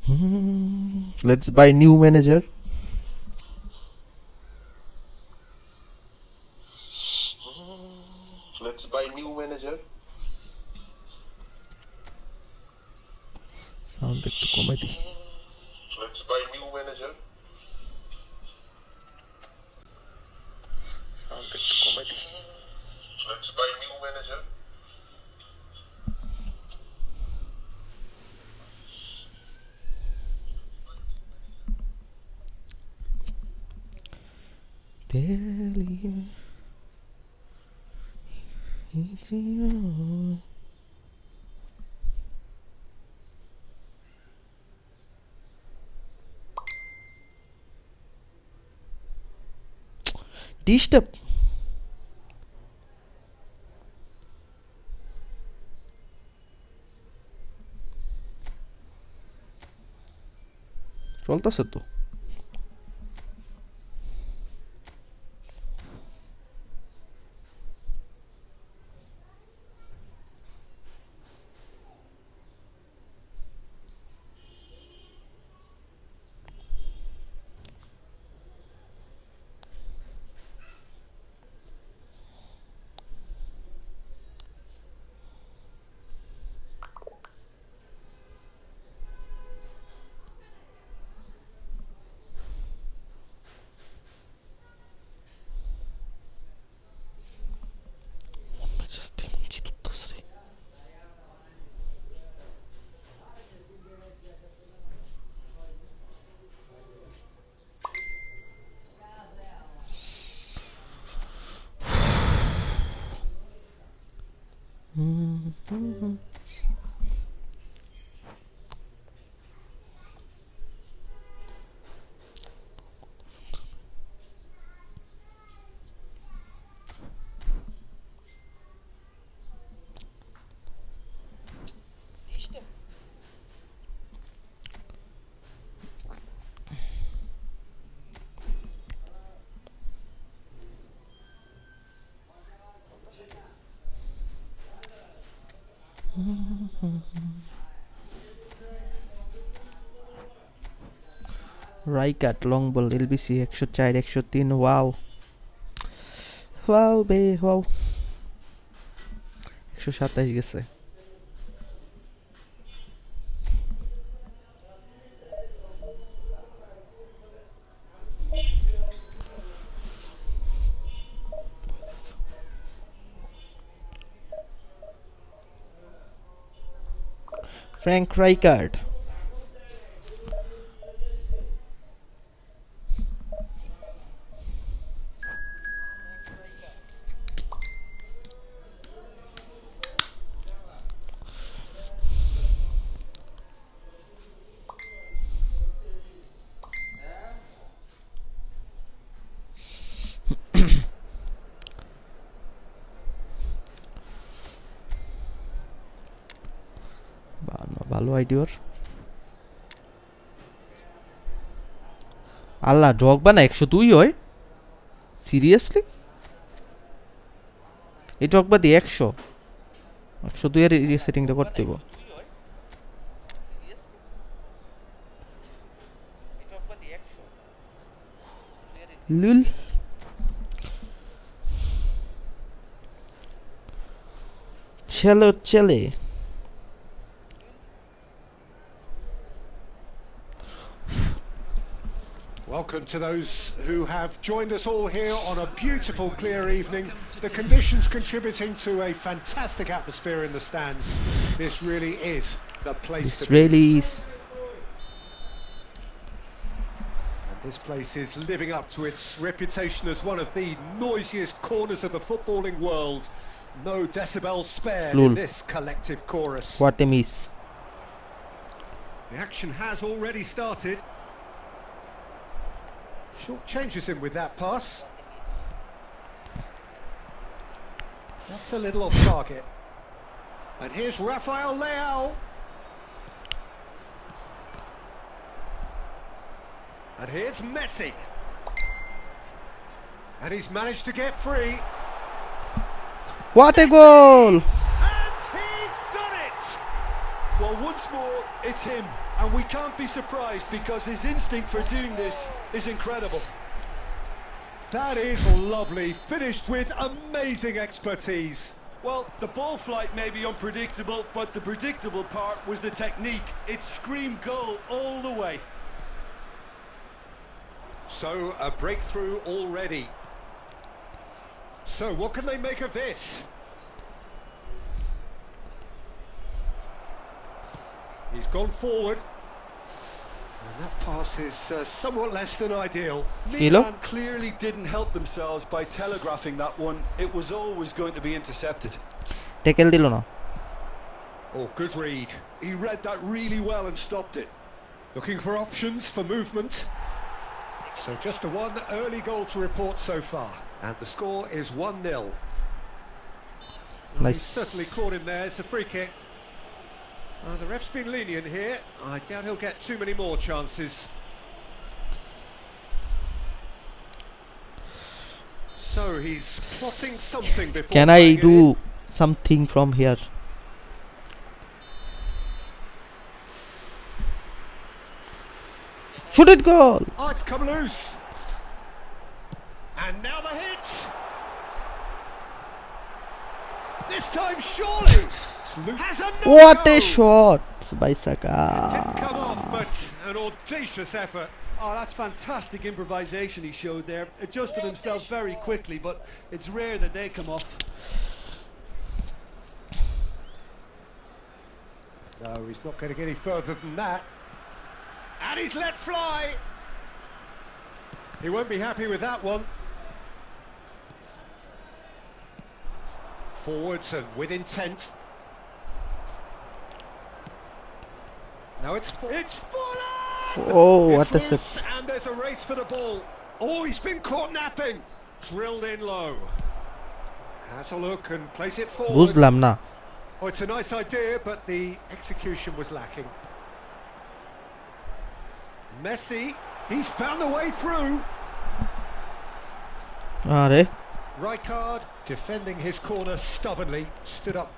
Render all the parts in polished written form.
Let's buy new manager. Let's buy new manager. Sound একটু কমাই দি. Let's buy new manager. Sound একটু কমাই দি. Let's buy new manager. Disturb. চলতেছে তো. রাইকাট long ball LBC 104 103 wow wow বে wow 127 গেছে Frank Rijkaard. ভালো আইডিয়ার আল্লাহ ডগবা না 102 হয় সিরিয়াসলি এই ডগবা দিয়ে 100 102 এর সেটিংটা করতে হবে লুল চলো চলে Welcome to those who have joined us all here on a beautiful, clear evening. The conditions contributing to a fantastic atmosphere in the stands. This really is the place to be. Really is. And this place is living up to its reputation as one of the noisiest corners of the footballing world. No decibels spared in this collective chorus. What a miss. The action has already started. Short changes in with that pass. That's a little off target. And here's Rafael Leao. And here's Messi. And he's managed to get free. What a goal! And he's done it! Well, once more, it's him. And we can't be surprised because his instinct for doing this is incredible. That is lovely, finished with amazing expertise. Well, the ball flight may be unpredictable, but the predictable part was the technique. It screamed goal all the way. So, a breakthrough already. So, what can they make of this? He's gone forward. And that pass is somewhat less than ideal. Milan clearly didn't help themselves by telegraphing that one. It was always going to be intercepted. Tackle dilo na. Oh, good read. He read that really well and stopped it. Looking for options for movement. So just a one early goal to report so far. And the score is 1-0. Well, Nice. he's certainly caught him there. It's a free kick. The ref's been lenient here. I doubt he'll get too many more chances. So he's plotting something before. Can I playing it in. do something from here? Shoot it, goal! Oh, it's come loose. And now the hit. This time, surely. It's loose. Has another What goal. a shot by Didn't Saka. come off, but an audacious effort. Oh, that's fantastic improvisation he showed there. Adjusted himself very quickly, but it's rare that they come off. No, he's not getting any further than that. And he's let fly. He won't be happy with that one. Forwards and with intent. Now it's Fulham! Oh, It's what a loose, sip. and there's a race for the ball. Oh, he's been caught napping. Drilled in low. Has a look and plays it forward. বুঝলাম না. Oh, it's a nice idea, but the execution was lacking. Messi, he's found a way through. আরে Rijkaard defending his corner stubbornly, stood up.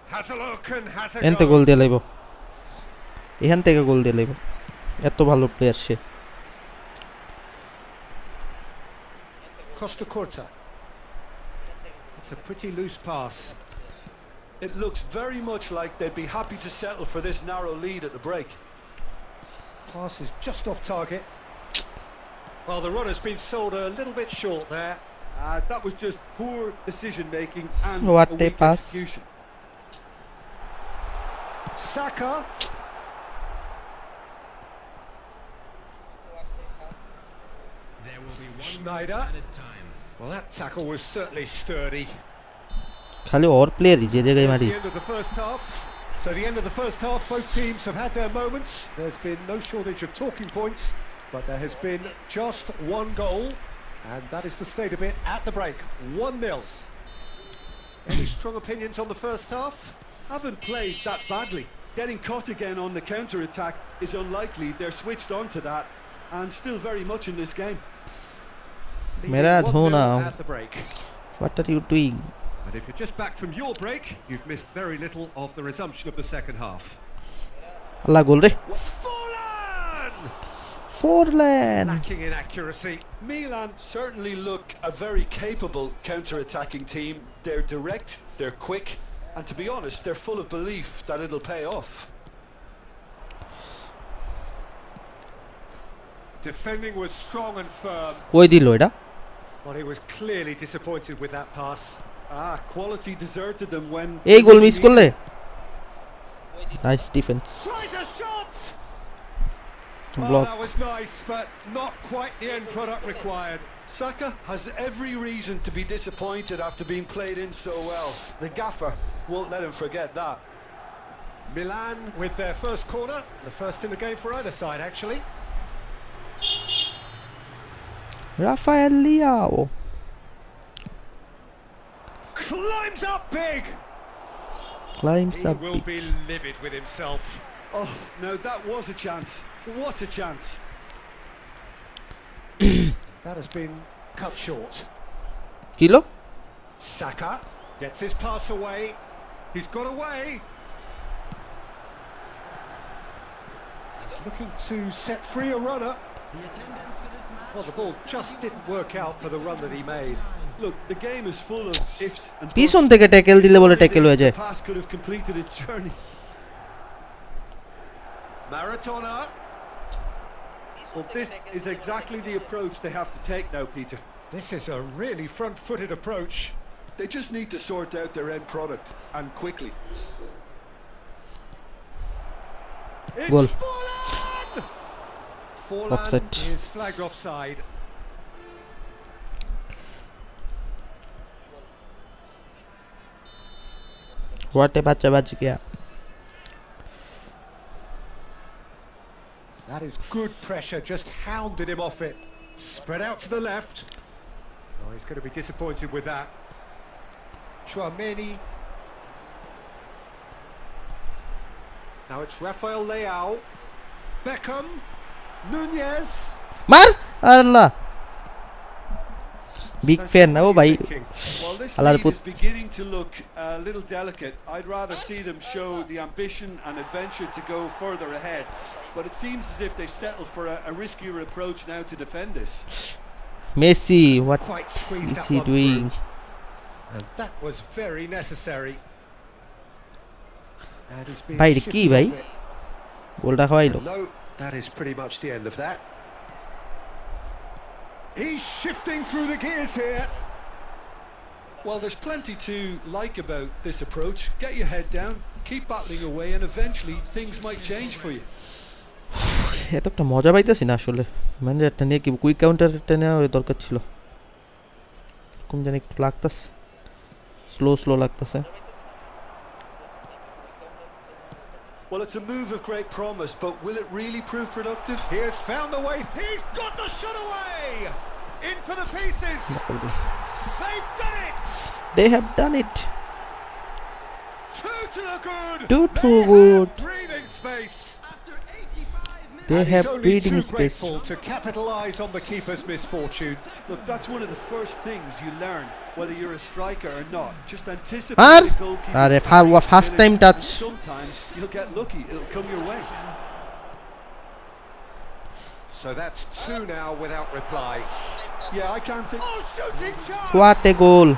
Has a look and has a এনতে go. গোল দিয়ে লাইব. এখান থেকে গোল দিয়ে লাইব. এত ভালো player say. Costa Curta. It's a pretty loose pass. It looks very much like they'd be happy to settle for this narrow lead at the break. Pass is just off target. Well, the runner's been sold a little bit short there. That was just poor decision making and What a a weak pass. execution. Saka. Schneider. Well, that tackle was certainly sturdy. খালি ওর প্লেয়ারই যে জায়গায় There's মারি. the end of the first half. So the end of the first half, both teams have had their moments. There's been no shortage of talking points, but there has been just one goal, and that is the state of it at the break. 1-0. Any strong opinions on the first half? Haven't played that badly. Getting caught again on the counter-attack is unlikely. They're switched on to that and still very much in this game. Leading मेरा 1-0 धोना. at the break. What are you doing? And if you're just back from your break, you've missed very little of the resumption of the second half. আল্লাহ গোল রে. Fulham! Forlan. Lacking in accuracy. Milan certainly look a very capable counter-attacking team. They're direct, they're quick, and to be honest, they're full of belief that it'll pay off. Defending was strong and firm, কই দিল এটা? but he was clearly disappointed with that pass. Quality deserted them when... এই goal miss করলে? Nice defence. Tries a shot! Oh, block. that was nice, but not quite the end product required. Saka has every reason to be disappointed after being played in so well. The gaffer won't let him forget that. Milan with their first corner, the first in the game for either side, actually. Rafael Leao. Climbs up big! Climbs He up. will be livid with himself. Oh, no, that was a chance. What a chance. That has been cut short. Kilo? Saka gets his pass away. He's got away. looking to set free a runner. Well, the ball just didn't work out for the run that he made. Look, the game is full of ifs and পিছন buts. থেকে tackle দিলে বলে tackle হয়ে The যায় pass could have completed its journey. Maradona. Well, this is exactly the approach they have to take now, Peter. This is a really front-footed approach. They just need to sort out their end product, and quickly. It's Goal. Forlan! Forlan Offside. is flagged offside. হোয়াটে বাচ্চা বাচ্চা কিয়া That is good pressure, just hounded him off it. Spread out to the left. Oh, he's going to be disappointed with that. Chouameni. Now it's Rafael Leao. Beckham. Nunez. মার আল্লাহ big fan না ও ভাই Well, this আল্লাহর lead পুত is beginning to look a little delicate. I'd rather see them show the ambition and adventure to go further ahead. But it seems as if they settled for a riskier approach now to defend this. Messi what Quite squeezed is that he one doing through. And that was very necessary. And he's been ভাই কি shifted ভাই off it. গোলটা খাওয়াইলো No, that is pretty much the end of that. He's shifting through the gears here. Well, there's plenty to like about this approach. Get your head down, keep battling away, and eventually things might change for you. এত একটা মজা পাইতেছি না আসলে ম্যানেজারটা নিয়ে কি quick কাউন্টারটা নেওয়া দরকার ছিল কোন জানি একটু লাগতেছে স্লো লাগতেছে Well, it's a move of great promise, but will it really prove productive? He has found the way. He's got the shot away. In for the pieces. They've done it. they have done it Two to the good. Two to They good. have breathing space. they And have he's only breathing too space grateful to capitalise on the keeper's misfortune. Look, that's one of the first things you learn, whether you're a striker or not. Just আর anticipate the goalkeeper. আরে first time And touch sometimes you'll get lucky; it'll come your way. So that's two now without reply. Yeah, I can't think. Oh, shooting chance. What a goal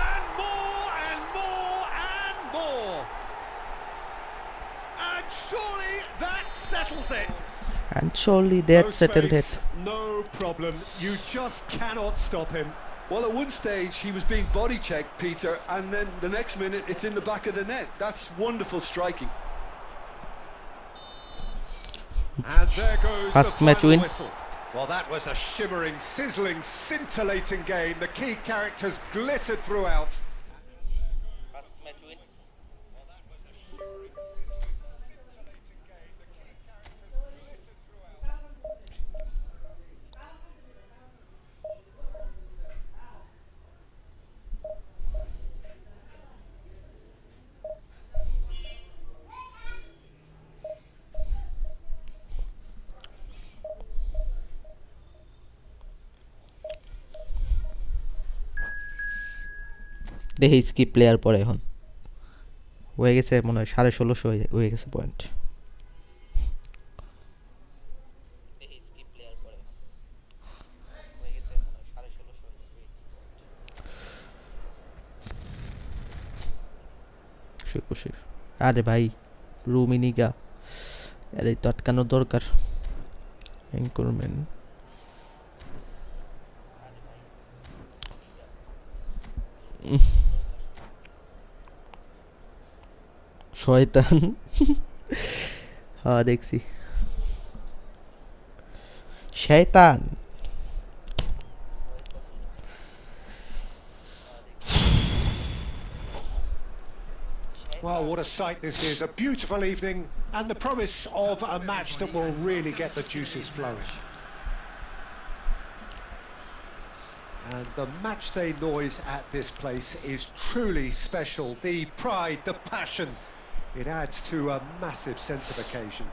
And more and more and more. And surely that settles it. and surely that No settled it space, no problem. You just cannot stop him. Well, at one stage he was being body checked, Peter, and then the next minute it's in the back of the net. That's wonderful striking. And there goes First the match final win. whistle. Well, that was a shimmering, sizzling, scintillating game. The key characters glittered throughout. দেখি skip player পরে এখন হয়ে গেছে মনে হয় 1650 হয়ে গেছে point আরে ভাই রুমিনিগা আরে তো আটকানো দরকার এনকোরমেন্ট শয়তান হ্যাঁ দেখছি শয়তান Well, what a sight this is. A beautiful evening and the promise of a match that will really get the juices flowing. And the matchday noise at this place is truly special. The pride, the passion, it adds to a massive sense of occasion.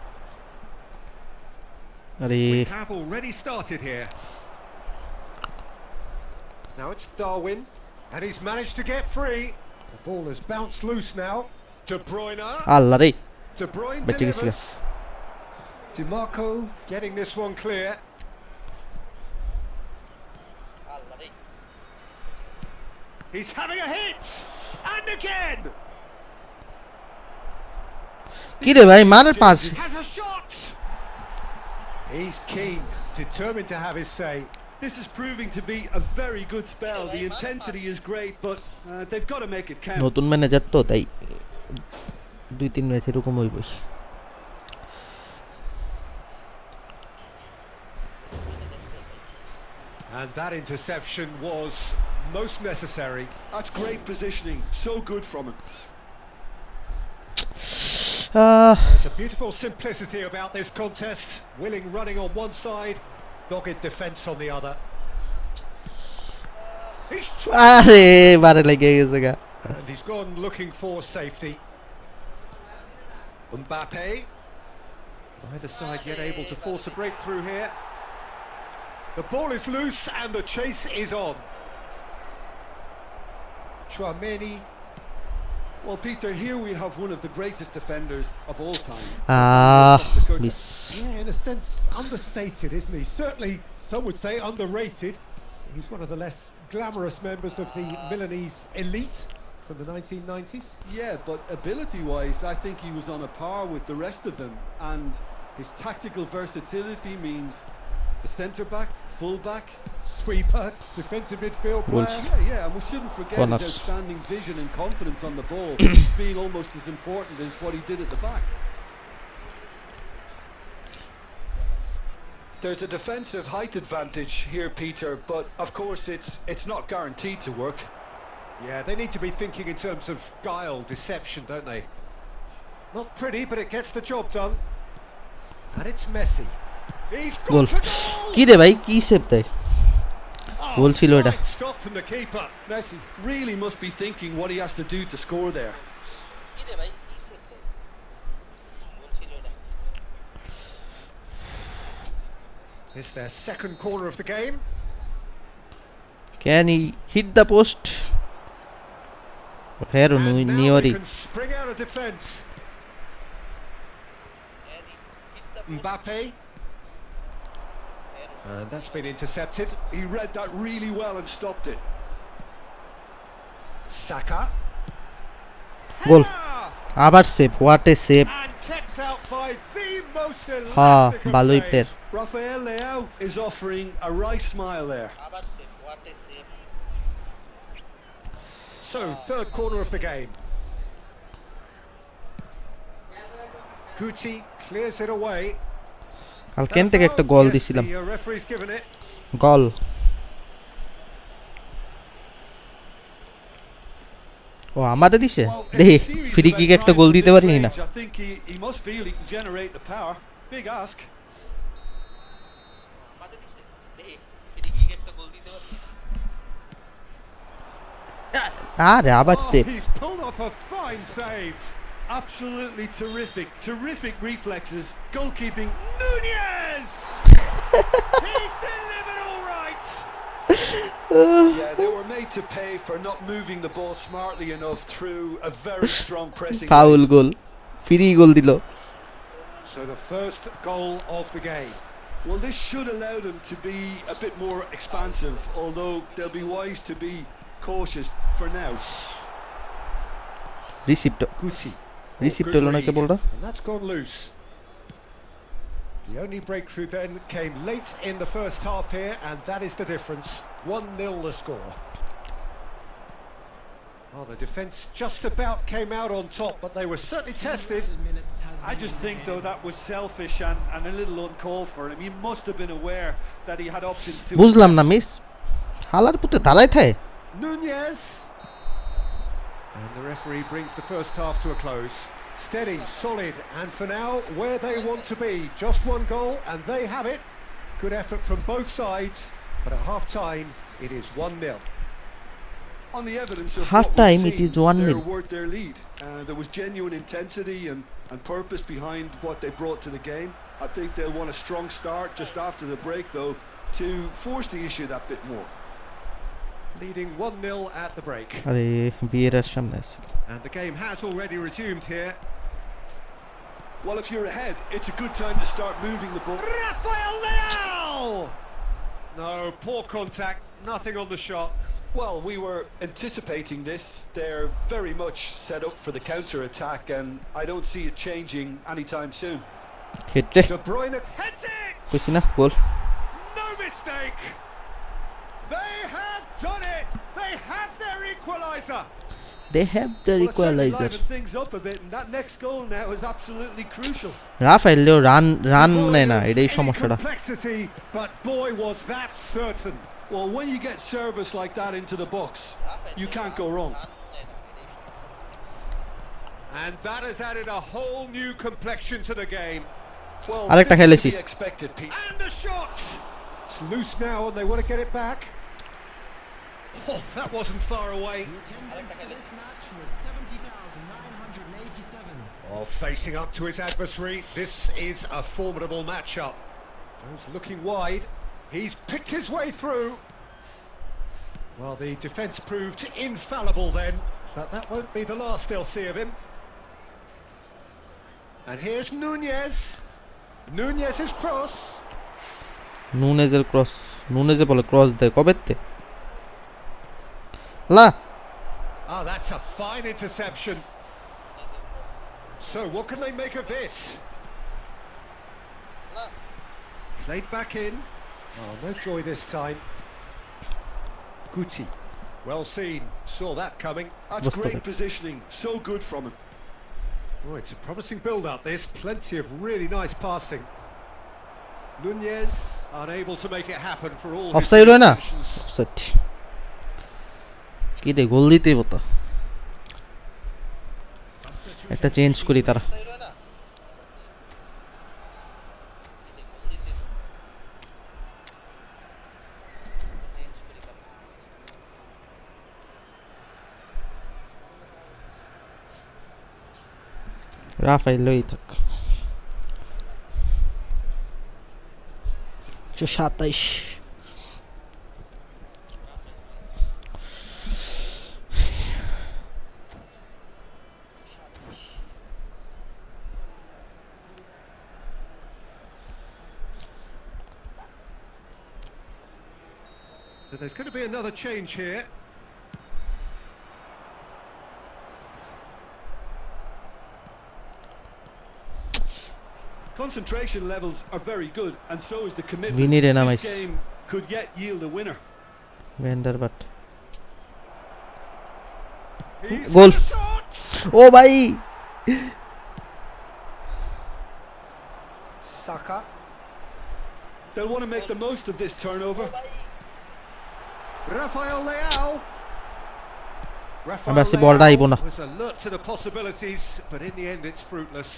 আরে We have already started here. Now it's Darwin, and he's managed to get free. The ball has bounced loose now. De Bruyne. আল্লাহ রে De Bruyne বেঁচে গেছি delivers. DiMarco getting this one clear. He's having a hit! And again! কি রে ভাই মারের pass Has a shot! He's keen, determined to have his say. This is proving to be a very good spell. The intensity is great, but they've got to make it count. নতুন manager তো তাই 2-3 match এরকম হইবই And that interception was most necessary. That's great positioning. So good from him. There's a beautiful simplicity about this contest. Willing running on one side, dogged defence on the other. He's আরে বারে লেগে গেছে গা and he's gone looking for safety. Mbappe. Neither side yet able to force a breakthrough here. The ball is loose and the chase is on. Chouameni. Well, Peter, here we have one of the greatest defenders of all time. Miss Yeah, in a sense, understated, isn't he? Certainly, some would say underrated. He's one of the less glamorous members of the Milanese elite from the 1990s. Yeah, but ability-wise, I think he was on a par with the rest of them. And his tactical versatility means the centre-back, full-back, Sweeper, defensive midfield player. Yeah, and we shouldn't forget Corners. his outstanding vision and confidence on the ball being almost as important as what he did at the back. There's a defensive height advantage here, Peter, but of course it's not guaranteed to work. Yeah, they need to be thinking in terms of guile, deception, don't they? Not pretty, but it gets the job done. And it's Messi. He's goal got to goal! কি রে ভাই কি save দেয় Oh, গোল ছিল এটা fine stop from the keeper. Messi really must be thinking what he has to do to score there. It's their second corner of the game. Can he hit the post hero And now নিওরি they can spring out of defence. Mbappe. And that's been intercepted. He read that really well and stopped it. Saka. Goal. Header! আবার save what a save And kept out by the most হ্যাঁ elastic of ভালোই saves. Player Rafael Leao is offering a right smile there. So, third corner of the game. Guti clears it away. কালকে থেকে একটা গোল Yes, দিছিলাম the referee's given it. গোল ও আমাদের দিছে Well, in দেখি a series free of kick একটা outliers goal of দিতে this পারি না range, I think he must feel he can generate the power. Big ask. আরে আবার Oh, save he's pulled off a fine save. Absolutely terrific reflexes, goalkeeping. Nunez! He's delivered all right. Yeah, they were made to pay for not moving the ball smartly enough through a very strong pressing. Foul rate. Goal free goal দিল So the first goal of the game. Well, this should allow them to be a bit more expansive, although they'll be wise to be cautious for now. Receipt Guti. Receipt Good হলো না read. কেবলটা And that's gone loose. The only breakthrough then came late in the first half here, and that is the difference. 1-0 the score. Well, the defence just about came out on top, but they were certainly tested. I just think, though, that was selfish and a little uncalled for him. He must have been aware that he had options to. বুঝলাম না miss হালার পুতে দাঁড়ায় থাকে Nunez. And the referee brings the first half to a close. Steady, solid, and for now, where they want to be. Just one goal, and they have it. Good effort from both sides, but at half-time, it is 1-0. On the evidence of Half what time, we've it is seen, 1-0. they were their lead. There was genuine intensity and purpose behind what they brought to the game. I think they'll want a strong start just after the break, though, to force the issue that bit more. Leading 1-0 at the break. আরে বিয়ের সামনে আছে And the game has already resumed here. Well, if you're ahead, it's a good time to start moving the ball. Rafael Leao! No, poor contact, nothing on the shot. Well, we were anticipating this. They're very much set up for the counter-attack, and I don't see it changing anytime soon. হেডরে De Bruyne heads it! কইছি না গোল No mistake! They have done it! They have their equaliser! they have the Well, it certainly equalizer livened things up a bit, and that next goal now is absolutely crucial. রাফায়েলেও run নেয় না Devoid of এটাই any সমস্যাটা complexity, but boy was that certain. Well, when you get service like that into the box, you can't go wrong. And that has added a whole new complexion to the game. Well, আরেকটা this is খেলেছি to be expected, Pete. And the shot! It's loose now and they want to get it back. Oh, that wasn't far away. Oh, facing up to his adversary, this is a formidable matchup. Goes looking wide. He's picked his way through. Well, the defence proved infallible then, but that won't be the last they'll see of him. And here's Nunez. Nunez's cross. নুনেজের cross নুনেজে বলে cross দেয় কবেতে লা Ah, that's a fine interception. So, what can they make of this? Played back in. Oh, no joy this time. Guti. Well seen. Saw that coming. That's What's great that? positioning. So good from him. Oh, it's a promising build-up, this. Plenty of really nice passing. Nunez unable to make it happen for all his offside হয় না intentions. Offside কি রে গোল দিতেই হতো একটা change করি তারা Rafale লই থাক 27 So there's going to be another change here. Concentration levels are very good, and so is the commitment. We need an This nice- game could yet yield a winner. ভেন্ডারবাট He's Goal. got a shot! ও ভাই Saka. They'll want to make the most of this turnover. Rafael Leao. আমরা সে বলটা আইবো না was alert to the possibilities, but in the end it's fruitless.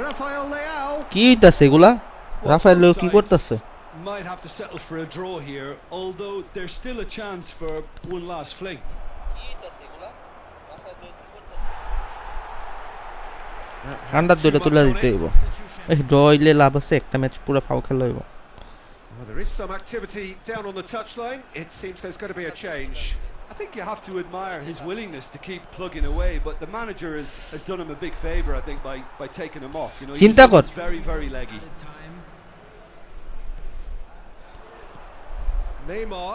Rafael Leao. কি হইতাছে এগুলা Well, Rafael both কি sides করতেছে might have to settle for a draw here, although there's still a chance for one last fling. Under দুইটা তুলে দিতে হইব এই ড্র হইলে লাভ আছে একটা ম্যাচ পুরো ফাও খেলা হইব Well, there is some activity down on the touchline. It seems there's going to be a change. I think you have to admire his willingness to keep plugging away, but the manager has done him a big favour, I think, by taking him off. You know, he's চিন্তা কর very, very leggy. Neymar.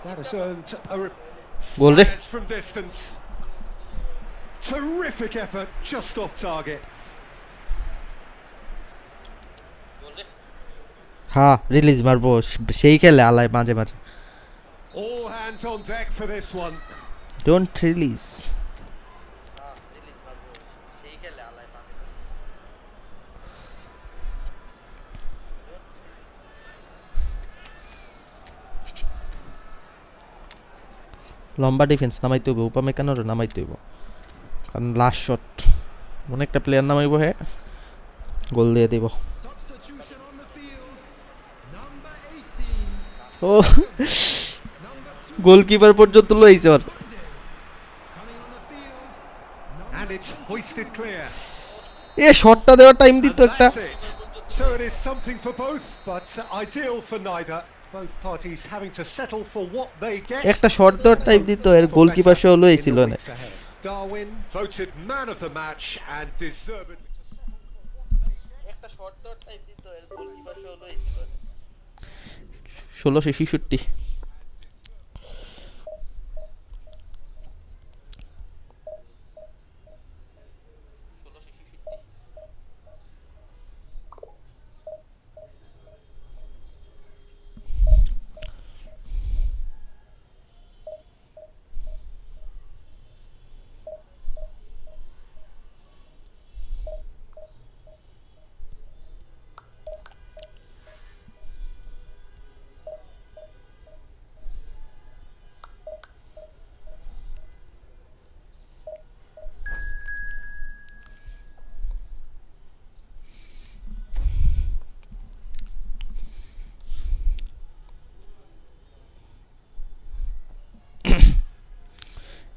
That has earned a গোল রে fires from distance. Terrific effort, just off target. হ্যাঁ release মারবো সেই খেলে আলাই মাঝে মাঝে All hands on deck for this one. Don't release লম্বা ডিফেন্স নামাইতে হইব উপামেকানোর নামাইতে হইব কারণ লাস্ট শট অনেকটা প্লেয়ার নামাইব হ্যাঁ গোল দিয়ে দিব ও গোলকিপার পর্যন্ত লইছে ওর And it's hoisted clear. এ শটটা দেওয়ার টাইম And দিত একটা that's it. So it is something for both, but ideal for neither. Both parties having to settle for what they get. একটা শট দেওয়ার টাইম দিত এর গোলকিপার সহ লইছিল না weeks ahead. Darwin, voted man of the match and deservedly. একটা short তো type দিত এর গোলকিপার সহ লই দিত 1666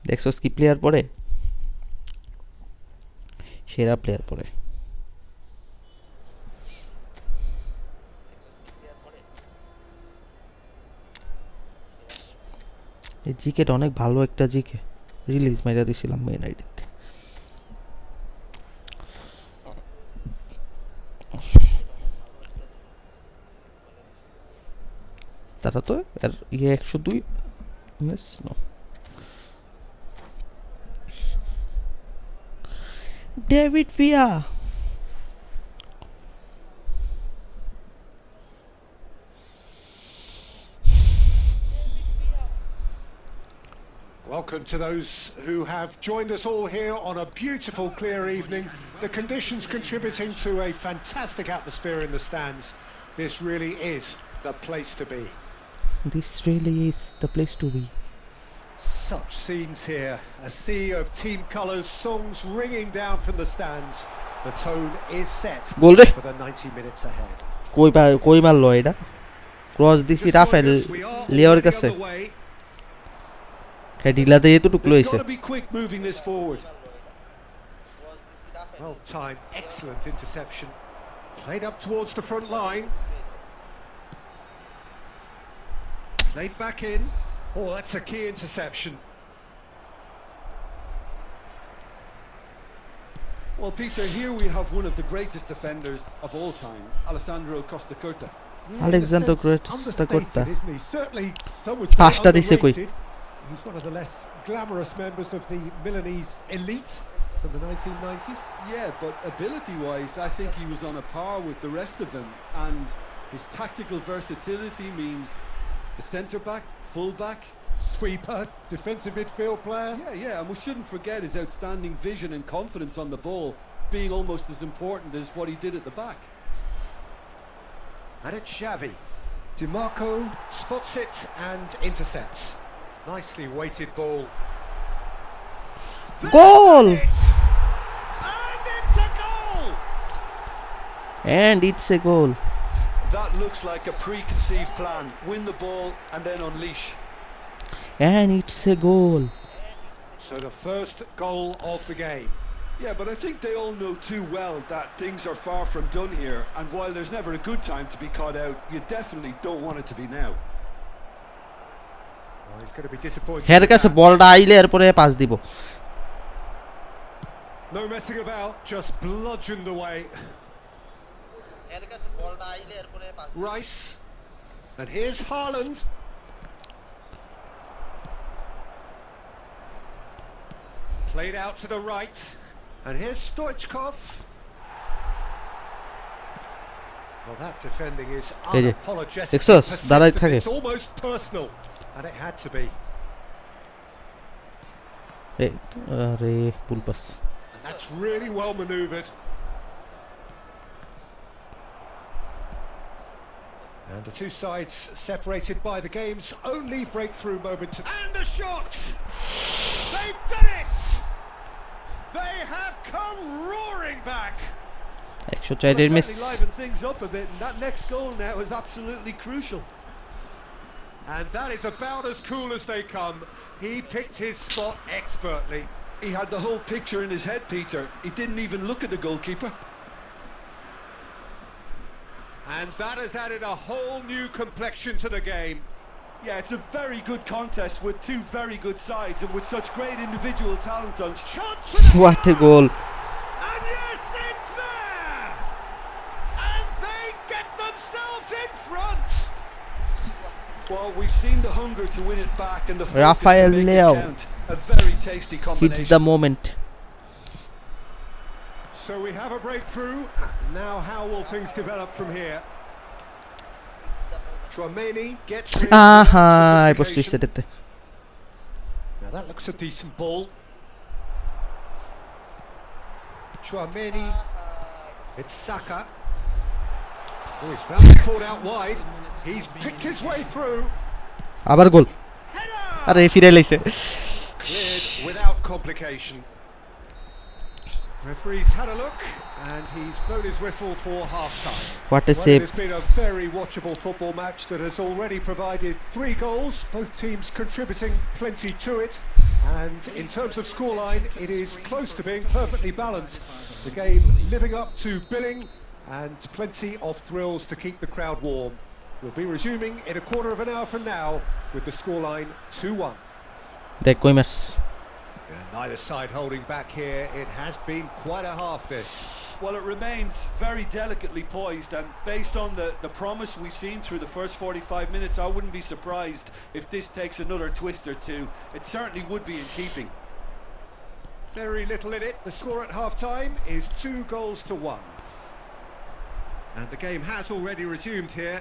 দেখছস কি প্লেয়ার পড়ে সেরা প্লেয়ার পড়ে এই জিকেট অনেক ভালো একটা জিকে রিলিজ মাইরা দিছিলাম মেইন আইডিতে তারা তো এর ইয়ে 102 মিস নো David Villa Welcome to those who have joined us all here on a beautiful clear evening. The conditions contributing to a fantastic atmosphere in the stands. This really is the place to be. This really is the place to be Such scenes here, a sea of team colours, songs ringing down from the stands. The tone is set Goal re. for the 90 minutes ahead. কই মারলো এটা cross দিছি Rafael লিওর কাছে হেডিলাতে এতটুকু They've লইছে got to be quick moving this forward. Well timed, excellent interception. Played up towards the front line. Played back in. Oh, that's a key interception. Well, Peter, here we have one of the greatest defenders of all time, Alessandro Costa Curta. Alexander In a sense, Costa Curta. understated, isn't he? Certainly, some would say Pasta দিছে কই underrated. He's one of the less glamorous members of the Milanese elite from the 1990s. Yeah, but ability-wise, I think he was on a par with the rest of them, and his tactical versatility means the centre-back, full-back, Sweeper, defensive midfield player. yeah, and we shouldn't forget his outstanding vision and confidence on the ball being almost as important as what he did at the back. And it's Xavi. DiMarco spots it and intercepts. Nicely weighted ball. Goal! And it's a goal! And it's a goal That looks like a preconceived plan. Win the ball and then unleash. and it's a goal So the first goal of the game. Yeah, but I think they all know too well that things are far from done here, and while there's never a good time to be caught out, you definitely don't want it to be now. Oh, he's going to be disappointed. Her with কাছে that. বলটা আইলে এরপরে pass দিব No messing about, just bludgeoned away. এর কাছে বলটা আইলে এরপরে pass Rice. And here's Haaland. Played out to the right. And here's Stoichkov. Well, that defending is এই যে, unapologetic. দেখছস? দাঁড়ায় persistent. থাকে। It's almost personal. And it had to be. এই আরে পুল pass And that's really well manoeuvred. And the two sides separated by the game's only breakthrough moment. And a shot! They've done it! They have come roaring back! 104 Well, miss certainly liven things up a bit, and that next goal now is absolutely crucial. And that is about as cool as they come. He picked his spot expertly. He had the whole picture in his head, Peter. He didn't even look at the goalkeeper. And that has added a whole new complexion to the game. Yeah, it's a very good contest with two very good sides and with such great individual talent on. Chance for the What a goal. And yes, it's there! And they get themselves in front! Well, we've seen the hunger to win it back and the focus Rafael to make Leao it count. A very tasty combination. hits the moment. So we have a breakthrough. Now how will things develop from here? Chouameni gets rid Aha, without I was sophistication. it. Now that looks a decent ball. Chouameni. It's Saka. Oh, he's found the court out wide. He's picked his way through. আবার গোল Header! আরে ফিরে লাইছে Cleared without complication. Referee's had a look and he's blown his whistle for half-time. What a Well, it save. has been a very watchable football match that has already provided 3 goals, both teams contributing plenty to it. And in terms of scoreline, it is close to being perfectly balanced. The game living up to billing and plenty of thrills to keep the crowd warm. We'll be resuming in a quarter of an hour from now with the scoreline 2-1. দেখ কই মারছ And neither side holding back here. It has been quite a half, this. Well, it remains very delicately poised, and based on the promise we've seen through the first 45 minutes, I wouldn't be surprised if this takes another twist or two. It certainly would be in keeping. Very little in it. The score at half-time is 2-1. And the game has already resumed here.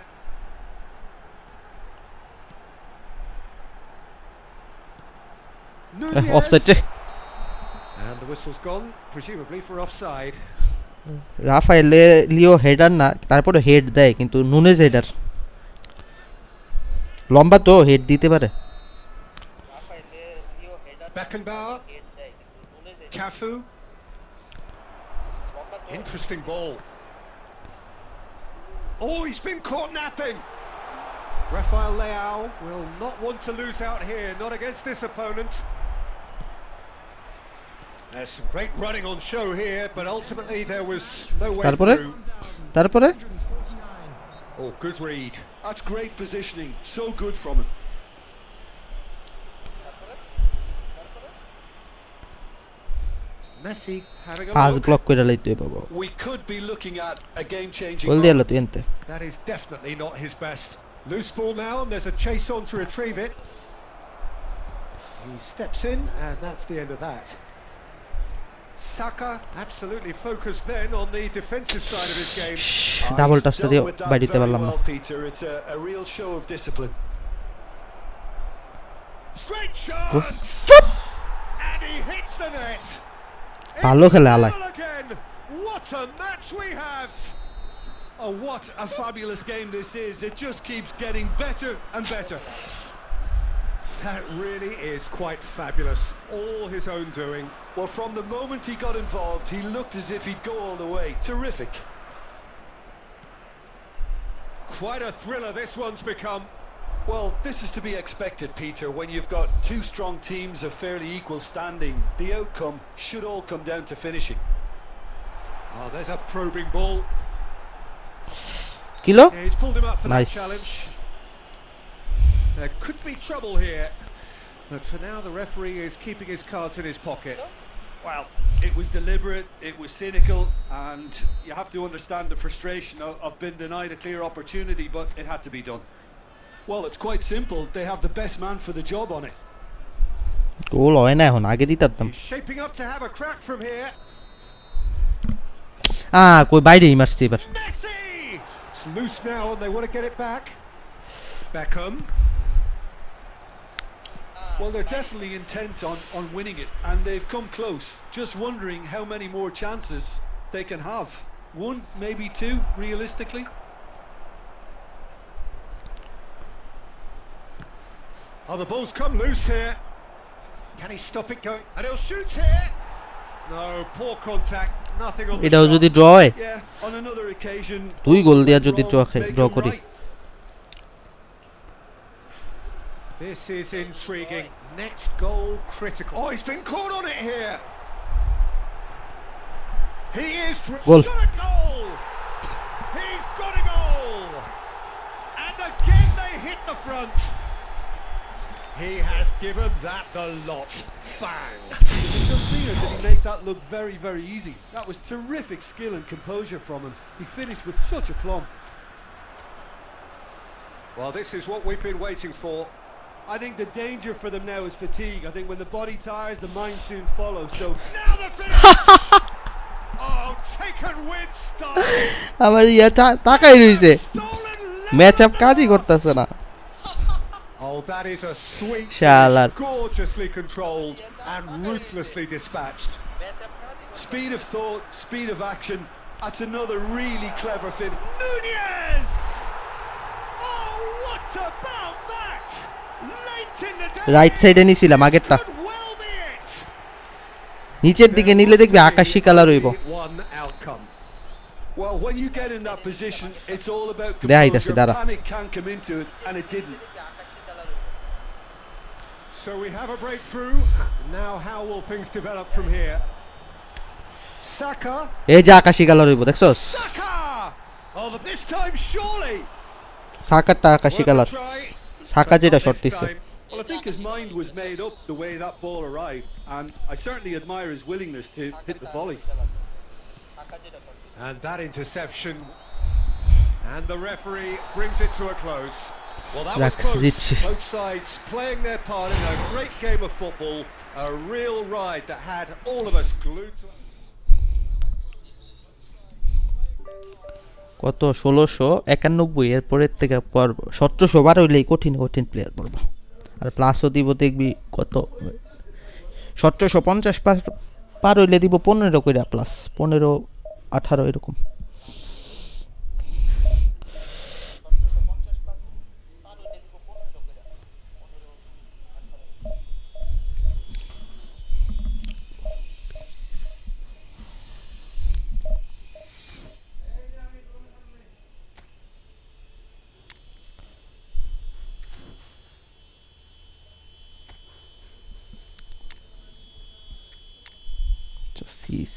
Nunez. Offside And the whistle's gone, presumably for offside. Rafael Leao header না তারপরে head দেয় কিন্তু Nunez header লম্বা তো head দিতে পারে Beckenbauer, Cafu. Interesting ball. Oh, he's been caught napping. Rafael Leao will not want to lose out here, not against this opponent. There's some great running on show here, but ultimately there was no way তারপরে through. তারপরে Oh, good read. That's great positioning, so good from him. Messi having a পাঁচ look. Block করে লাইতে বাবা We could be looking at a game-changing goal moment. দিয়ে তুই এনতে That is definitely not his best. Loose ball now, and there's a chase on to retrieve it. He steps in, and that's the end of that. Saka absolutely focused then on the defensive side of his game. Double He's টাচটা dealt দিয়ে with that বাইরে দিতে very পারলাম না well, Peter. It's a real show of discipline. Straight chance! And he hits the net. ভালো খেলে আলাই Goal again. What a match we have! Oh, what a fabulous game this is. It just keeps getting better and better. That really is quite fabulous. All his own doing. Well, from the moment he got involved, he looked as if he'd go all the way. Terrific. Quite a thriller this one's become. Well, this is to be expected, Peter. When you've got two strong teams of fairly equal standing, the outcome should all come down to finishing. Oh, there's a probing ball. Kilo Yeah, he's pulled him up for Nice. that challenge. There could be trouble here, but for now the referee is keeping his cards in his pocket. Well, it was deliberate, it was cynical, and you have to understand the frustration of being denied a clear opportunity, but it had to be done. Well, it's quite simple. They have the best man for the job on it. গোল হয় না এখন আগে দিতাম He's shaping up to have a crack from here. কই বাইরেই মারছি এবার Messi! It's loose now and they want to get it back. Beckham. Well, they're definitely intent on winning it, and they've come close. Just wondering how many more chances they can have. One, maybe two, realistically. Oh, the ball's come loose here. Can he stop it going? And he'll shoot here. No, poor contact. Nothing on the এটাও shot. যদি draw হয় Yeah, on another occasion. দুই গোল দিয়া যদি wrong, draw make draw them করি right. This is intriguing. Next goal critical. Oh, he's been caught on it here. He is Goal. shot a goal. He's got a goal. And again they hit the front. He has given that the lot. Bang! Is it just me, or did he make that look very, very easy? That was terrific skill and composure from him. He finished with such aplomb. Well, this is what we've been waiting for. I think the danger for them now is fatigue. I think when the body tires, the mind soon follows. So Now the finish! Oh, taken with style! আমার ইয়া তাকাই রইছে Stolen match up কাজই করতেছে না Oh, that is a sweet Shalar. finish, gorgeously controlled and ruthlessly dispatched. speed of thought, speed of action. That's another really clever fin. Nunez! Oh, what about that? Late in the day. Right সাইডে নিছিলাম আগেরটা Could well be it. নিচের দিকে নিলে দেখবি আকাশী colour হইব One outcome. Well, when you get in that position, it's all about There, that's composure. it, Panic can't come into it, and it didn't. So we have a breakthrough. Now how will things develop from here? Saka. এই যে আকাশী colour হইব দেখছস Saka! Oh, but this time surely. সাকারটা আকাশী Worth a colour try, Saka but যেটা not short this দিছে time. Well, I think his mind was made up the way that ball arrived, and I certainly admire his willingness to hit the volley. And that interception. And the referee brings it to a close. Well, that was close. Rakzic. Both sides playing their part in a great game of football. A real ride that had all of us glued to. কত 1691 এরপরের থেকে পর 1700 বার হইলেই কঠিন কঠিন player পড়বা আর প্লাসও দিব দেখবি কত 1750 পার হইলে দিব 15 কইরা প্লাস 15 18 এরকম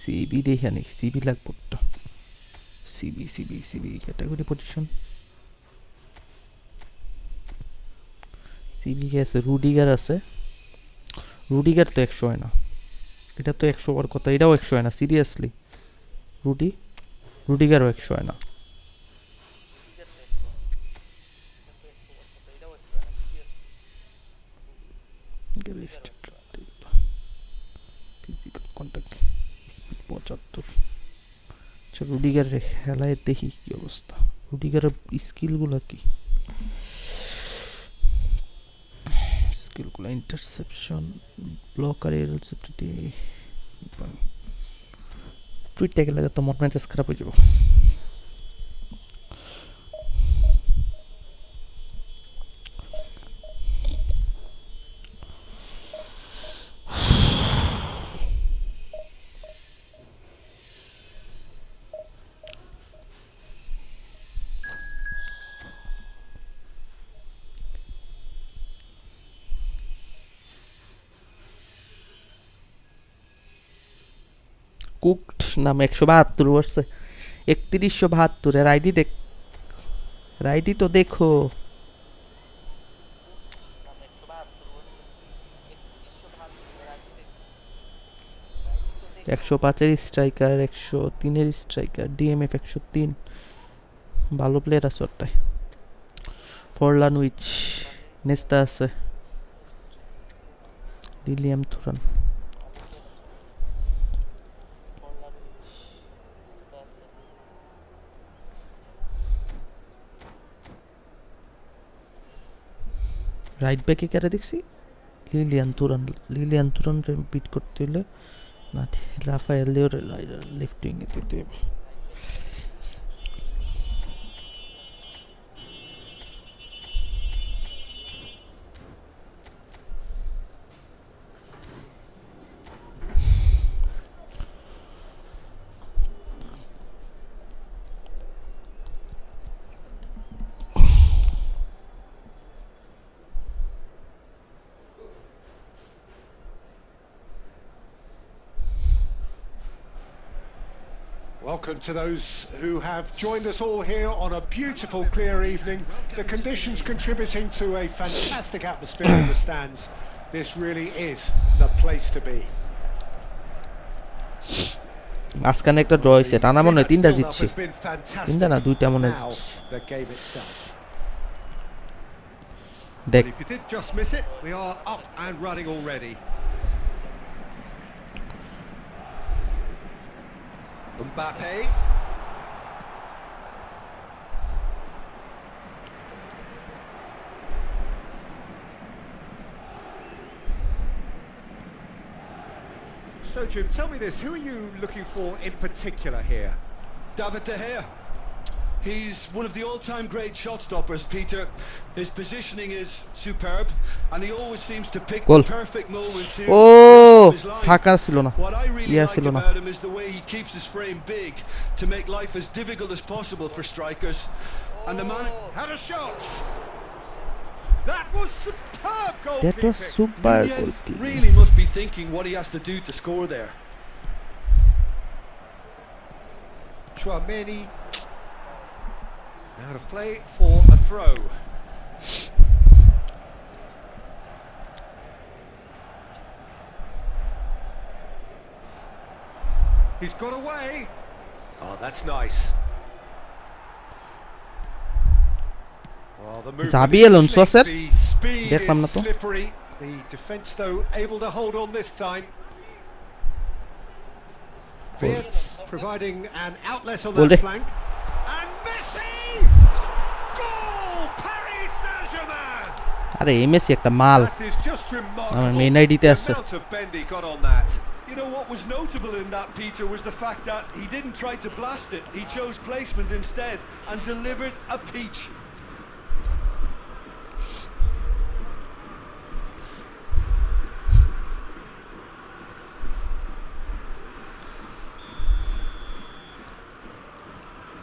সিবি দেখে নি সিবি লাগবে তো সিবি ক্যাটাগরি পজিশন সিবি কে আছে রুডিগার আছে রুডিগার তো 100 হয় না এটা তো 100 হওয়ার কথা এটাও 100 হয় না সিরিয়াসলি রুডিগারও 100 হয় না ফিজিক্যাল কন্টাক্ট স্পিড 75 আচ্ছা রুডিগারের খেলায় দেখি কি অবস্থা রুডিগারের স্কিলগুলো কি স্কিলগুলো ইন্টারসেপশন ব্লকার এলসিপিটি টুইটটা গেলে তো মোট ম্যাচেস খারাপ হয়ে যাব কুকড নাম 172 বলছে 3172 এর আইডি দেখ আইডি তো দেখো 105 এর স্ট্রাইকার 103 এর স্ট্রাইকার ডিএমএফ 103 ভালো প্লেয়ার আছে ওটাই ফরলানুইচ নেস্তা আছে লিলিয়াম থুরান রাইট ব্যাকে কারে দেখছি লিলিয়ান তুরান বিট করতে হলে না রাফায়েল লিওর লেফট উইং এ দিতে হবে Welcome to those who have joined us all here on a beautiful, clear evening. The conditions contributing to a fantastic atmosphere in the stands. This really is the place to be. মাঝখানে একটা draw হয়েছে, টানা মনে হয় 3টা জিতছে, Has been fantastic. 3টা না 2টা মনে Now, হয়। the game itself. দেখ If you did just miss it, we are up and running already. Mbappe. So Jim, tell me this, who are you looking for in particular here? David De Gea. He's one of the all-time great shot stoppers, Peter. His positioning is superb, and he always seems to pick Goal. the perfect moment to O finish his line. সাকা ছিল না, What I really yeah like ছিল না। about him is the way he keeps his frame big to make life as difficult as possible for strikers. And the man Had a shot. That was superb That was goalkeeping. super Nunez goalkeeping. really must be thinking what he has to do to score there. Chouameni out of play for a throw. He's got away. Oh, that's nice. Well, the movement Xabi is Alonso, slick, sir. the speed দেখলাম না is তো। slippery. The defence, though, able to hold on this time. Wirtz providing an outlet on Goal that day. flank. And Messi! Goal! Paris Saint-Germain! আরে এই Messi একটা মাল, That is just remarkable. আমার main ID তে The আছে। amount of bend he got on that. You know what was notable in that, Peter, was the fact that he didn't try to blast it. He chose placement instead and delivered a peach.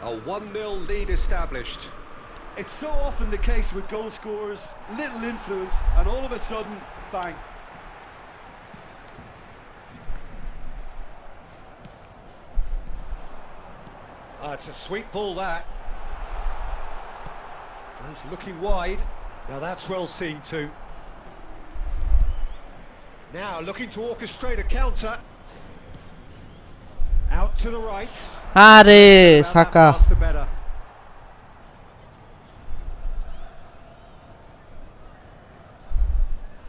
A 1-0 lead established. It's so often the case with goal scorers, little influence, and all of a sudden, bang. It's a sweet ball, that. He's looking wide. Now that's well seen too. Now looking to orchestrate a counter. Out to the right. আরে About that Saka pass the better.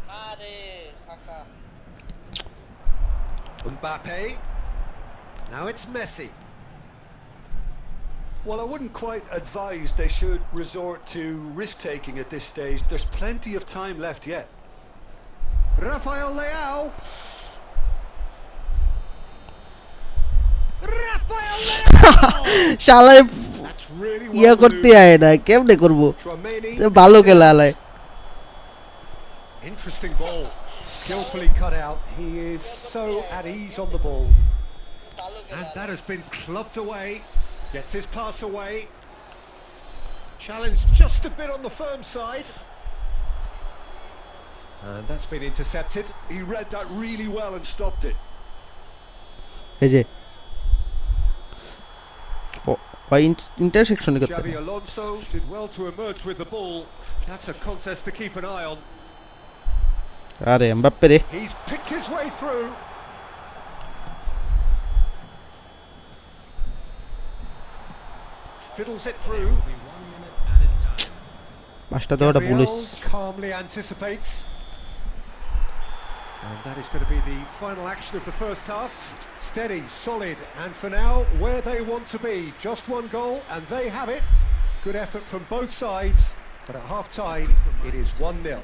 Are, Saka. Mbappe. Now it's Messi. Well, I wouldn't quite advise they should resort to risk-taking at this stage. There's plenty of time left yet. Rafael Leao. Rafael Leao. শালায় That's really yeah well করতে maneuvered. আয় না, কেমনে করবো? Chouameni. ভালো খেলা আলায়। Interesting ball, skillfully cut out. He is so at ease on the ball, and that has been clubbed away. Gets his pass away. Challenged just a bit on the firm side, and that's been intercepted. He read that really well and stopped it. এই যে ভাই ইন্টারসেকশনে করতে Xabi Alonso did well to emerge with the ball. That's a contest to keep an eye on. আরে Mbappe রে, He's picked his way through. Fiddles it through. পাঁচটা দেওয়াটা ভুল Gabriel হইছে। calmly anticipates. And that is going to be the final action of the first half. Steady, solid, and for now, where they want to be. Just one goal, and they have it. Good effort from both sides, but at half-time, it is 1-0.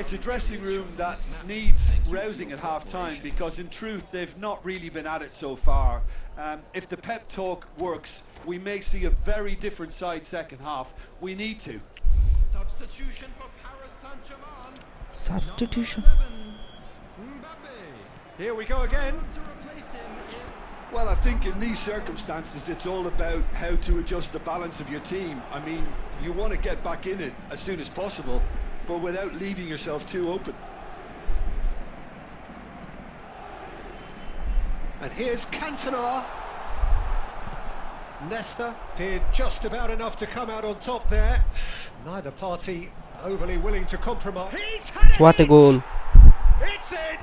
It's a dressing room that needs rousing at half-time because in truth they've not really been at it so far. If the pep talk works, we may see a very different side second half. We need to. Substitution for Paris Saint-Germain. Substitution, Mbappe. Here we go again. To replace him is Well, I think in these circumstances it's all about how to adjust the balance of your team. I mean, you want to get back in it as soon as possible, but without leaving yourself too open. And here's Cantona. Nesta did just about enough to come out on top there. Neither party overly willing to compromise. He's had it! What a goal. It's in!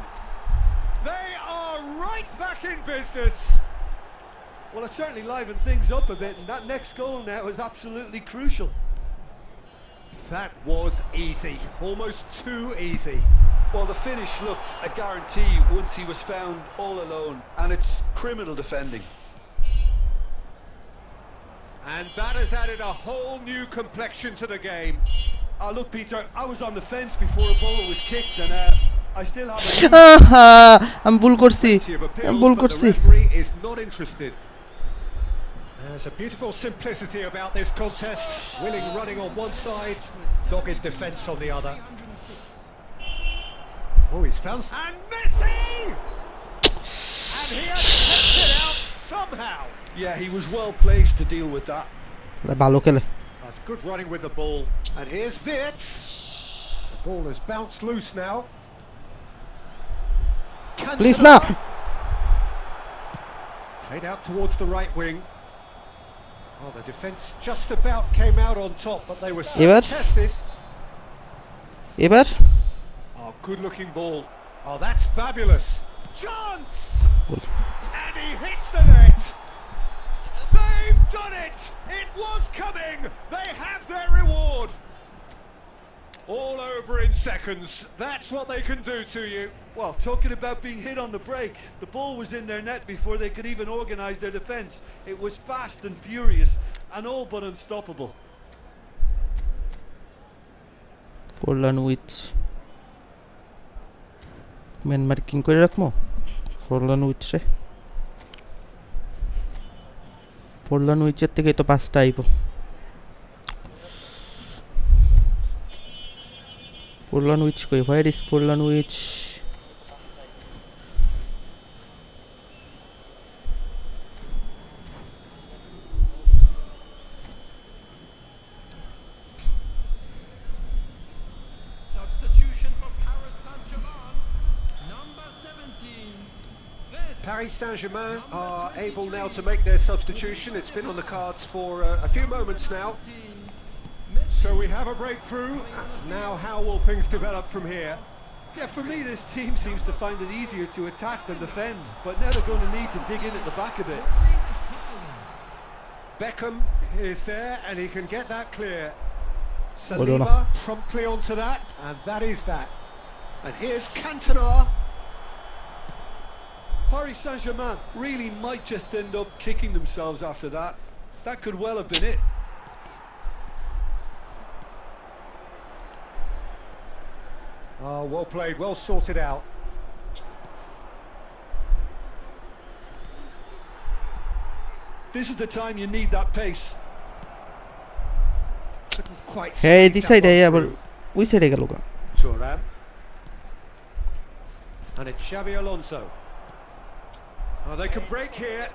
They are right back in business. Well, it certainly livened things up a bit, and that next goal now is absolutely crucial. That was easy, almost too easy. Well, the finish looked a guarantee once he was found all alone, and it's criminal defending. And that has added a whole new complexion to the game. Look, Peter, I was on the fence before a ball was kicked, and I still have আমি ভুল করছি Plenty of appeals, আমি ভুল but the করছি referee is not interested. There's a beautiful simplicity about this contest. Willing running on one side, dogged defence on the other. Oh, he's found... And Messi! And he has kept it out somehow. Yeah, he was well placed to deal with that. ভালো খেলে That's good running with the ball. And here's Wirtz. The ball has bounced loose now. Please Cantona. না Played out towards the right wing. Oh, the defence just about came out on top, but they were so এবার? tested. এবার Oh, good-looking ball. Oh, that's fabulous. Chance! Goal. And he hits the net. They've done it! It was coming! They have their reward! All over in seconds. That's what they can do to you. Well, talking about being hit on the break, the ball was in their net before they could even organise their defence. It was fast and furious, and all but unstoppable. Forlan উইচ men marking করে রাখবো Forlan উইচ রে Forlan উইচের থেকে তো 5টা আইব ফোরলান উইচ কই হোয়ার ইজ ফোরলান উইচ Substitution for Paris Saint-Germain. Number 17. Wirtz. Paris Saint-Germain are able now to make their substitution. It's been on the cards for a few moments now. So we have a breakthrough. Now how will things develop from here? Yeah, for me, this team seems to find it easier to attack than defend, but now they're going to need to dig in at the back a bit. Beckham is there and he can get that clear. Well done. Saliba promptly onto that, and that is that. And here's Cantona. Paris Saint-Germain really might just end up kicking themselves after that. That could well have been it. Oh, well played, well sorted out. This is the time you need that pace. Couldn't quite হ্যাঁ squeeze এদিক that সাইডে one আবার through. ওই সাইডে গেল গা Thuram. And it's Xabi Alonso. Oh, they can break here.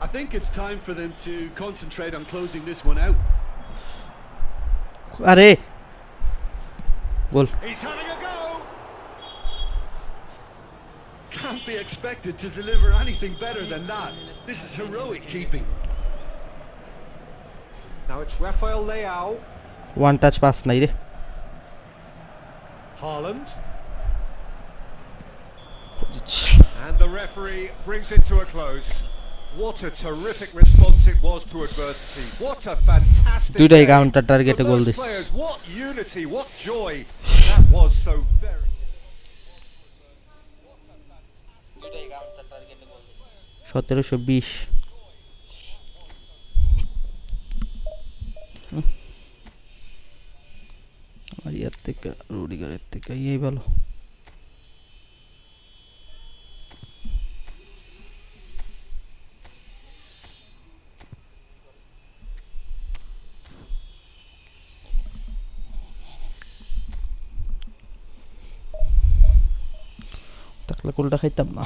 I think it's time for them to concentrate on closing this one out. আরে গোল He's having a go. Can't be expected to deliver anything better than that. This is heroic keeping. Now it's Rafael Leao. One touch pass নাই রে Haaland. And the referee brings it to a close. What a terrific response it was to adversity. What a fantastic দুইটাই game. Counter টার্গেটে From goal those this players, what unity, what joy. That was so very... দুইটাই counter টার্গেটে গোল 1720 আমার ইয়ার থেকে রুডিগারের থেকে এই ভালো টাকলা কোলটা খাইতাম না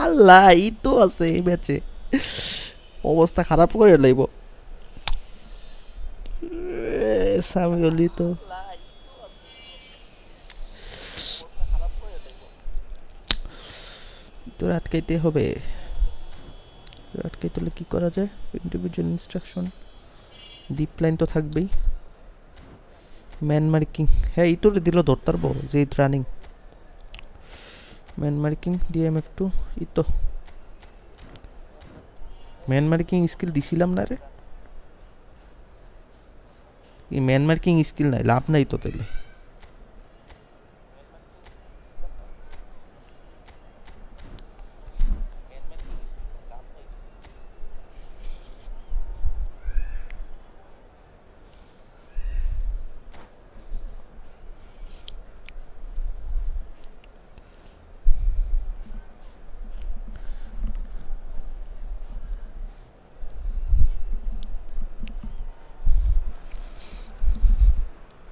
আল্লাহ এই তো আছে এই ম্যাচে, অবস্থা খারাপ করে লাইব সামিউলি তো তোর আটকাইতে হবে। আটকাইতে হলে কি করা যায়? ইন্ডিভিজুয়াল ইনস্ট্রাকশন, ডিপ লাইন তো থাকবেই, ম্যান মার্কিং। হ্যাঁ এই তোর দিল ধরতার বউ যে রানিং ম্যান মার্কিং ডিএমএফ2 ই তো ম্যান মার্কিং স্কিল দিছিলাম না রে, এই ম্যান মার্কিং স্কিল নাই, লাভ নাই তো তাইলে।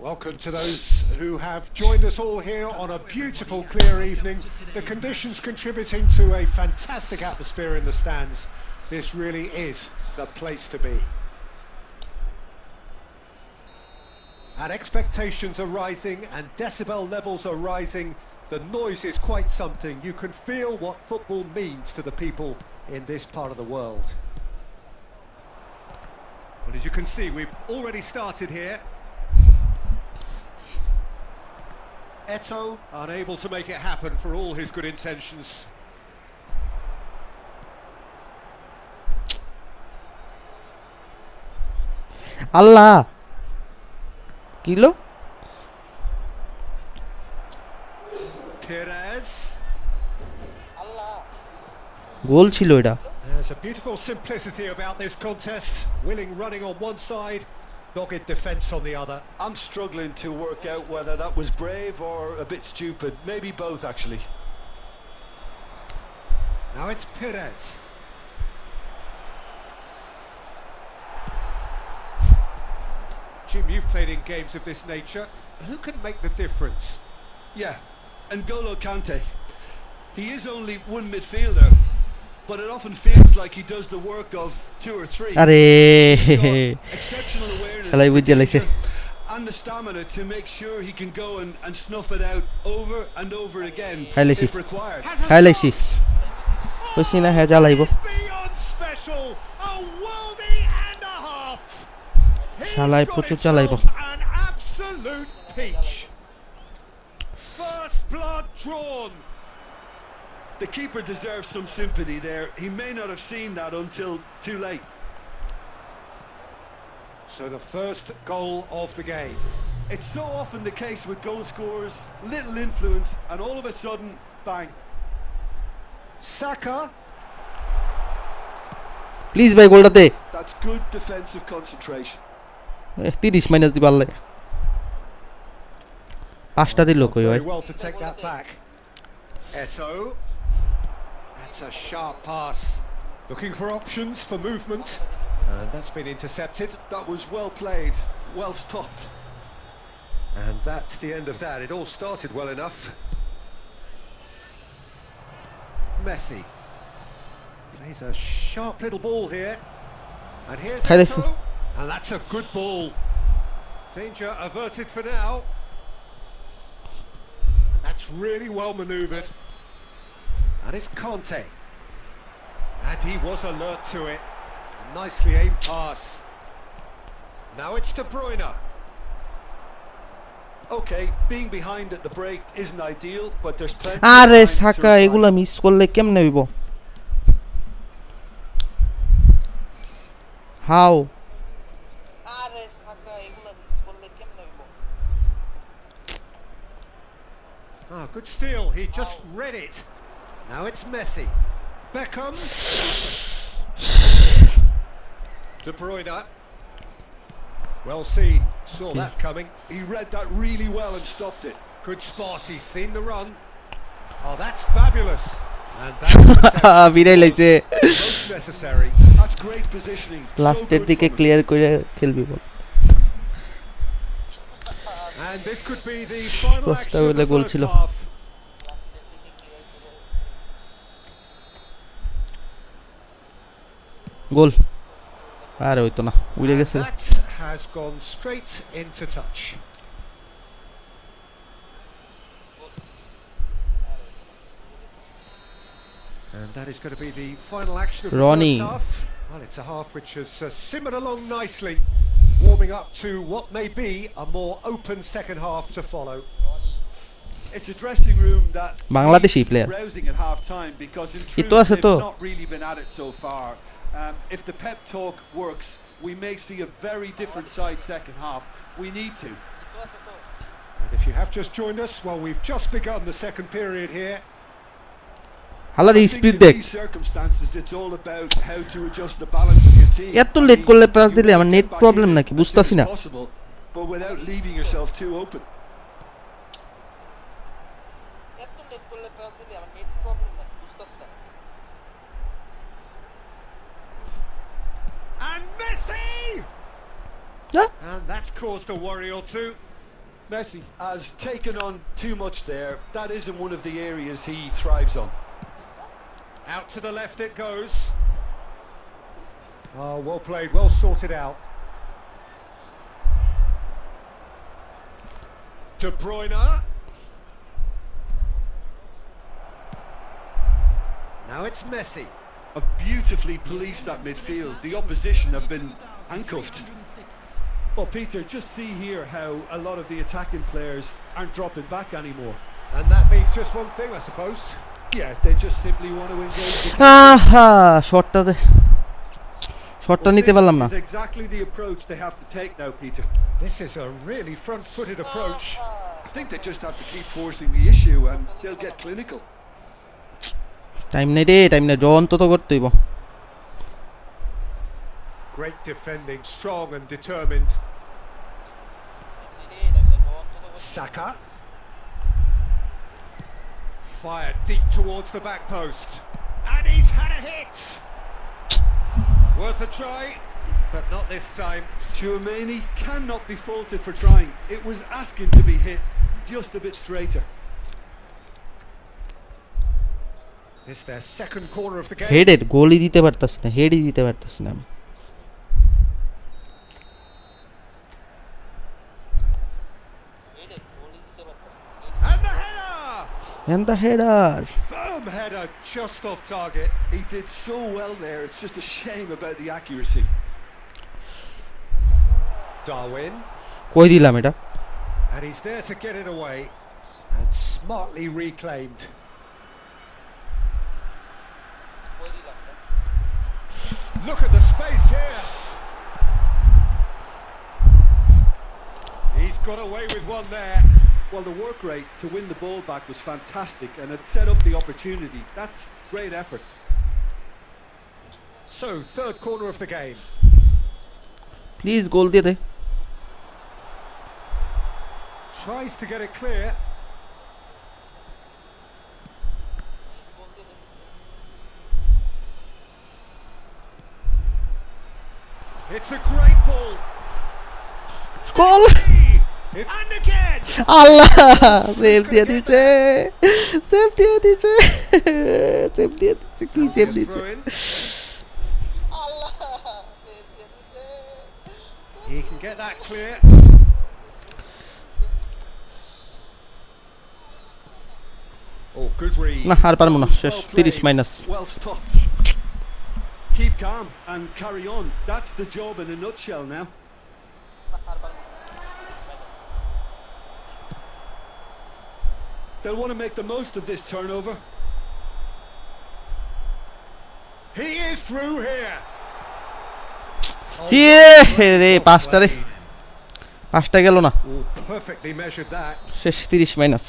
Welcome to those who have joined us all here on a beautiful, clear evening. The conditions contributing to a fantastic atmosphere in the stands. This really is the place to be. And expectations are rising and decibel levels are rising. The noise is quite something. You can feel what football means to the people in this part of the world. Well, as you can see, we've already started here. Eto unable to make it happen for all his good intentions. Allah kilo Perez. গোল ছিল এটা। There's a beautiful simplicity about this contest. Willing running on one side, dogged defence on the other. I'm struggling to work out whether that was brave or a bit stupid. Maybe both, actually. Now it's Perez. Jim, you've played in games of this nature. Who can make the difference? Yeah, and N'Golo Kante. He is only one midfielder, but it often feels like he does the work of two or three. আরে He's got exceptional awareness খেলাই for বুঝে লাইছে। danger and the stamina to make sure he can go and snuff it out over and over again Highlights. if required. হাইলাইছি কইছি না হ্যাঁ জ্বালাইব। Beyond special, a worldie and a half. He's শালাই got প্রচুর himself চালাইব। an absolute peach. First blood drawn. The keeper deserves some sympathy there. He may not have seen that until too late. So the first goal of the game. It's so often the case with goal scorers, little influence, and all of a sudden, bang. Saka. Please ভাই গোলটা দে। That's good defensive concentration. 30 minus দিবা আল্লাহ। পাঁচটা দিল কই ভাই। Very well to take that back. Eto. That's a sharp pass. Looking for options for movement. And that's been intercepted. That was well played, well stopped. And that's the end of that. It all started well enough. Messi plays a sharp little ball here. And here's Highlights. Eto. And that's a good ball. Danger averted for now. And that's really well manoeuvred. And it's Conte. And he was alert to it. Nicely aimed pass. Now it's De Bruyne. Okay, being behind at the break isn't ideal, but there's plenty আরে of time to Saka reply. এগুলা miss করলে কেমনে হইব? How আরে সাকা এগুলা miss করলে কেমনে হইব? Ah, good steal. He just read it. Now it's Messi. Beckham. De Bruyne. Well seen. Saw that coming. He read that really well and stopped it. Good spot. He's seen the run. Oh, that's fabulous. And that বিরাই লাইছে। most necessary. That's great positioning. So লাস্টের good দিকে from him. Clear করে খেলবি বল। And this could be the final Costa action of বলে the goal first ছিল। half. গোল আরে হইতো না উড়ে And গেছে that has gone straight into touch. And that is going to be the final action of the Ronnie. first half. Well, it's a half which has simmered along nicely, warming up to what may be a more open second half to follow. It's a dressing room that Bangladeshi needs player. rousing at half time because in Ito truth আছে they've তো। not really been at it so far. If the pep talk works, we may see a very different side second half. We need to. And if you have just joined us, well, we've just begun the second period here. হালার I think speed in দেখ these circumstances it's all about how to adjust the balance of your team. এত late করলে pass You দিলে want আমার to net get back problem in it নাকি as soon বুঝতাছি as না possible, but without leaving yourself too open. এত late করলে pass দিলে আমার নেট প্রবলেম না বুঝতাছ না And Messi! হ্যাঁ? And that's caused a worry or two. Messi has taken on too much there. That isn't one of the areas he thrives on. Out to the left it goes. Oh, well played, well sorted out. De Bruyne. Now it's Messi. Have beautifully policed that midfield. The opposition have been handcuffed. Well, Peter, just see here how a lot of the attacking players aren't dropping back anymore. And that means just one thing, I suppose. Yeah, they just simply want to engage the আহা শটটা Well, নিতে পারলাম না this is exactly the approach they have to take now, Peter. This is a really front-footed approach. I think they just have to keep forcing the issue and they'll get clinical. Time নেই রে time নেই জন তো করতে হইব Great defending, strong and determined. Saka. Fired deep towards the back post. And he's had a hit! Worth a try, but not this time. Tchouaméni cannot be faulted for trying. It was asking to be hit just a bit straighter. It's their second corner of the game. হেডের গোলই দিতে পারতাছি না হেডই দিতে পারতাছি না আমি And the header! And the header Firm header just off target. He did so well there, it's just a shame about the accuracy. Darwin. কই দিলাম এটা And he's there to get it away. And smartly reclaimed. Look at the space here. He's got away with one there. Well, the work rate to win the ball back was fantastic and it set up the opportunity. That's great effort. So, third corner of the game. Please goal দিয়ে দে Tries to get it clear. It's a great ball. Goal And again. আল্লাহ save দিয়ে দিছে save দিয়ে দিছে save দিয়ে দিছে কি সেভ দিছে Throw in. আল্লাহ সেভ দিয়ে দিতে He can get that clear. Oh, good read. না আর পারবো না That was শেষ well 30 played, minus well stopped. Keep calm and carry on. That's the job in a nutshell now. They'll want to make the most of this turnover. He is through here. Oh, রে well পাঁচটা রে played. পাঁচটা গেল না Oh, perfectly measured that. শেষ 30 minus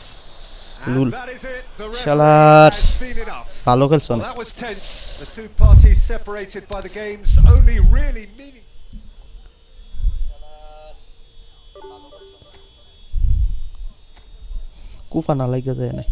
লুল And that is it. The শালার referee has seen enough. ভালো খেলছো Well, না that was tense. The two parties separated by the game's only really meaning. কুফা না লাগে যায় না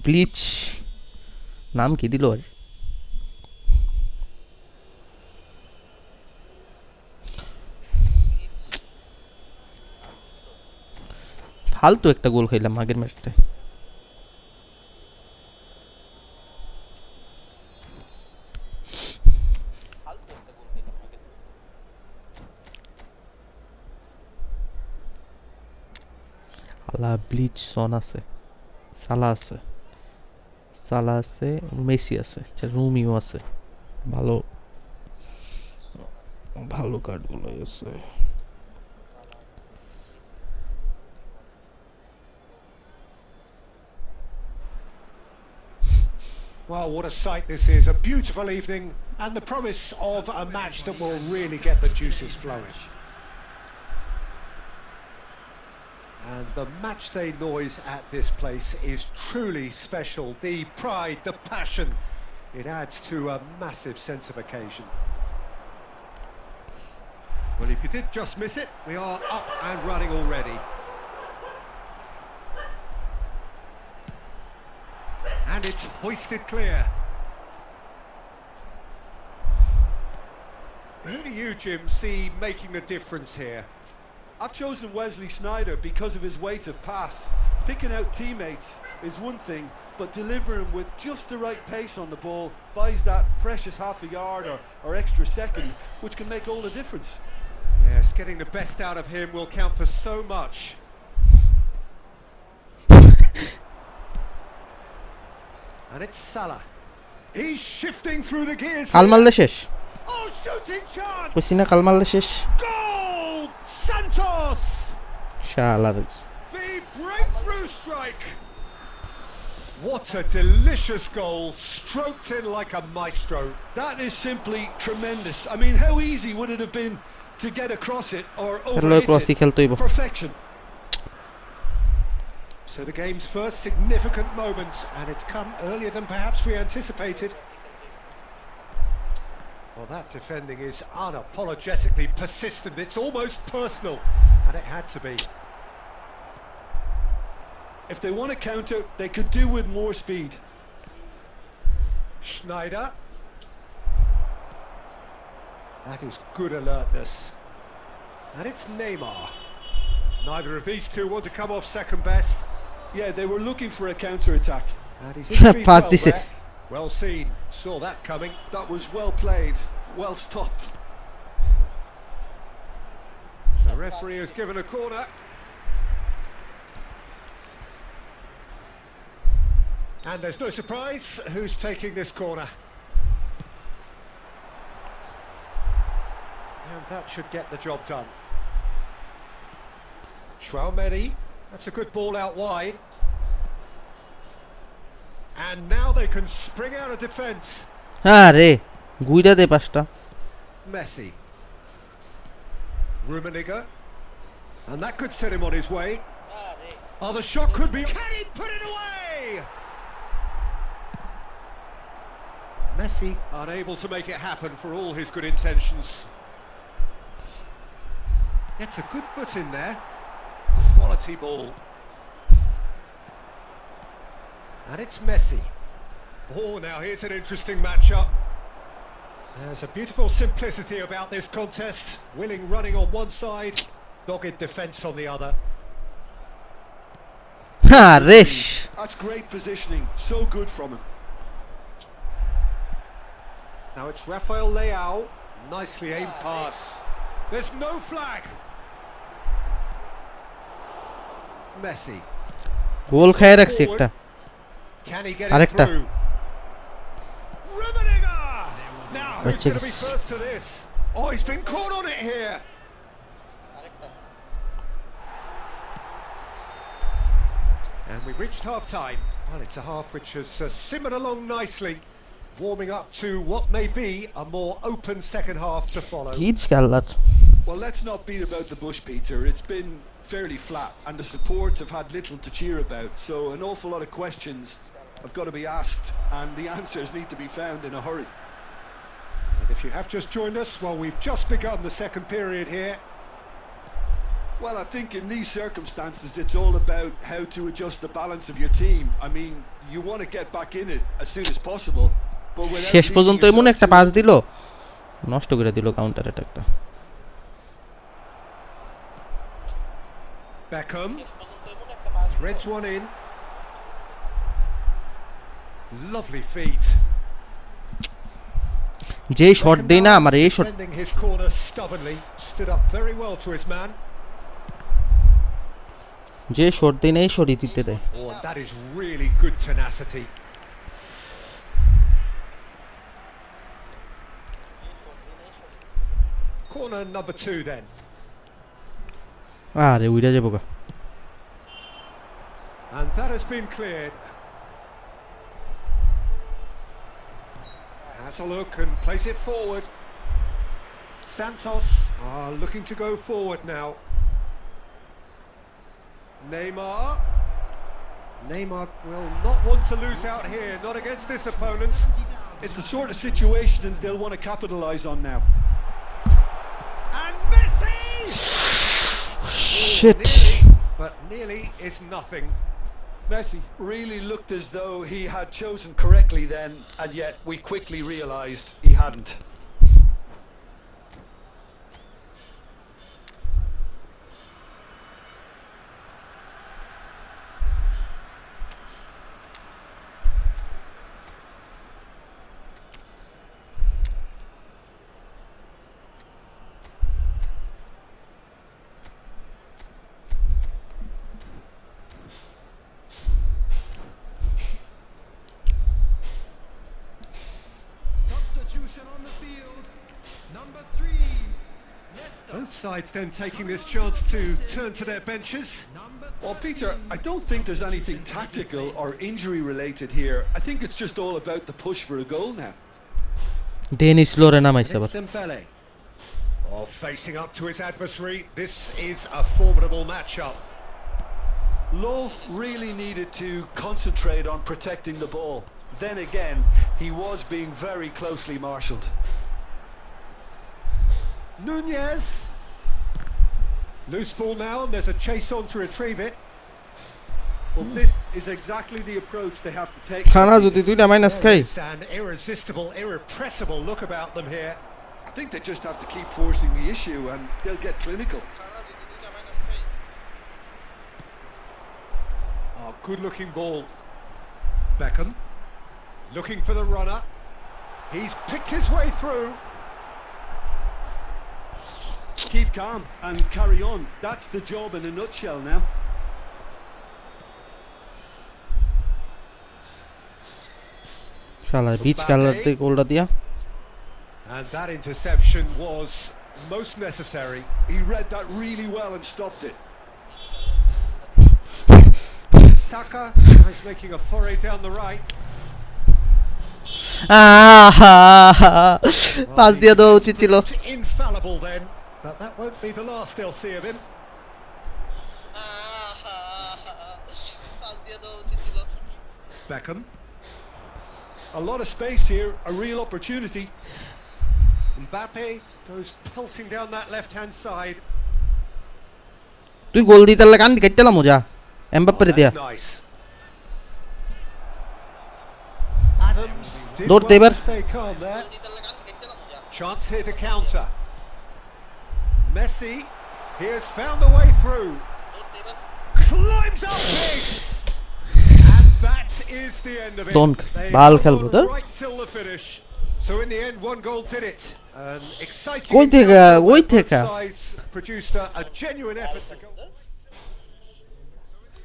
ব্লিচ নাম কি দিল আর ফালতু একটা গোল খাইলাম আগের ম্যাচটায় আল্লাহ ব্লিচ সন আছে সালা আছে মেসি আছে রুমিও আছে ভালো ভালো কার্ডগুলো আছে Well, what a sight this is. A beautiful evening and the promise of a match that will really get the juices flowing. And the matchday noise at this place is truly special. The pride, the passion, it adds to a massive sense of occasion. Well, if you did just miss it, we are up and running already. And it's hoisted clear. Who do you, Jim, see making the difference here? I've chosen Wesley Sneijder because of his weight of pass. Picking out teammates is one thing, but delivering with just the right pace on the ball buys that precious half a yard or extra second, which can make all the difference. Yes, getting the best out of him will count for so much. And it's Salah. He's shifting through the gears. কাল মারলে শেষ Oh, shooting chance! কইছি না কাল মারলে শেষ Goal! Santos! শালা The breakthrough strike! What a delicious goal, stroked in like a maestro. That is simply tremendous. I mean, how easy would it have been to get across it or over ক্রসই খেলতে হইব perfection? So the game's first significant moment, and it's come earlier than perhaps we anticipated. Well, that defending is unapologetically persistent. It's almost personal, and it had to be. If they want to counter, they could do with more speed. Sneijder. That is good alertness. And it's Neymar. Neither of these two want to come off second best. Yeah, they were looking for a counter-attack. And he's in feet Pass well this there. Well seen. Saw that coming. That was well played, well stopped. The referee has given a corner. And there's no surprise who's taking this corner. And that should get the job done. Traumeri, that's a good ball out wide. And now they can spring out of defence. আরে গুইরা দে পাঁচটা Messi. Rummenigge. And that could set him on his way. Oh, the shot could be... Can he put it away? Messi unable to make it happen for all his good intentions. Gets a good foot in there. Quality ball. And it's Messi. Oh, now here's an interesting matchup. There's a beautiful simplicity about this contest. Willing running on one side, dogged defence on the other. আরে That's great positioning, so good from him. Now it's Rafael Leao. Nicely aimed pass. There's no flag. Messi. গোল খায় রাখছি একটা Can he get it আরেকটা through? Rummenigge! Now who's going to be Yes. first to this? Oh, he's been caught on it here. And we've reached half-time. Well, it's a half which has simmered along nicely, warming up to what may be a more open second half to follow. কিচ খেলার Well, let's not beat about the bush, Peter. It's been fairly flat, and the support have had little to cheer about. So an awful lot of questions have got to be asked, and the answers need to be found in a hurry. And if you have just joined us, well, we've just begun the second period here. Well, I think in these circumstances, it's all about how to adjust the balance of your team. I mean, you want to get back in it as soon as possible, but without শেষ leaving পর্যন্ত এমন yourself একটা too pass দিল, নষ্ট করে দিল counter অ্যাটাকটা। Beckham শেষ পর্যন্ত এমন একটা পাস দিল। threads one in. Lovely feet. যে শট দেই না আমার এই shot Defending his corner stubbornly, stood up very well to his man. যে শট দেই না এই শটই দিতে দেয়। Oh, and that is really good tenacity. Corner number 2 then. আরে উইরা যাবো গা। And that has been cleared. Has a look and place it forward. Santos are looking to go forward now. Neymar will not want to lose out here, not against this opponent. It's the sort of situation they'll want to capitalise on now. And Messi! Shit. But nearly is nothing. Messi really looked as though he had chosen correctly then, and yet we quickly realised he hadn't. Substitution on the field. Number 3. Leicester. Both sides then taking this chance to turn to their benches. Number Well, Peter, I don't think there's anything tactical or injury related here. I think it's just all about the push for a goal now. Denis লোরে নামাইছে It's আবার। Dembele. Oh, facing up to his adversary. This is a formidable matchup. Lowe really needed to concentrate on protecting the ball. Then again, he was being very closely marshalled. Nunez. Loose ball now, and there's a chase on to retrieve it. Well, this is exactly the approach they have to take. খানা যদি দুইটা minus খাই It's an irresistible, irrepressible look about them here. I think they just have to keep forcing the issue and they'll get clinical. খানা যদি দুইটা minus খাই। Oh, good looking ball. Beckham looking for the runner. He's picked his way through. Keep calm and carry on. That's the job in a nutshell now. শালা beach কালারতে গোলটা দিয়া। And that interception was most necessary. He read that really well and stopped it. Saka is making a foray down the right. Pass দিয়ে দেওয়া উচিত ছিল। Infallible then, but that won't be the last they'll see of him. Pass দিয়ে দেওয়া উচিত ছিল। Beckham, A lot of space here, a real opportunity. Mbappe goes pelting down that left-hand side. তুই গোল দিতে লাগা কান্দি কাটতেলা মজা এমবাপ্পেরে দিয়া। That's nice. Adams did Dort well Deber. to stay calm there. দিতে লাগান কেটে না মজা। Chance here to counter. Messi, he has found the way through. দৌড় দেবেন। Climbs up big. And that is the end of it. Donk, They bal held খেলবো on তো? right till the finish. So in the end, one goal did it. An exciting কই থেকে, encounter ওই where both থেকে? sides produced a genuine effort to go.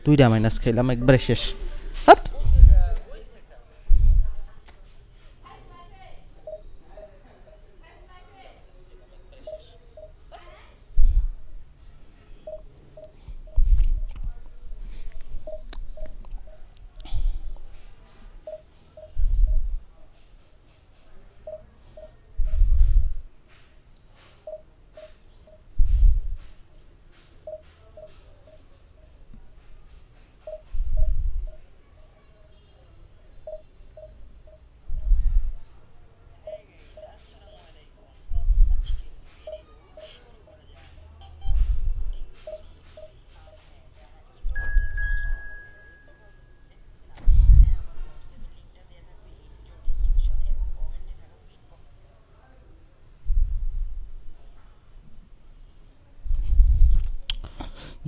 দুইটা minus খাইলাম একবারে শেষ। হাট।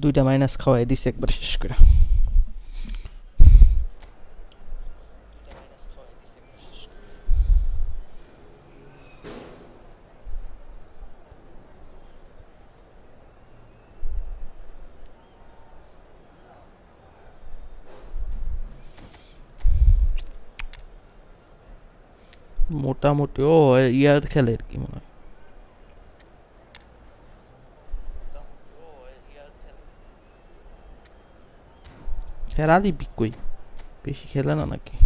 দুইটা মাইনাস খাওয়াই দিছে একবার শেষ করে। মোটামুটি ও ইয়ার খেলে আর কি মনে হয়। খেলারই কই বেশি খেলে না নাকি?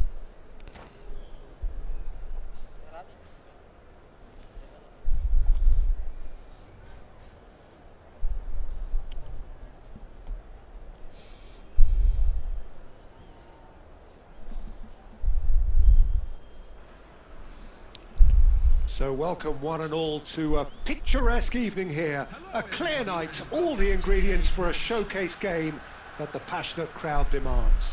So welcome one and all to a picturesque evening here. A clear night, all the ingredients for a showcase game that the passionate crowd demands.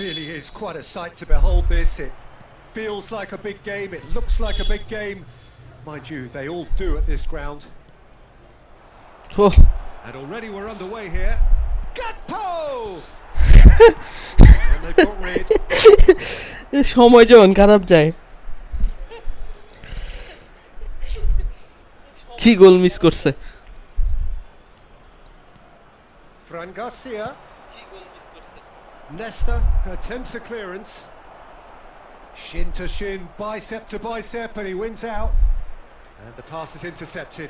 Really is quite a sight to behold this. It feels like a big game, it looks like a big game. Mind you, they all do at this ground. Oh. And already we're underway here. Gakpo! And they got rid. সময় যখন খারাপ যায় কি goal miss করছে। Fran Garcia. Nesta attempts a clearance. Shin to shin, bicep to bicep, and he wins out. And the pass is intercepted.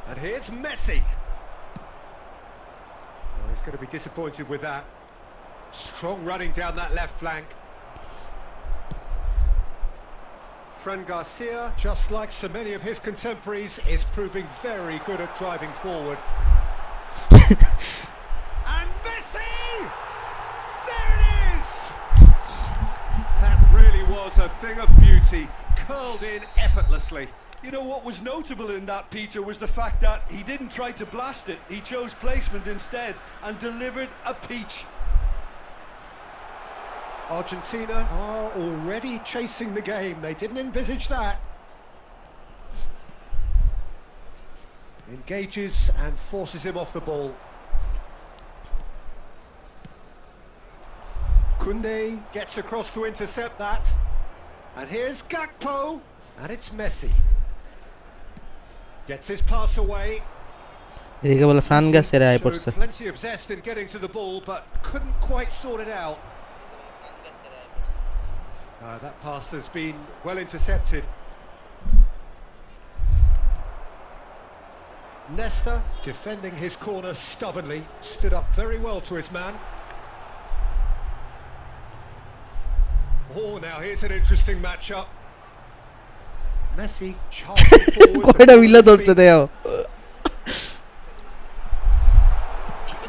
And here's Messi. Oh, he's going to be disappointed with that. Strong running down that left flank. Fran Garcia, just like so many of his contemporaries, is proving very good at driving forward. And Messi! There it is! That really was a thing of beauty, curled in effortlessly. You know what was notable in that, Peter, was the fact that he didn't try to blast it. He chose placement instead and delivered a peach. Argentina are already chasing the game. They didn't envisage that. Engages and forces him off the ball. Koundé gets across to intercept that. And here's Gakpo. And it's Messi. Gets his pass away. এদিকে বলে Fran গাসের আয় Showed পড়ছে। plenty of zest in getting to the ball, but couldn't quite sort it out. That pass has been well intercepted. Nesta, defending his corner stubbornly, stood up very well to his man. Oh, now here's an interesting matchup. Messi charging forward. কয়টা বিলা ধরছে দেও।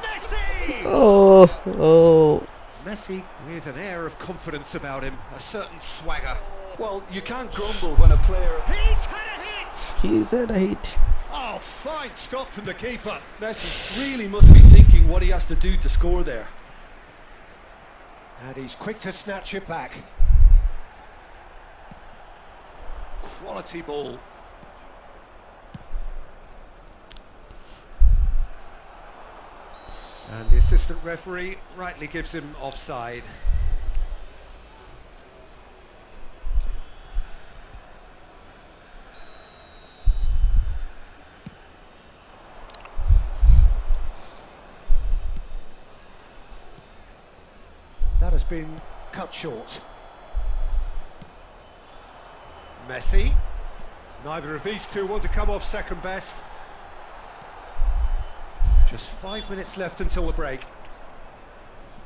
Messi! Oh. Messi with an air of confidence about him, a certain swagger. Well, you can't grumble when a player... He's had a hit! He's had a hit. Oh, fine stop from the keeper. Messi really must be thinking what he has to do to score there. And he's quick to snatch it back. Quality ball. And the assistant referee rightly gives him offside. That has been cut short. Messi. Neither of these two want to come off second best. Just 5 minutes left until the break.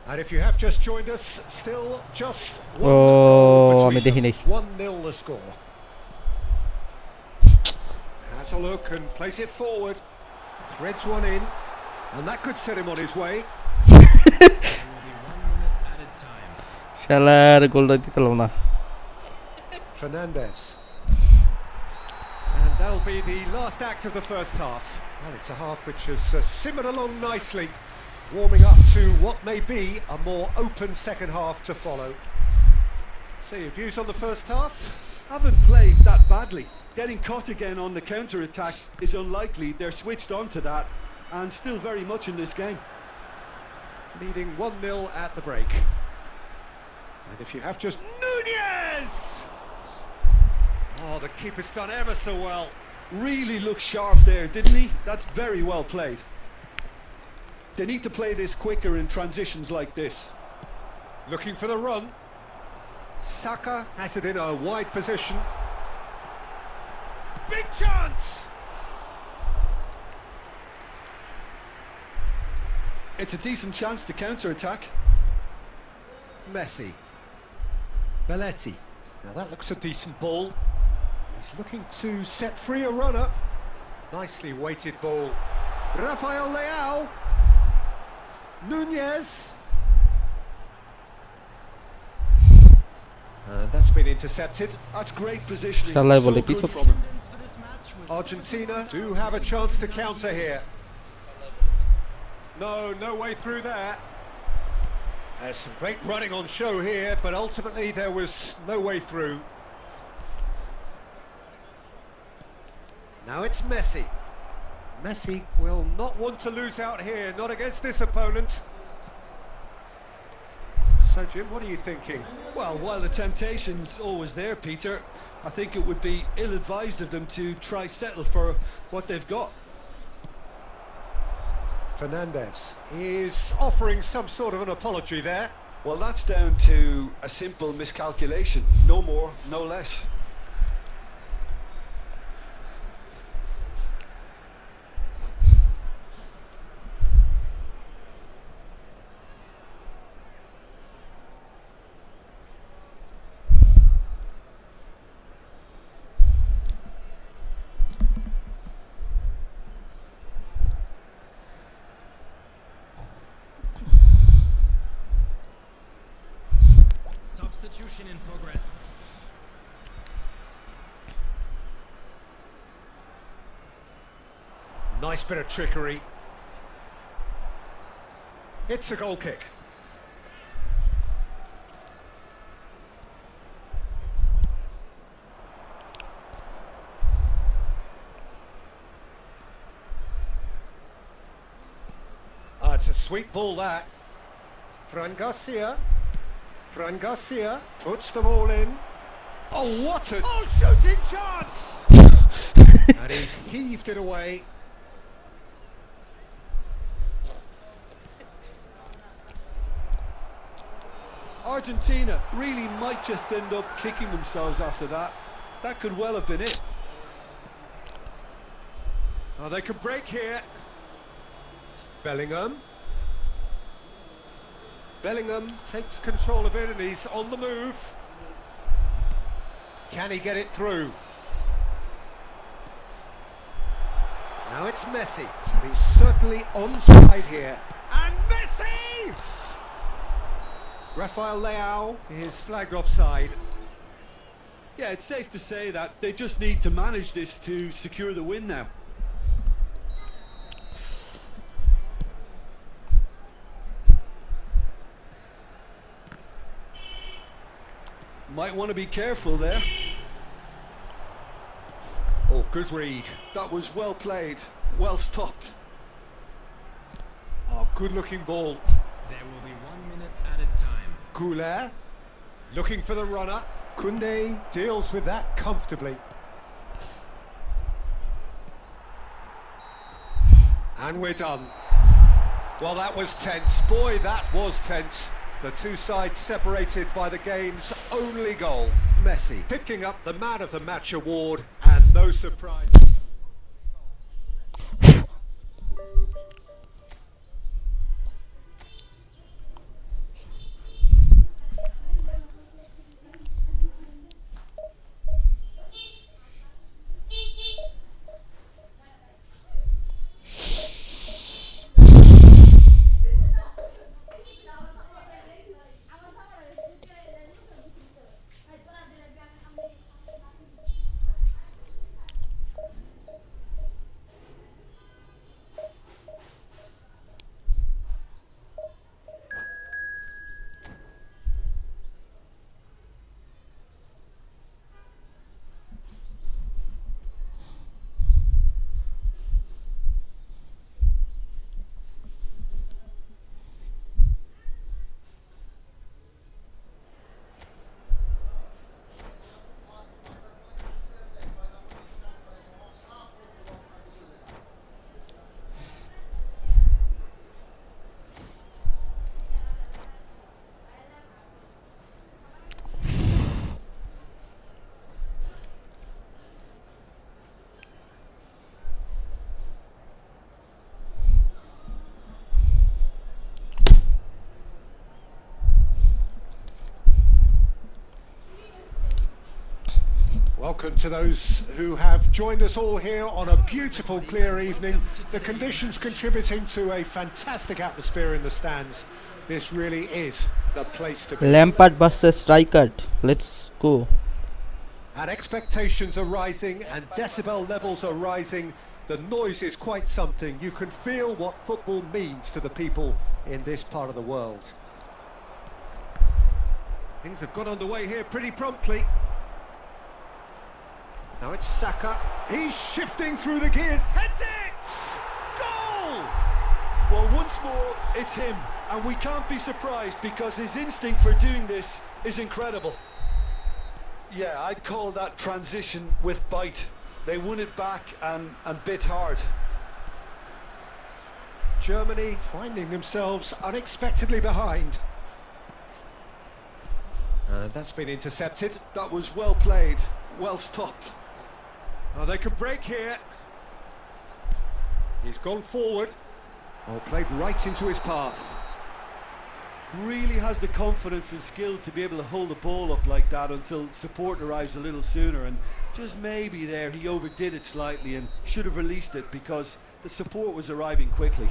And if you have just joined us, still just one goal between them. 1-0 the score. Has a look and plays it forward. Threads one in, and that could set him on his way. শালার গোলটা দিতেলাম না। Fernandez. And that'll be the last act of the first half. Well, it's a half which has simmered along nicely, warming up to what may be a more open second half to follow. So your views on the first half? haven't played that badly. Getting caught again on the counter-attack is unlikely. They're switched on to that and still very much in this game. Leading 1-0 at the break. And if you have just Nunez! Oh, the keeper's done ever so well. Really looked sharp there, didn't he? That's very well played. They need to play this quicker in transitions like this. Looking for the run. Saka has it in a wide position. Big chance! It's a decent chance to counter-attack. Messi. Belletti. Now that looks a decent ball. He's looking to set free a runner. Nicely weighted ball. Rafael Leao. Nunez. And that's been intercepted. That's great positioning. Shall I So volley good piece of- from him. Attendance for this match was Argentina do have a chance to counter here. No way through there. There's some great running on show here, but ultimately there was no way through. Now it's Messi. Messi will not want to lose out here, not against this opponent. So Jim, what are you thinking? Well, while the temptation's always there, Peter, I think it would be ill-advised of them to try settle for what they've got. Fernandez is offering some sort of an apology there. Well, that's down to a simple miscalculation. No more, no less. substitution in progress. Nice bit of trickery. It's a goal kick. It's a sweet ball that. Fran Garcia puts the ball in. Oh, what a shooting chance! And he's heaved it away. Argentina really might just end up kicking themselves after that. That could well have been it. Oh, they could break here. Bellingham takes control of it and he's on the move. Can he get it through? Now it's Messi. And he's certainly onside here. And Messi! Rafael Leao is flagged offside. Yeah, it's safe to say that they just need to manage this to secure the win now. Might want to be careful there. Oh, good read. That was well played, well stopped. Oh, good looking ball. There will be 1 minute added time. Goulet looking for the runner. Koundé deals with that comfortably. And we're done. Well, that was tense. Boy, that was tense. The two sides separated by the game's only goal. Messi picking up the Man of the Match award, and no surprise. Welcome to those who have joined us all here on a beautiful, clear evening. The conditions contributing to a fantastic atmosphere in the stands. This really is the place to be. Lampard versus Rijkaard. Let's go. And expectations are rising and decibel levels are rising. The noise is quite something. You can feel what football means to the people in this part of the world. Things have got underway here pretty promptly. Now it's Saka. He's shifting through the gears. Heads it! Goal! Well, once more, it's him. And we can't be surprised because his instinct for doing this is incredible. Yeah, I'd call that transition with bite. They won it back and bit hard. Germany finding themselves unexpectedly behind. That's been intercepted. That was well played, well stopped. Oh, they could break here. He's gone forward. Oh, played right into his path. Really has the confidence and skill to be able to hold the ball up like that until support arrives a little sooner, and just maybe there he overdid it slightly and should have released it because the support was arriving quickly.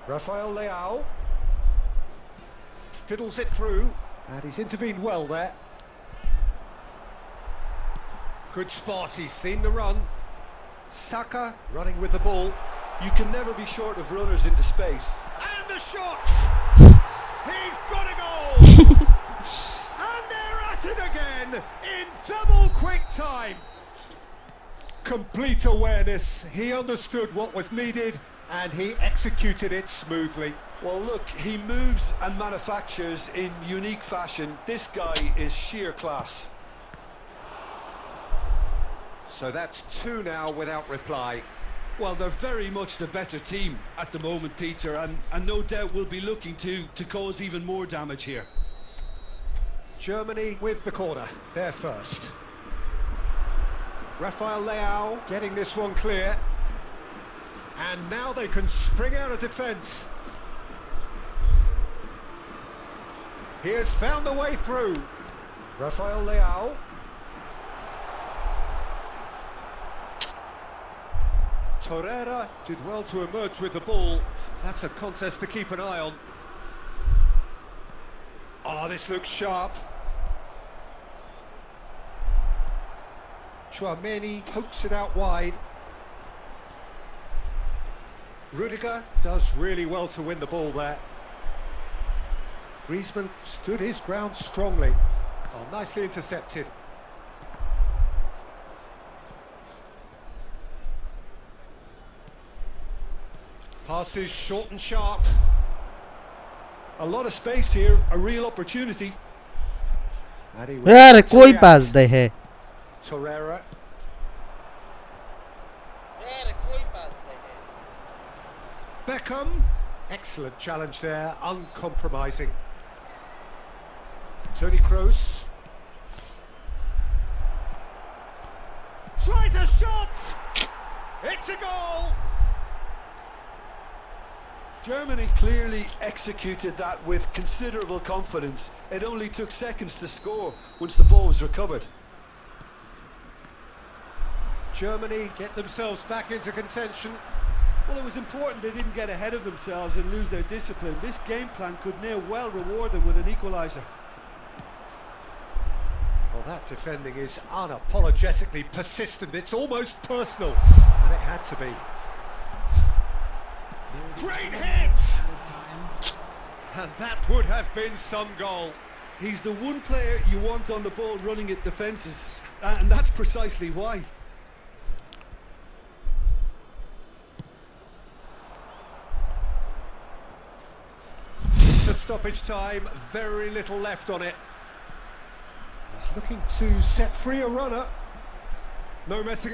Rafael Leao fiddles it through, and he's intervened well there. Good spot, he's seen the run. Saka running with the ball. You can never be short of runners into space. And the shot! He's got a goal! And they're at it again in double quick time. Complete awareness. He understood what was needed and he executed it smoothly. Well, look, he moves and manufactures in unique fashion. This guy is sheer class. So that's two now without reply. Well, they're very much the better team at the moment, Peter, and no doubt will be looking to cause even more damage here. Germany with the corner, they're first. Rafael Leao getting this one clear. And now they can spring out of defence. He has found the way through. Rafael Leao. Torreira did well to emerge with the ball. That's a contest to keep an eye on. Oh, this looks sharp. Chouameni pokes it out wide. Rudiger does really well to win the ball there. Griezmann stood his ground strongly. Oh, nicely intercepted. Passes short and sharp. A lot of space here, a real opportunity. And he was यार to कोई react. पास दे है. Torreira. यार कोई पास नहीं है Beckham. Excellent challenge there, uncompromising. Toni Kroos. Tries a shot! It's a goal! Germany clearly executed that with considerable confidence. It only took seconds to score once the ball was recovered. Germany get themselves back into contention. Well, it was important they didn't get ahead of themselves and lose their discipline. This game plan could now well reward them with an equaliser. Well, that defending is unapologetically persistent. It's almost personal, and it had to be. Great hit! And that would have been some goal. He's the one player you want on the ball running at defences, and that's precisely why. To stoppage time, very little left on it. He's looking to set free a runner. No messing.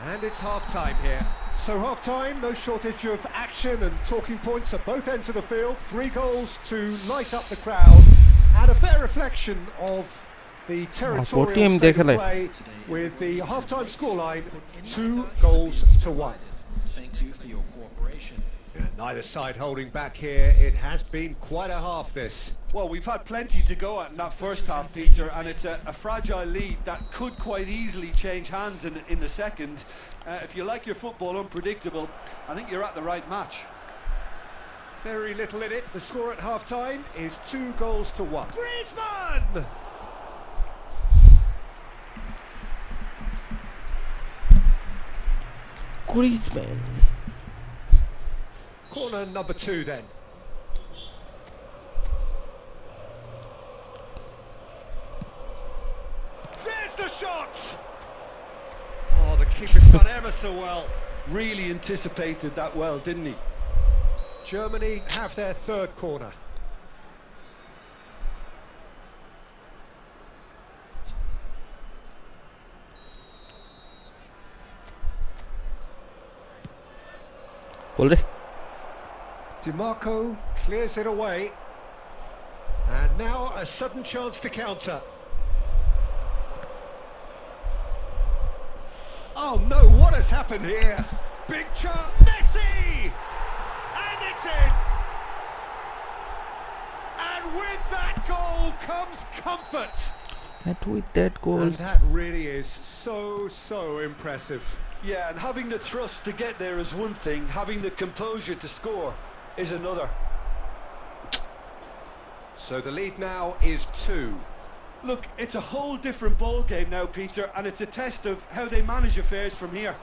And it's half-time here. So half-time, no shortage of action and talking points at both ends of the field. 3 goals to light up the crowd, and a fair reflection of the territorial team state of dekh le. play, with the half-time scoreline 2-1. Thank you for your cooperation. Yeah, neither side holding back here. It has been quite a half, this. Well, we've had plenty to go at in that first half, Peter, and it's a fragile lead that could quite easily change hands in the second. If you like your football unpredictable, I think you're at the right match. Very little in it. The score at half-time is 2-1. Griezmann! Griezmann. Corner number 2 then. There's the shot! Oh, the keeper's done ever so well. Really anticipated that well, didn't he? Germany have their third corner. बोल रहे DiMarco clears it away. And now a sudden chance to counter. Oh no, what has happened here? Big chance, Messi! And it's in! And with that goal comes comfort. and with that And goals that really is so impressive. Yeah, and having the thrust to get there is one thing, having the composure to score is another. So the lead now is 2. Look, it's a whole different ball game now, Peter, and it's a test of how they manage affairs from here.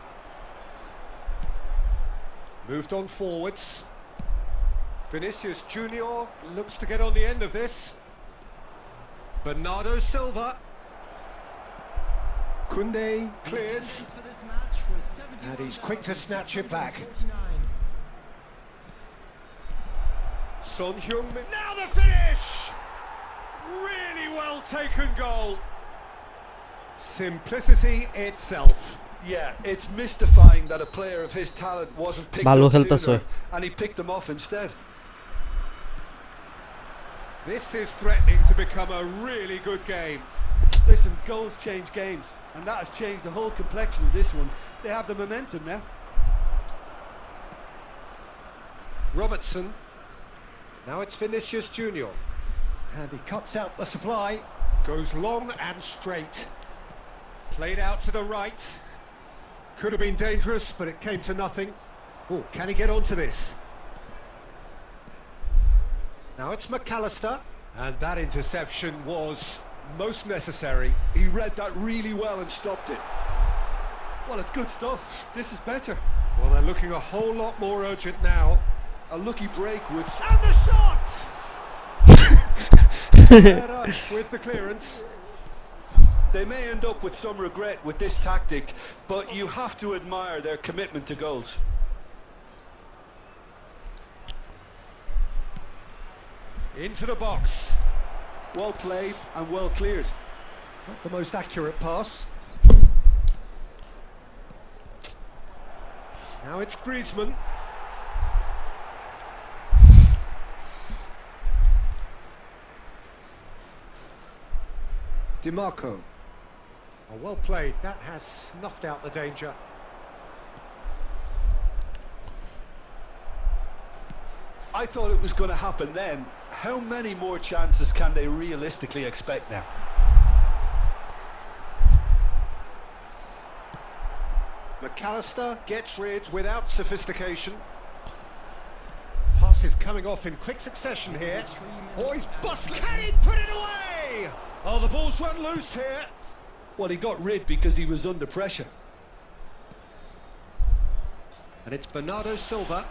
Moved on forwards. Vinicius Junior looks to get on the end of this. Bernardo Silva. Koundé clears. For this match was And he's quick to snatch it back. 49. Son Heung-min. Now the finish! Really well taken goal. Simplicity itself. Yeah, it's mystifying that a player of his talent wasn't picked Malo up খেলতাছে। sooner, and he picked them off instead. This is threatening to become a really good game. Listen, goals change games, and that has changed the whole complexion of this one. They have the momentum now. Robertson. Now it's Vinicius Junior. And he cuts out the supply. Goes long and straight. Played out to the right. Could have been dangerous, but it came to nothing. Oh, can he get onto this? Now it's McAllister. And that interception was most necessary. He read that really well and stopped it. Well, it's good stuff. This is better. Well, they're looking a whole lot more urgent now. A lucky break would... And the shot! Herrera with the clearance. They may end up with some regret with this tactic, but you have to admire their commitment to goals. Into the box. Well played and well cleared. Not the most accurate pass. Now it's Griezmann. DiMarco. Oh, well played. That has snuffed out the danger. I thought it was going to happen then. How many more chances can they realistically expect now? McAllister gets rid without sophistication. Pass is coming off in quick succession here. Oh, he's bust. Can he put it away? Oh, the ball's run loose here. Well, he got rid because he was under pressure. And it's Bernardo Silva.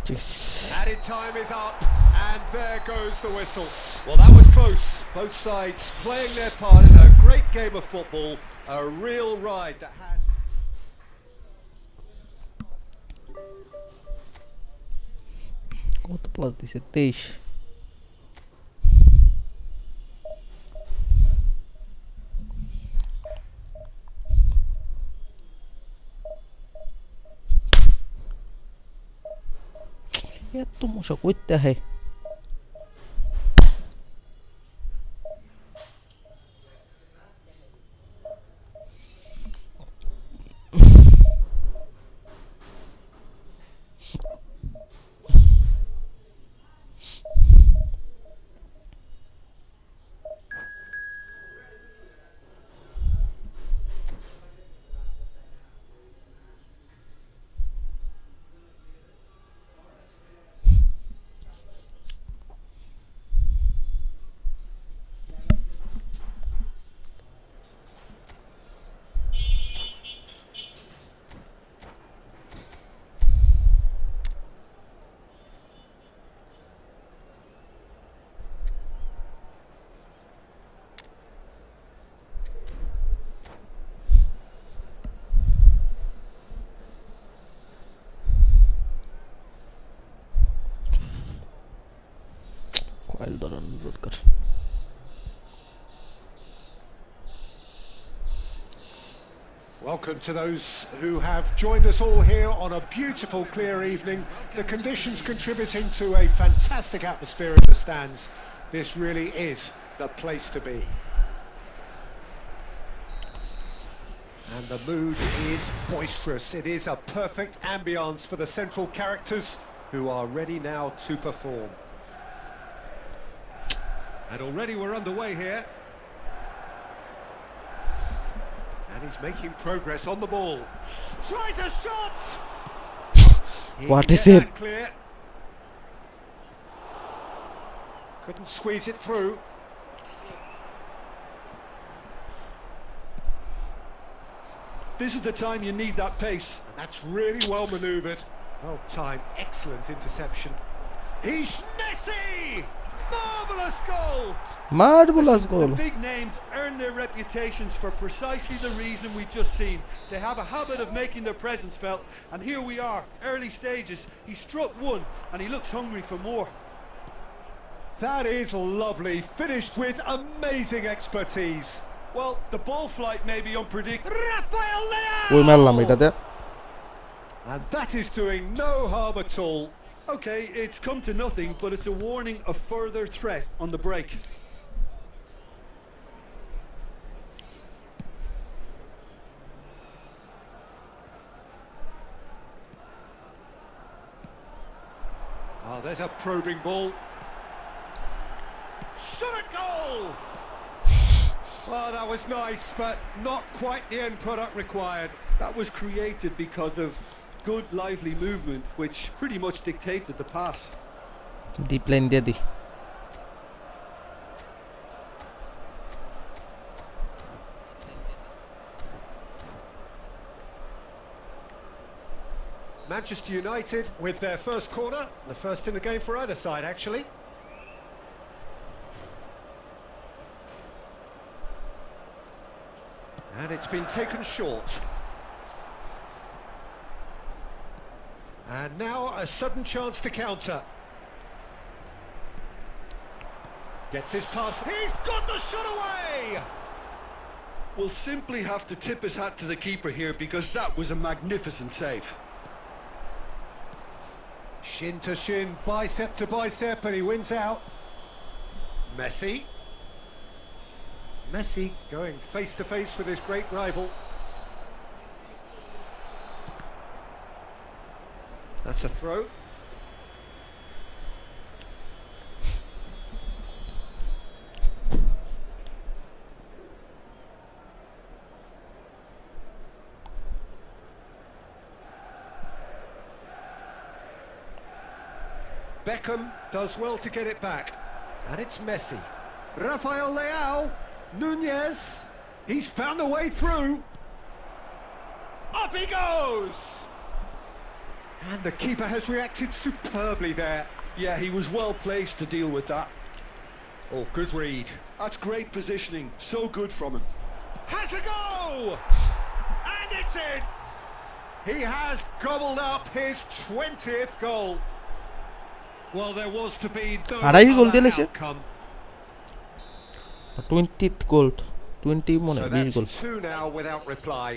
Jeez. Added time is up, and there goes the whistle. Well, that was close. Both sides playing their part in a great game of football. A real ride that had... কত plus দিছে 23 এত মশা কইতে হয় Welcome to those who have joined us all here on a beautiful, clear evening. The conditions contributing to a fantastic atmosphere in the stands. This really is the place to be. And the mood is boisterous. It is a perfect ambience for the central characters who are ready now to perform. And already we're underway here. And he's making progress on the ball. Tries a shot! What is it? Clear. Couldn't squeeze it through. This is the time you need that pace. And that's really well manoeuvred. Well timed, excellent interception. He's Messi! Marvellous goal! Marvelous The goal. big names earn their reputations for precisely the reason we've just seen. They have a habit of making their presence felt, and here we are, early stages. He struck one, and he looks hungry for more. That is lovely, finished with amazing expertise. Well, the ball flight may be unpredictable. Rafael ওই Leao! মারলাম এটাতে And that is doing no harm at all. Okay, it's come to nothing, but it's a warning of further threat on the break. Oh, there's a probing ball. Shot a goal! Well, that was nice, but not quite the end product required. That was created because of good, lively movement, which pretty much dictated the pass. Deep line দিয়ে দি Manchester United with their first corner, the first in the game for either side, actually. And it's been taken short. And now a sudden chance to counter. Gets his pass. He's got the shot away! We'll simply have to tip his hat to the keeper here because that was a magnificent save. Shin to shin, bicep to bicep, and he wins out. Messi. Messi going face to face with his great rival. That's a throw. Beckham does well to get it back. And it's Messi. Rafael Leao. Nunez. He's found a way through. Up he goes! And the keeper has reacted superbly there. Yeah, he was well placed to deal with that. Oh, good read. That's great positioning. So good from him. Has a go! And it's in! He has gobbled up his 20th goal. Well, there was to be no আড়াই গোল other দিয়েছে outcome. 20th goal 20 মনে So 20 goal that's two now without reply.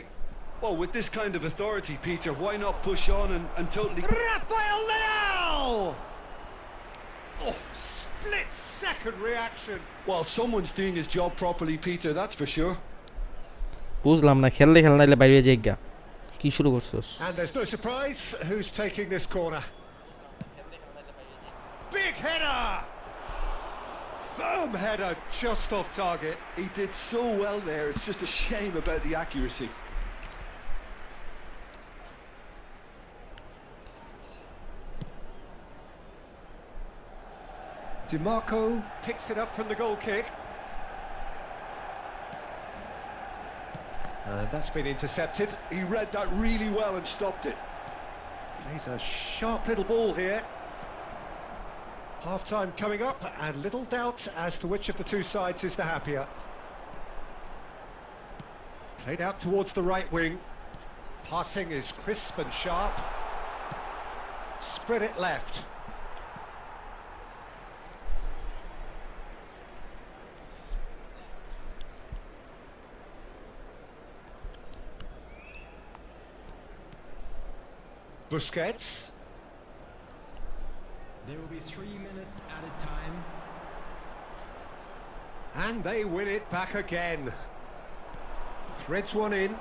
Well, with this kind of authority, Peter, why not push on and totally... Rafael Leao! Oh, split-second reaction. Well, someone's doing his job properly, Peter, that's for sure. বুঝলাম না খেললে খেলনাইলে বাইরে যাইগা কি শুরু করছস And there's no surprise who's taking this corner. Big header! Firm header, just off target. He did so well there, it's just a shame about the accuracy. DiMarco picks it up from the goal kick. And that's been intercepted. He read that really well and stopped it. Plays a sharp little ball here. Half-time coming up, and little doubt as to which of the two sides is the happier. Played out towards the right wing. Passing is crisp and sharp. Spread it left. Busquets. There will be 3 minutes added time. And they win it back again. Threads one in.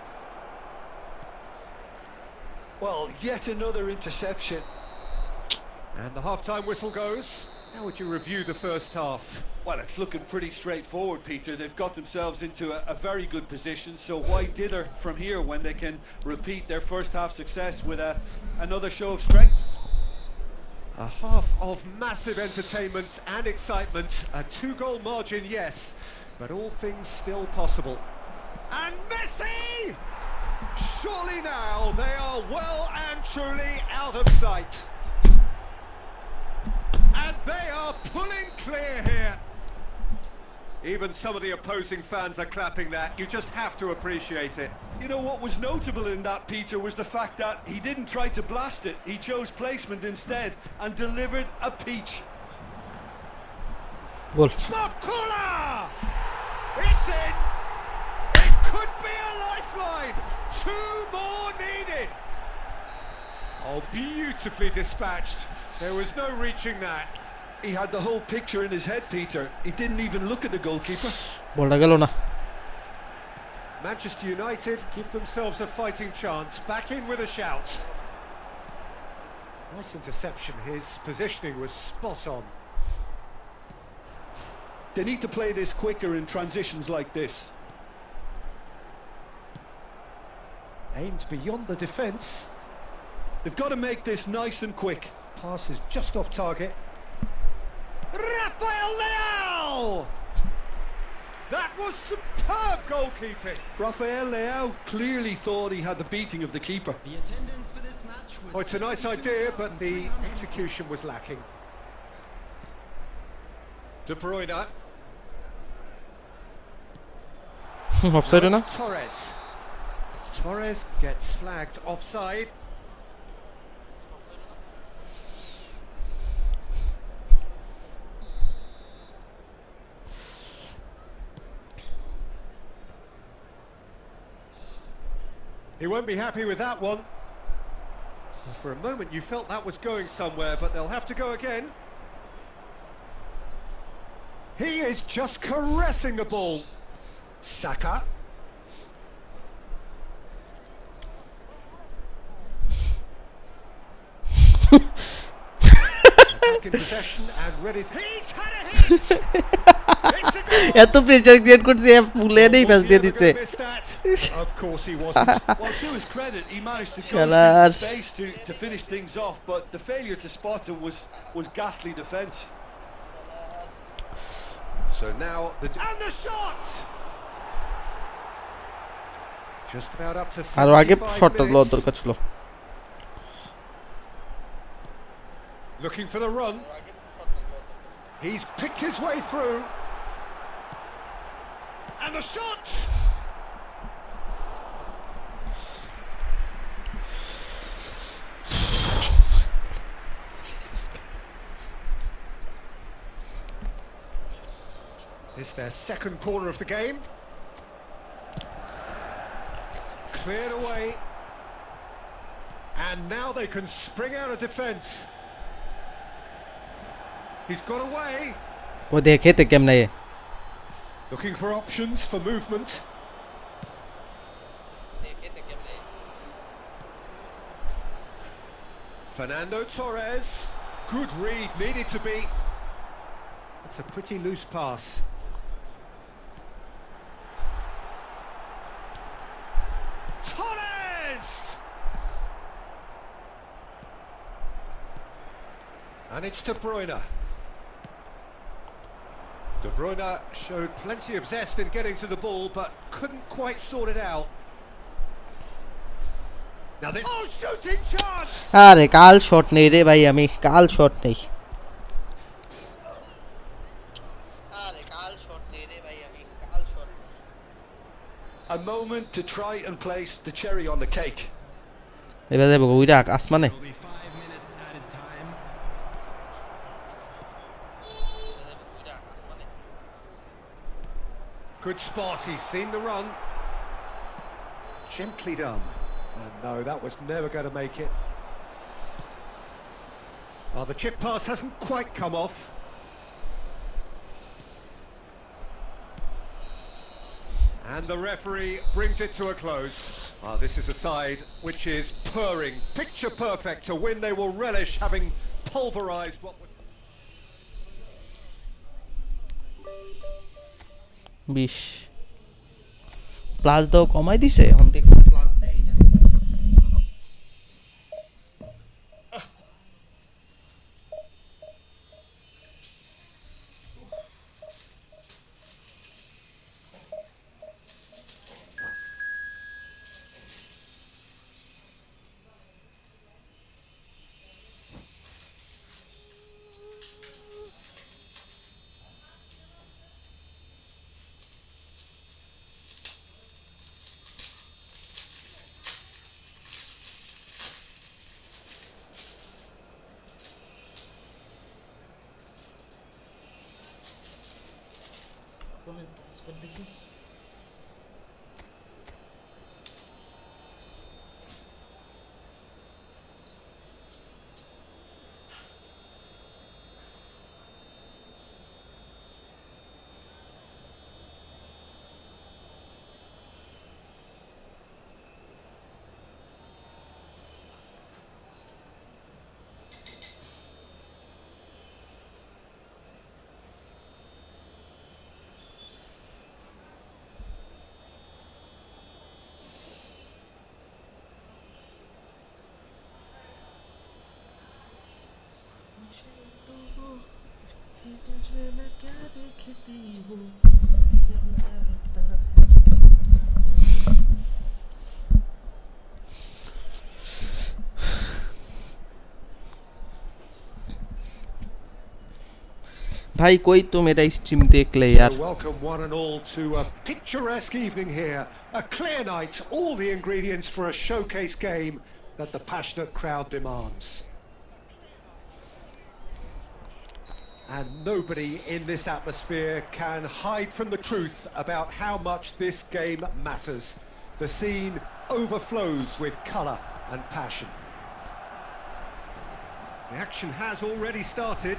Well, yet another interception. And the half-time whistle goes. How would you review the first half? Well, it's looking pretty straightforward, Peter. They've got themselves into a very good position, so why dither from here when they can repeat their first half success with another show of strength? A half of massive entertainment and excitement. A 2-goal margin, yes, but all things still possible. And Messi! Surely now they are well and truly out of sight. And they are pulling clear here. Even some of the opposing fans are clapping that. You just have to appreciate it. You know what was notable in that, Peter, was the fact that he didn't try to blast it. He chose placement instead and delivered a peach. Goal Smokula! It's in! It could be a lifeline! 2 more needed! Oh, beautifully dispatched. There was no reaching that. He had the whole picture in his head, Peter. He didn't even look at the goalkeeper. বলটা গেল না Manchester United give themselves a fighting chance. Back in with a shout. Nice interception. His positioning was spot on. They need to play this quicker in transitions like this. Aimed beyond the defence. They've got to make this nice and quick. Pass is just off target. Rafael Leao! That was superb goalkeeping. Rafael Leao clearly thought he had the beating of the keeper. The attendance for this match was Oh, it's a nice idea, but the execution was lacking. De Bruyne. অফসাইডে না It's Torres. Torres gets flagged offside. He won't be happy with that one. Well, for a moment you felt that was going somewhere, but they'll have to go again. He is just caressing the ball. Saka. Back in possession and ready to... He's had a hit! It's a goal! এত pressure create করছে ফুলে নেই pass Was he দিয়ে ever দিচ্ছে gonna miss that? Of course he wasn't. Well, to his credit, he managed to go Class. through space to finish things off, but the failure to spot him was ghastly defence. So now the... And the shot! Just about up to আরো আগে 75 শটটা দেওয়ার minutes. দরকার ছিল Looking for the run. He's picked his way through. And the shot! It's their second corner of the game. Cleared away. And now they can spring out of defence. He's got away. ও দেখে তে কেমনে Looking for options for movement. Fernando Torres. Good read, needed to be. It's a pretty loose pass. Torres! And it's De Bruyne. De Bruyne showed plenty of zest in getting to the ball, but couldn't quite sort it out. Now this... Oh, shooting chance! আরে কাল shot নেই রে ভাই আমি কাল shot নেই আরে কাল শট নেই রে ভাই আমি কাল shot A moment to try and place the cherry on the cake. এবার যাবো ওইটা আসমানে There will be 5 minutes added time. Good spot, he's seen the run. Gently done. And no, that was never going to make it. Oh, the chip pass hasn't quite come off. And the referee brings it to a close. Ah, this is a side which is purring, picture perfect to win. They will relish having pulverised what would... বিশ plus দাও কমাই দিছে এখন দেখ plus দেয় না ভাই কই তুমি এটা স্ট্রিম দেখলে यार So welcome one and all to a picturesque evening here. A clear night, all the ingredients for a showcase game that the passionate crowd demands. And nobody in this atmosphere can hide from the truth about how much this game matters. The scene overflows with colour and passion. The action has already started.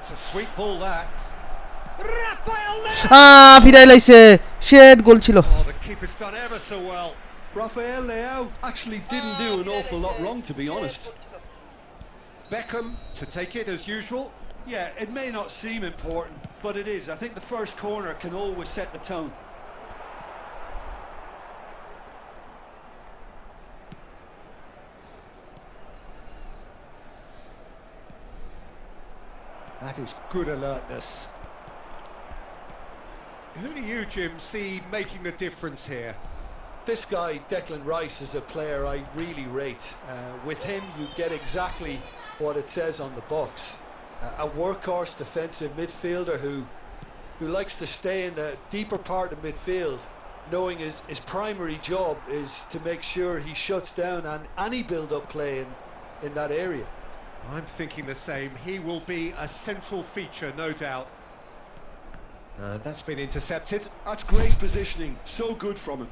It's a sweet ball that. Rafael ফিরাই লাইছে শেট গোল ছিল Oh, the keeper's done ever so well. Rafael Leao actually didn't do an awful lot wrong, to be honest. Beckham to take it as usual. Yeah, it may not seem important, but it is. I think the first corner can always set the tone. That is good alertness. Who do you, Jim, see making the difference here? This guy, Declan Rice, is a player I really rate. With him, you get exactly what it says on the box. A workhorse defensive midfielder who likes to stay in the deeper part of midfield, knowing his primary job is to make sure he shuts down any build-up play in that area. I'm thinking the same. He will be a central feature, no doubt. That's been intercepted. That's great positioning, so good from him.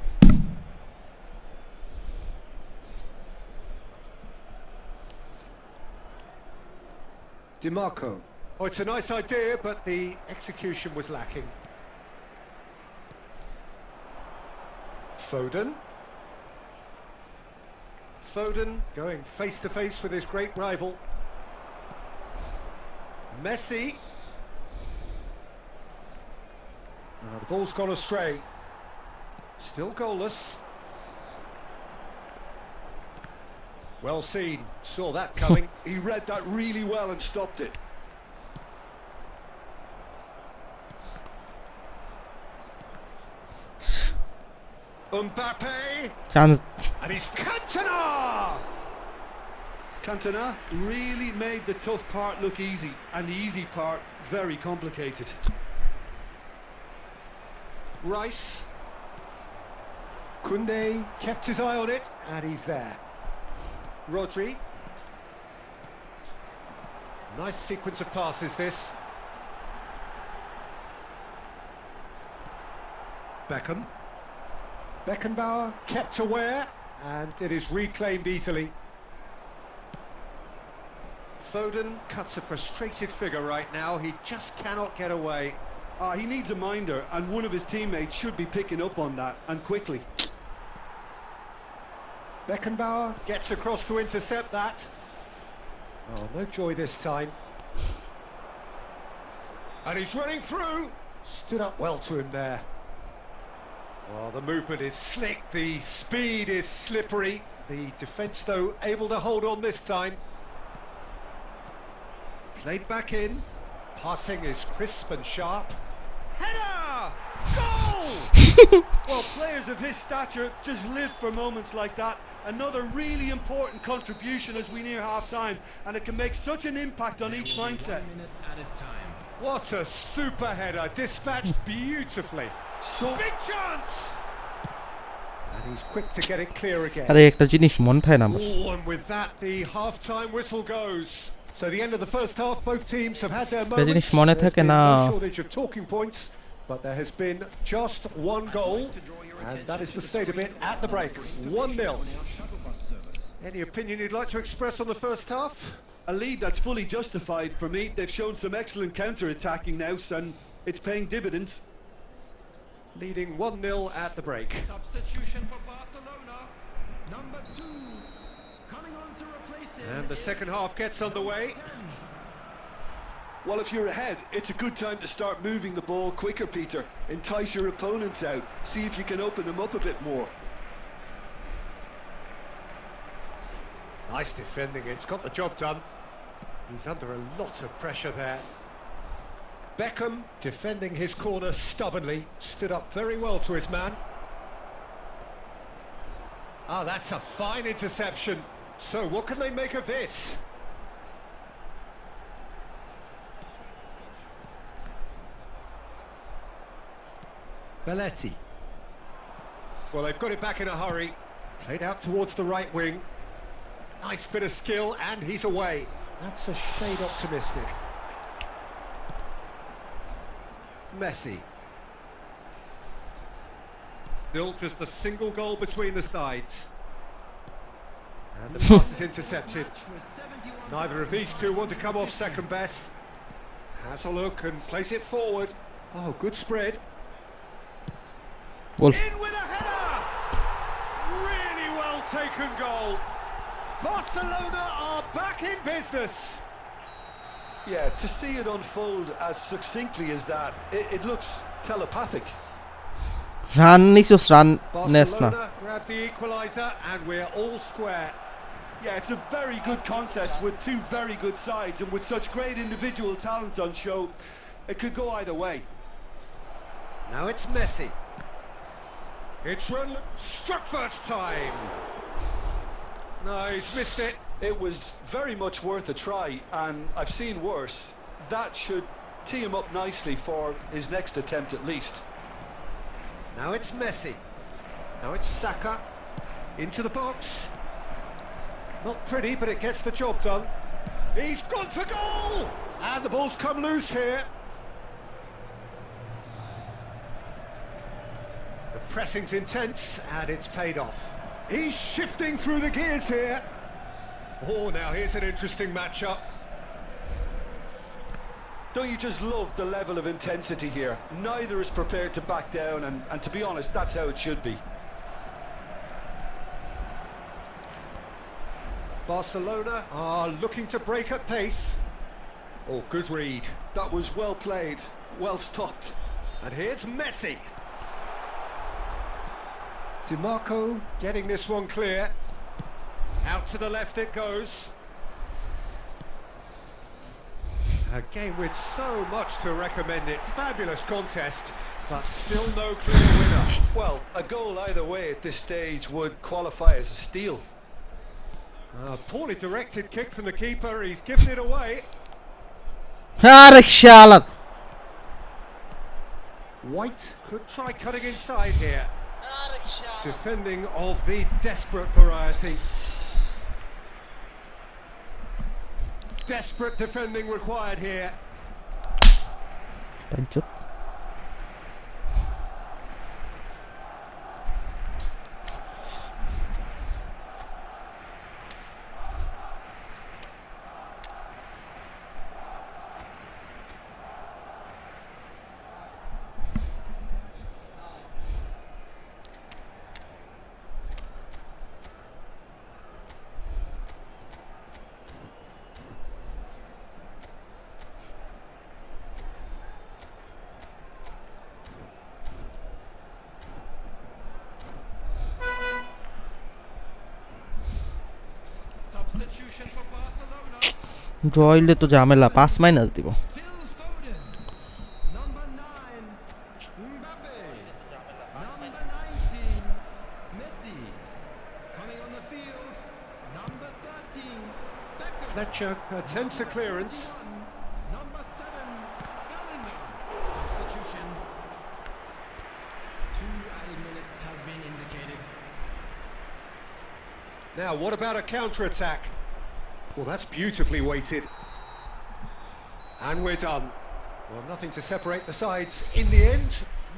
DiMarco. Oh, it's a nice idea, but the execution was lacking. Foden. Foden going face to face with his great rival. Messi. The ball's gone astray. Still goalless. Well seen. Saw that coming. He read that really well and stopped it. Mbappe. Chance And he's Cantona! Cantona really made the tough part look easy, and the easy part very complicated. Rice. Koundé kept his eye on it, and he's there. Rodri. Nice sequence of passes, this. Beckham. Beckenbauer kept aware, and it is reclaimed easily. Foden cuts a frustrated figure right now. He just cannot get away. He needs a minder, and one of his teammates should be picking up on that, and quickly. Beckenbauer gets across to intercept that. Oh, no joy this time. And he's running through. Stood up well to him there. Well, the movement is slick, the speed is slippery. The defence, though, able to hold on this time. Played back in. Passing is crisp and sharp. Header! Goal! Well, players of his stature just live for moments like that. Another really important contribution as we near half-time, and it can make such an impact on each mindset. 1 minute at a time. What a super header, dispatched beautifully. So Big chance! And he's quick to get it clear again. আরে একটা জিনিস মন থাকে না আমার Oh, and with that, the half-time whistle goes. So the end of the first half, both teams have had their একটা জিনিস moments. মনে There's থাকে been না no shortage of talking points, but there has been just one goal, and that is the state of it at the break. 1-0. Any opinion you'd like to express on the first half? a lead that's fully justified for me. They've shown some excellent counter-attacking now, and it's paying dividends. Leading 1-0 at the break. Substitution for Barcelona. Number 2. Coming on to replace him. And the second half gets underway. Well, if you're ahead, it's a good time to start moving the ball quicker, Peter. Entice your opponents out. See if you can open them up a bit more. Nice defending, it's got the job done. He's under a lot of pressure there. Beckham defending his corner stubbornly, stood up very well to his man. Ah, that's a fine interception. So what can they make of this? Belletti. Well, they've got it back in a hurry. Played out towards the right wing. Nice bit of skill, and he's away. That's a shade optimistic. Messi. Still just a single goal between the sides. And the pass is intercepted. Neither of these two want to come off second best. Has a look and plays it forward. Oh, good spread. Goal. In with a header! Really well taken goal. Barcelona are back in business. Yeah, to see it unfold as succinctly as that, it looks telepathic. Run নিছস run নেস না Barcelona grab the equaliser and we're all square. Yeah, it's a very good contest with two very good sides, and with such great individual talent on show, it could go either way. Now it's Messi. It's run struck first time. No, he's missed it. It was very much worth a try, and I've seen worse. That should tee him up nicely for his next attempt at least. Now it's Messi. Now it's Saka. Into the box. Not pretty, but it gets the job done. He's gone for goal! And the ball's come loose here. The pressing's intense, and it's paid off. He's shifting through the gears here. Oh, now here's an interesting matchup. Don't you just love the level of intensity here? Neither is prepared to back down, and to be honest, that's how it should be. Barcelona are looking to break at pace. Oh, good read. That was well played, well stopped. And here's Messi. DiMarco getting this one clear. Out to the left it goes. A game with so much to recommend it. Fabulous contest, but still no clear winner. Well, a goal either way at this stage would qualify as a steal. A poorly directed kick from the keeper. He's given it away. আরে শালা White could try cutting inside here. Areksha. Defending of the desperate variety. Desperate defending required here. পাঁচত draw হইলে তো ঝামেলা, 5 minus দিব। Phil Foden. Number 9, Mbappe. Number 19, Messi. Coming on the field, number 13, Beckham. Fletcher attempts a clearance. Number 7, Bellingham. Substitution. 2 added minutes has been indicated. Now, what about a counter-attack? Well, that's beautifully weighted. And we're done. Well, nothing to separate the sides in the end.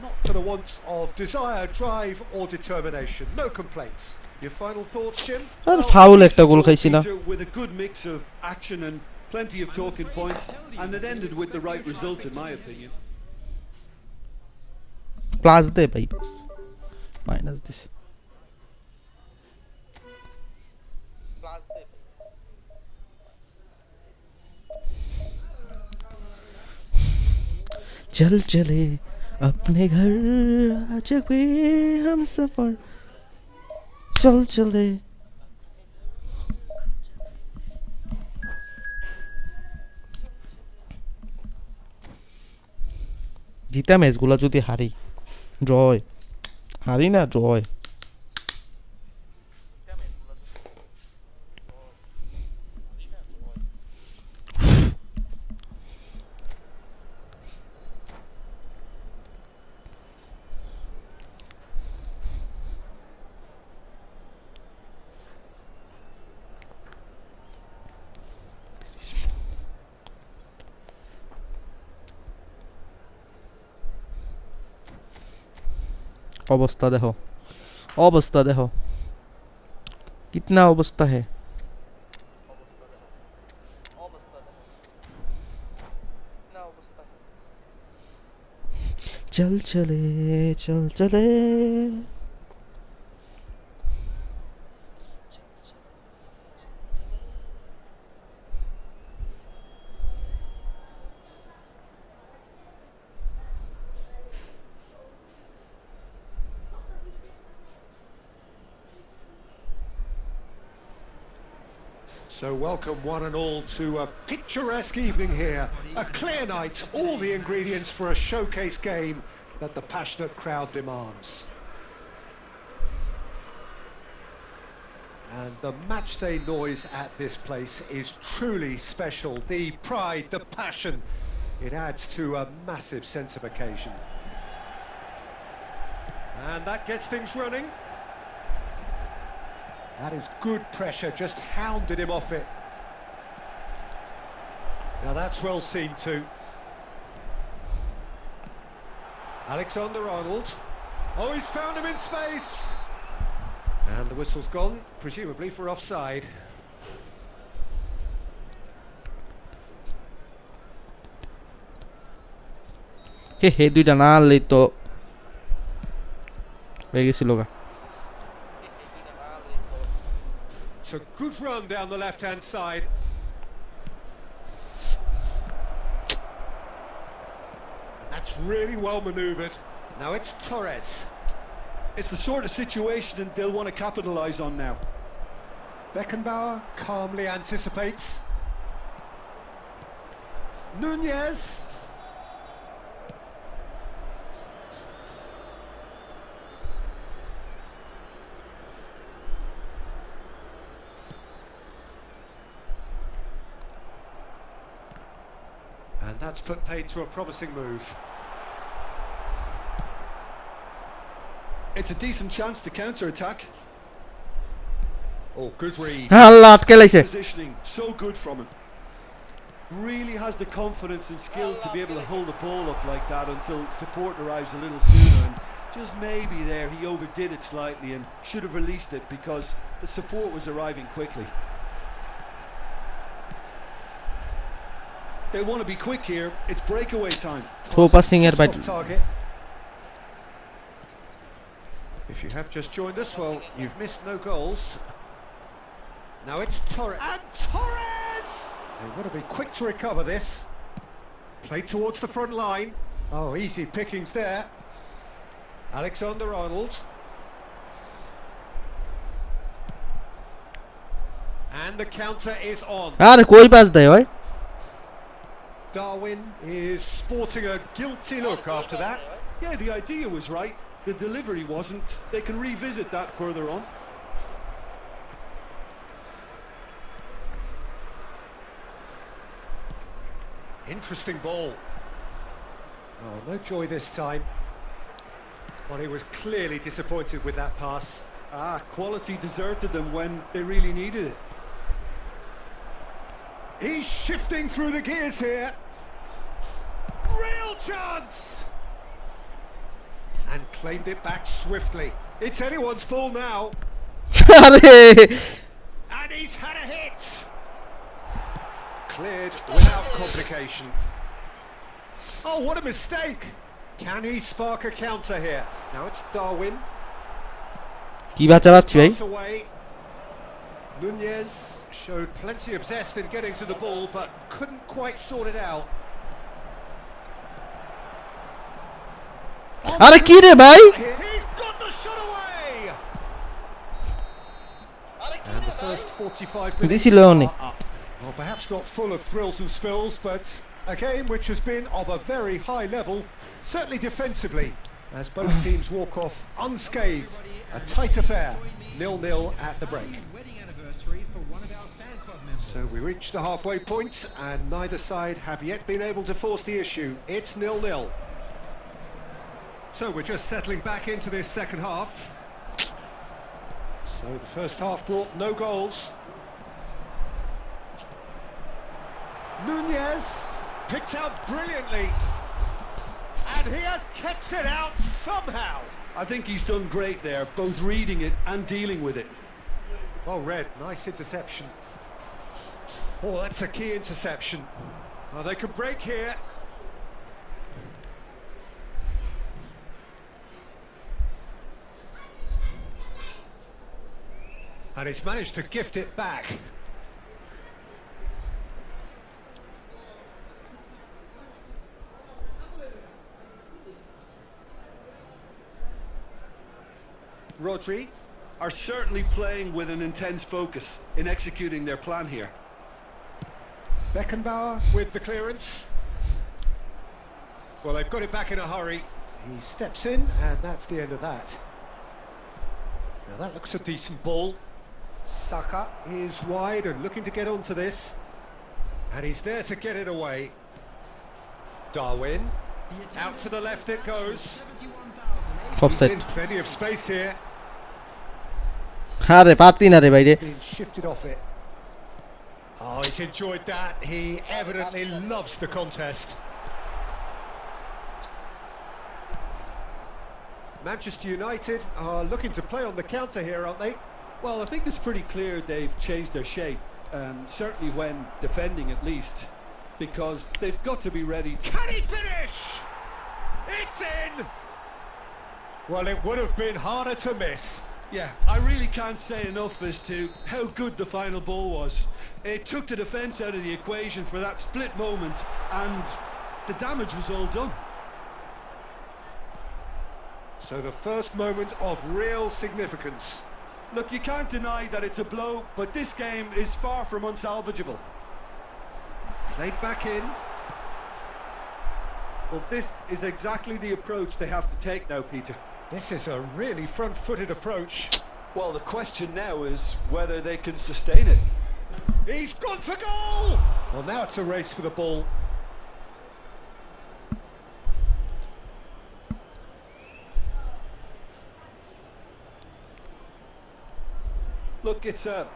Not for the want of desire, drive or determination. No complaints. Your final thoughts, Jim? আর foul একটা goal খাইছি না। Peter, with a good mix of action and plenty of talking points, and it ended with the right result, in my opinion. Plus দে ভাই, minus দিছে। Plus দেবে। चल चले अपने घर आज भी हम सफर चल चले। জিতা ম্যাচগুলো যদি হারি, জয় হারি না জয়। अवस्था देखो, अवस्था देखो कितना अवस्था है। चल चले चल चले। So welcome one and all to a picturesque evening here. A clear night, all the ingredients for a showcase game that the passionate crowd demands. And the matchday noise at this place is truly special. The pride, the passion, it adds to a massive sense of occasion. And that gets things running. That is good pressure, just hounded him off it. Now that's well seen too. Alexander-Arnold. Oh, he's found him in space! And the whistle's gone, presumably for offside. হে হে দুইটা না আনলেই তো হয়ে গেছিল গা। It's a good run down the left-hand side. That's really well manoeuvred. Now it's Torres. It's the sort of situation that they'll want to capitalise on now. Beckenbauer calmly anticipates. Nunez. And that's put paid to a promising move. It's a decent chance to counter-attack. Oh, good read. আল্লাহ আটকে লাইছে। Positioning, so good from him. Really has the confidence and skill to be able to hold the ball up like that until support arrives a little sooner, and just maybe there he overdid it slightly and should have released it because the support was arriving quickly. They want to be quick here. It's breakaway time. Through passing এর বাইট। Off target. If you have just joined us, well, you've missed no goals. Now it's Torres. And Torres! They've got to be quick to recover this. Played towards the front line. Oh, easy pickings there. Alexander-Arnold. And the counter is on. আরে কই pass দেয় ওই Darwin is sporting a guilty look after that. Yeah, the idea was right. The delivery wasn't. They can revisit that further on. Interesting ball. Oh, no joy this time. Well, he was clearly disappointed with that pass. Quality deserted them when they really needed it. He's shifting through the gears here. Real chance! And claimed it back swiftly. It's anyone's ball now. আরে And he's had a hit. Cleared without complication. Oh, what a mistake! Can he spark a counter here? Now it's Darwin. কি বাঁচা পাচ্ছি ভাই Pass away. Nunez showed plenty of zest in getting to the ball, but couldn't quite sort it out. আরে কি রে ভাই He's got the shot away. And the first 45 minutes দিছিল অনেক are up. Well, perhaps not full of thrills and spills, but a game which has been of a very high level, certainly defensively, as both teams walk off unscathed. A tight affair, 0-0 at the break. Wedding anniversary for one of our fan club members. So we reach the halfway point, and neither side have yet been able to force the issue. It's 0-0. So we're just settling back into this second half. So the first half brought no goals. Nunez picked out brilliantly, and he has kept it out somehow. I think he's done great there, both reading it and dealing with it. Well read, nice interception. Oh, that's a key interception. Oh, they can break here. And he's managed to gift it back. Rodri are certainly playing with an intense focus in executing their plan here. Beckenbauer with the clearance. Well, they've got it back in a hurry. He steps in, and that's the end of that. Now that looks a decent ball. Saka is wide and looking to get onto this. And he's there to get it away. Darwin. Out to the left it goes. 71,000. He's offside in plenty of space here. আরে পারতি না রে বাইরে Being shifted off it. Oh, he's enjoyed that. He evidently loves the contest. Manchester United are looking to play on the counter here, aren't they? Well, I think it's pretty clear they've changed their shape, certainly when defending at least, because they've got to be ready to... Can he finish? It's in! Well, it would have been harder to miss. Yeah, I really can't say enough as to how good the final ball was. It took the defence out of the equation for that split moment, and the damage was all done. So the first moment of real significance. Look, you can't deny that it's a blow, but this game is far from unsalvageable. Played back in. Well, this is exactly the approach they have to take now, Peter. This is a really front-footed approach. Well, the question now is whether they can sustain it. He's gone for goal! Well, now it's a race for the ball. Look, it's a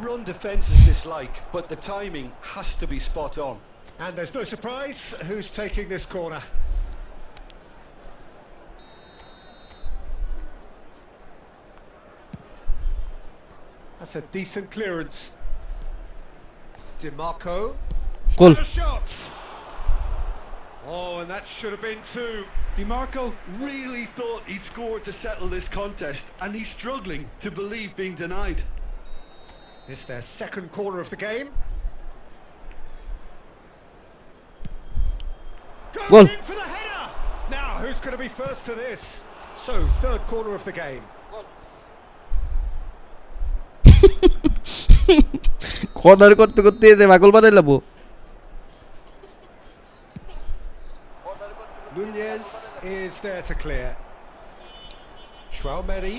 run defences dislike, but the timing has to be spot on. And there's no surprise who's taking this corner. That's a decent clearance. DiMarco. Goal And a shot! Oh, and that should have been two. DiMarco really thought he'd scored to settle this contest, and he's struggling to believe being denied. Is this their second corner of the game? Goes Goal. in for the header! Now, who's going to be first to this? So, third corner of the game. Corner করতে করতে যে পাগল বানাই লাবো। Order করতে করতে Nunez পাগল বানায় is there to clear. Schwalmedi.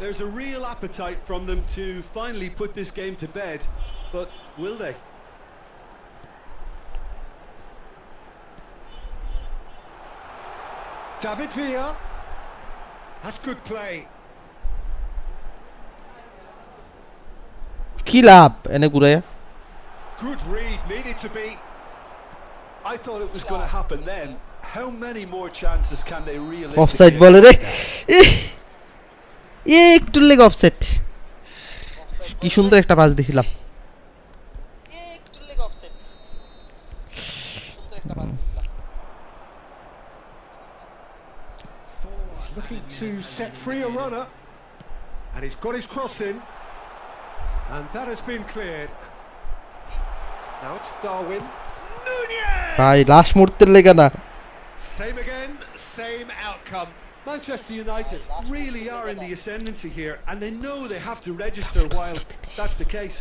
There's a real appetite from them to finally put this game to bed, but will they? David Villa. That's good play. কি লাভ এনে ঘুরাইয়া? Good read, needed to be. I thought it was going to happen then. How many more chances can they offside realistically বলে রে। expect একটু লেগে offside. কি সুন্দর একটা পাস দিছিলাম। একটু লেগে অফসেট সুন্দর একটা পাস দিলাম He's looking to set free a runner. And he's got his cross in. And that has been cleared. Now it's Darwin. Nunez! ভাই লাস্ট মুহূর্তের লেগে না। Same again, same outcome. Manchester United really are in the ascendancy here, and they know they have to register while that's the case.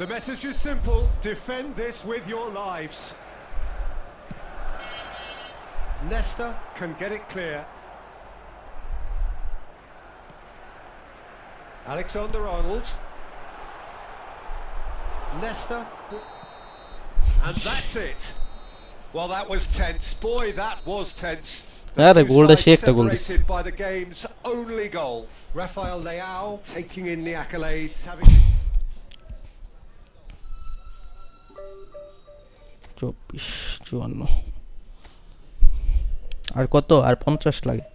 The message is simple: defend this with your lives. Nesta can get it clear. Alexander-Arnold. Nesta. And that's it. Well, that was tense. Boy, that was tense. The আরে two গোলটা sides সে একটা গোল দিছে। separated by the game's only goal. Rafael Leao taking in the accolades, having 24-54 আর কত? আর 50 লাগে।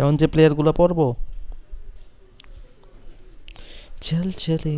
এখন যে প্লেয়ারগুলো পড়বো চল চলে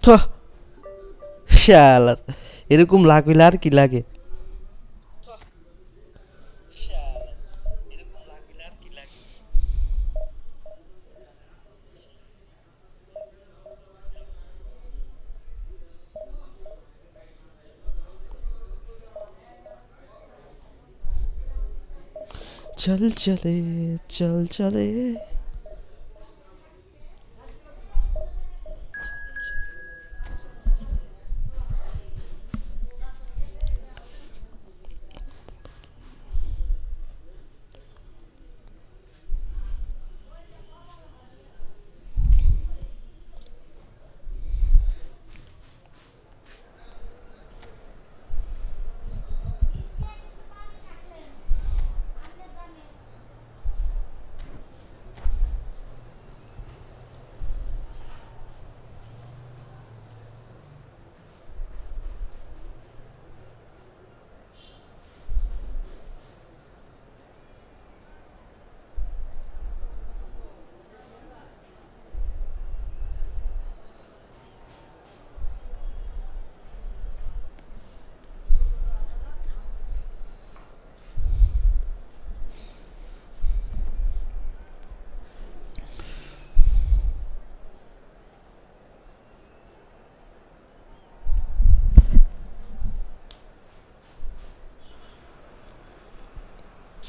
তো শালার এরকম লাগলে আর কি লাগে? শালা এরকম লাগলে আর কি লাগে চল চলে চল চলে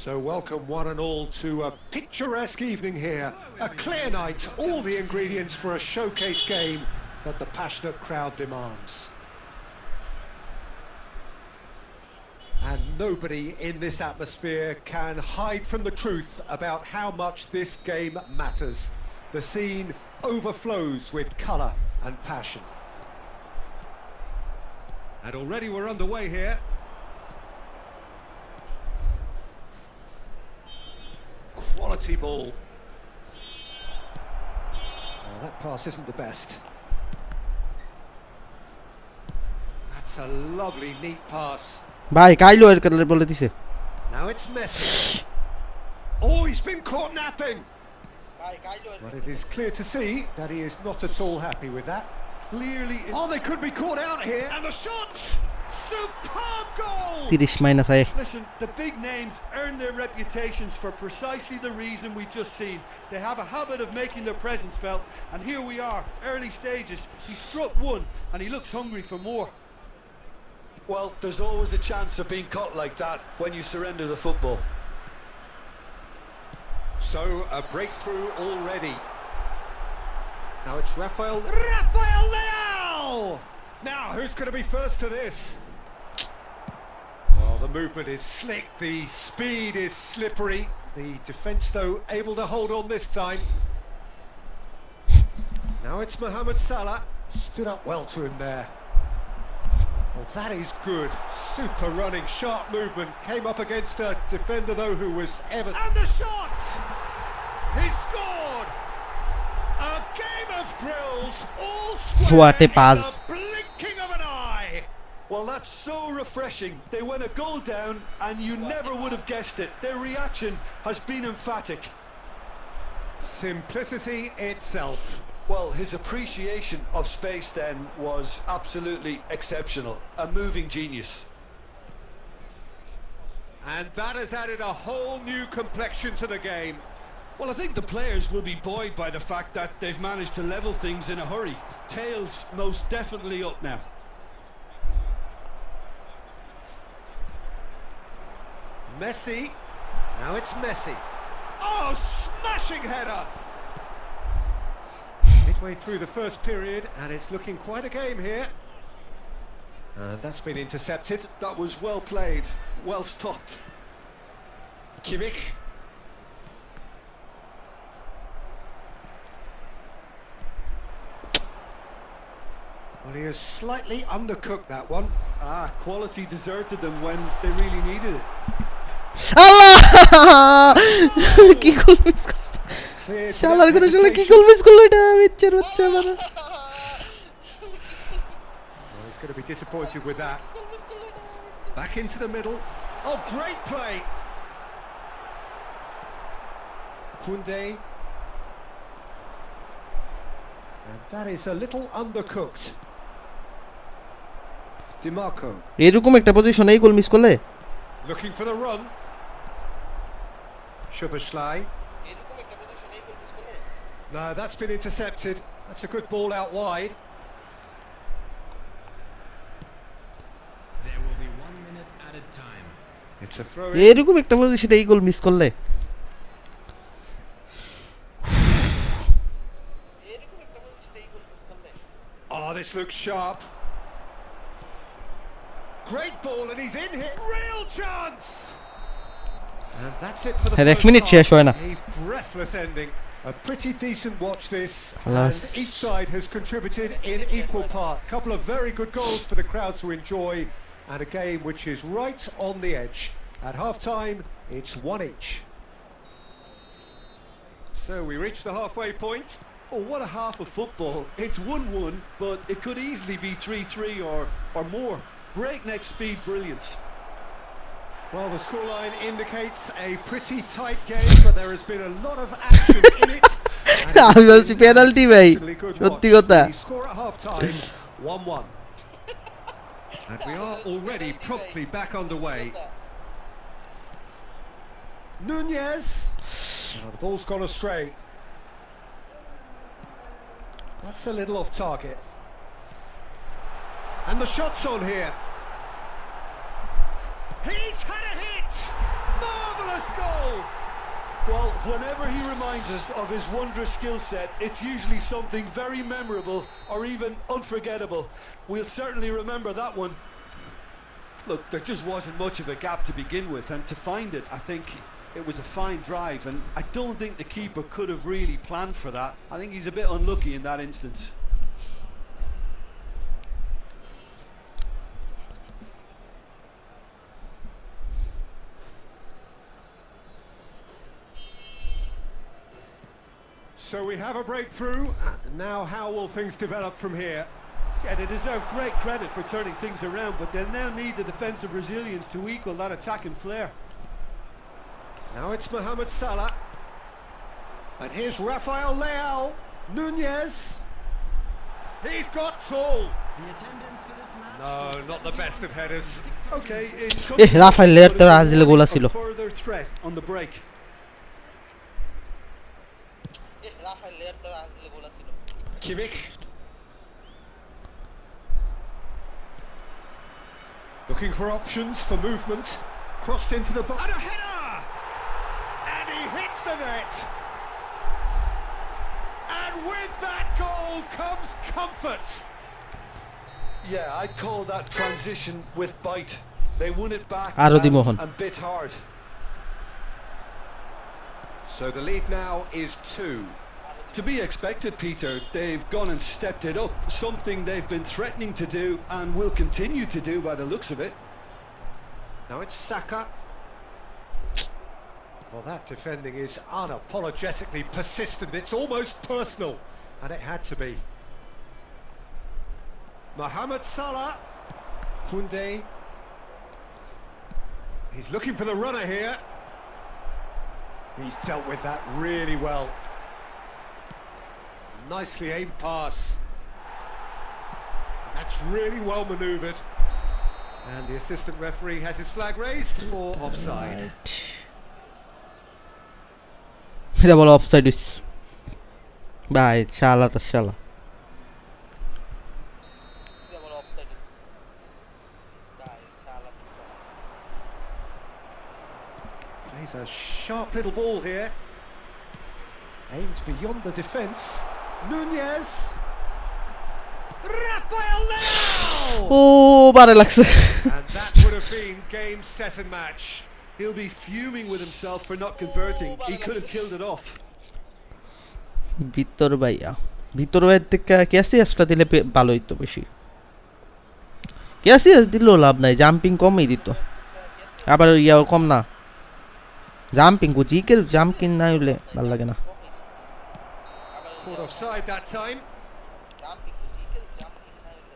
So welcome one and all to a picturesque evening here. A clear night, all the ingredients for a showcase game that the passionate crowd demands. And nobody in this atmosphere can hide from the truth about how much this game matters. The scene overflows with colour and passion. And already we're underway here. Quality ball. Oh, that pass isn't the best. That's a lovely, neat pass. ভাই কাইলো এর কাছে বলে দিছে Now it's Messi. Oh, he's been caught napping. But it is clear to see that he is not at all happy with that. Clearly, Oh, they could be caught out here. And the shots! Superb goal! 30 minus আয় listen, the big names earn their reputations for precisely the reason we've just seen. They have a habit of making their presence felt, and here we are, early stages. He struck one, and he looks hungry for more. Well, there's always a chance of being caught like that when you surrender the football. So, a breakthrough already. Now it's Rafael Leao! Now, who's going to be first to this? Well, the movement is slick, the speed is slippery. The defence, though, able to hold on this time. Now it's Mohamed Salah. Stood up well to him there. Well, that is good. Super running, sharp movement. Came up against a defender, though, who was ever... And the shot! He scored! A game of thrills, all square What a pass. in the blinking of an eye. Well, that's so refreshing. They went a goal down, and you never would have guessed it. Their reaction has been emphatic. Simplicity itself. Well, his appreciation of space then was absolutely exceptional. A moving genius. And that has added a whole new complexion to the game. Well, I think the players will be buoyed by the fact that they've managed to level things in a hurry. Tails most definitely up now. Messi. Now it's Messi. Oh, smashing header! Midway through the first period, and it's looking quite a game here. That's been intercepted. That was well played, well stopped. Kimmich. Well, he has slightly undercooked that one. Ah, quality deserted them when they really needed it. আল্লাহ কি goal miss করছে Cleared শালার without করে শালা কি hesitation. Goal miss করলো এটা বিচ্চার বাচ্চা আমার Well, he's going to be disappointed with that. Back into the middle. Oh, great play! Koundé. And that is a little undercooked. DiMarco এরকম একটা পজিশনে এই গোল মিস করলে looking for the run. Szoboszlai. No, that's been intercepted. That's a good ball out wide. There will be 1 minute added time. It's a throw in. এরকম একটা পজিশনে এই goal miss করলে Oh, this looks sharp. Great ball, and he's in here. Real chance! And that's it for the এক first minute half. শেষ হয় না A breathless ending. A pretty decent watch this, Alas. and each side has contributed in equal part. Couple of very good goals for the crowd to enjoy, and a game which is right on the edge. At half-time, it's 1 each. So we reach the halfway point. Oh, what a half of football. It's 1-1, but it could easily be 3-3 or more. Breakneck speed brilliance. Well, the scoreline indicates a pretty tight game, but there has been a lot of action in it. And it's আমি বলছি been penalty an ভাই, exceptionally good সত্যি watch. কথা। We score at half-time, 1-1. And we are already promptly back underway. Nunez. Oh, the ball's gone astray. That's a little off target. And the shot's on here. He's had a hit! Marvellous goal! Well, whenever he reminds us of his wondrous skill set, it's usually something very memorable or even unforgettable. We'll certainly remember that one. Look, there just wasn't much of a gap to begin with, and to find it, I think it was a fine drive, and I don't think the keeper could have really planned for that. I think he's a bit unlucky in that instance. So we have a breakthrough. Now how will things develop from here? Yeah, they deserve great credit for turning things around, but they'll now need the defensive resilience to equal that attacking flair. Now it's Mohamed Salah. And here's Rafael Leao. Nunez. He's got tall. The attendance for this match. No, not the best of headers. Okay, it's come Rafael Leao তো আজলে goal ছিল further threat on the break. Rafael Leao তো আসলে গোল ছিল Kimmich. Looking for options for movement. Crossed into the box. And a header! And he hits the net. And with that goal comes comfort. Yeah, I'd call that transition with bite. They won it back Arodi Mohan. and bit hard. So the lead now is 2. To be expected, Peter. They've gone and stepped it up, something they've been threatening to do and will continue to do by the looks of it. Now it's Saka. Well, that defending is unapologetically persistent. It's almost personal, and it had to be. Mohamed Salah. Koundé. He's looking for the runner here. He's dealt with that really well. Nicely aimed pass. And that's really well manoeuvred. And the assistant referee has his flag raised for offside. এটা বলো offside ইস ভাই শালা তো শালা যেমন offside গাই শালা Plays a sharp little ball here. Aimed beyond the defence. Nunez. Rafael Leao! ও বারে লাগছে And that would have been game, set and match. He'll be fuming with himself for not converting. He could have killed it off. ভিতর ভাইয়ের থেকে ক্যাসিয়াসটা দিলে ভালো হইতো বেশি Cassius দিলেও লাভ নাই জাম্পিং কমই দিত আবার ইয়াও কম না জাম্পিং জিকের জাম্পিং না হইলে ভালো লাগে না Caught offside that time. Jumping জিকেল jumping না হইলে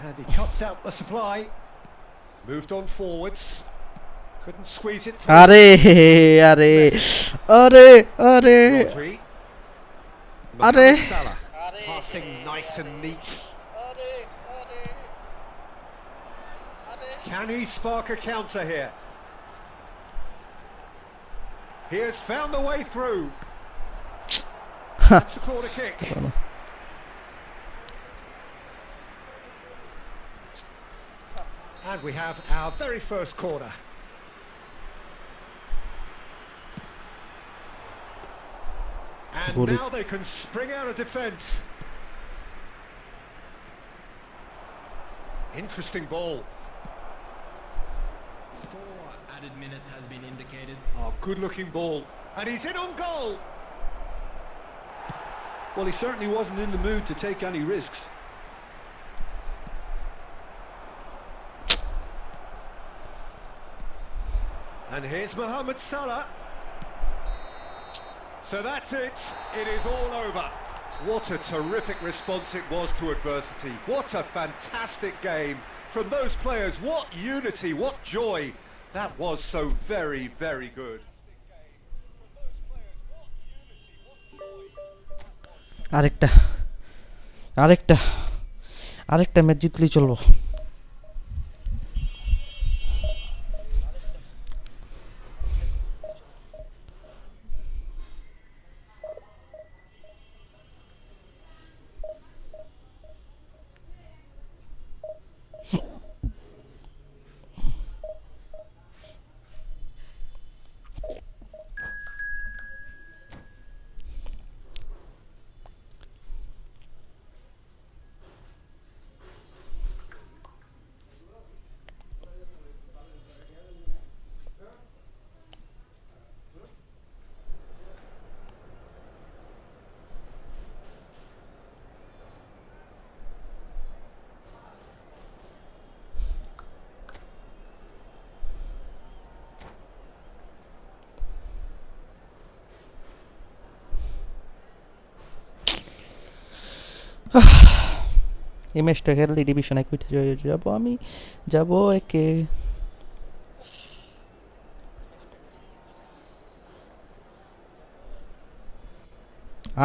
And he cuts out the supply. Moved on forwards. Couldn't squeeze it through. আরে আরে আরে আরে Rodri. আরে Mohamed Salah. আরে Passing nice and neat. আরে আরে আরে Can he spark a counter here? He has found the way through. That's a corner kick. And we have our very first corner. And Good. now they can spring out of defence. Interesting ball. 4 added minutes has been indicated. Oh, good looking ball. And he's in on goal. Well, he certainly wasn't in the mood to take any risks. And here's Mohamed Salah. So that's it. It is all over. What a terrific response it was to adversity. What a fantastic game from those players. What unity, what joy. That was so very, very good. আরেকটা আরেকটা আরেকটা match জিতলেই চলবো এই ম্যাচটা খেললে division এক উঠে যাবো আমি, যাবো একে।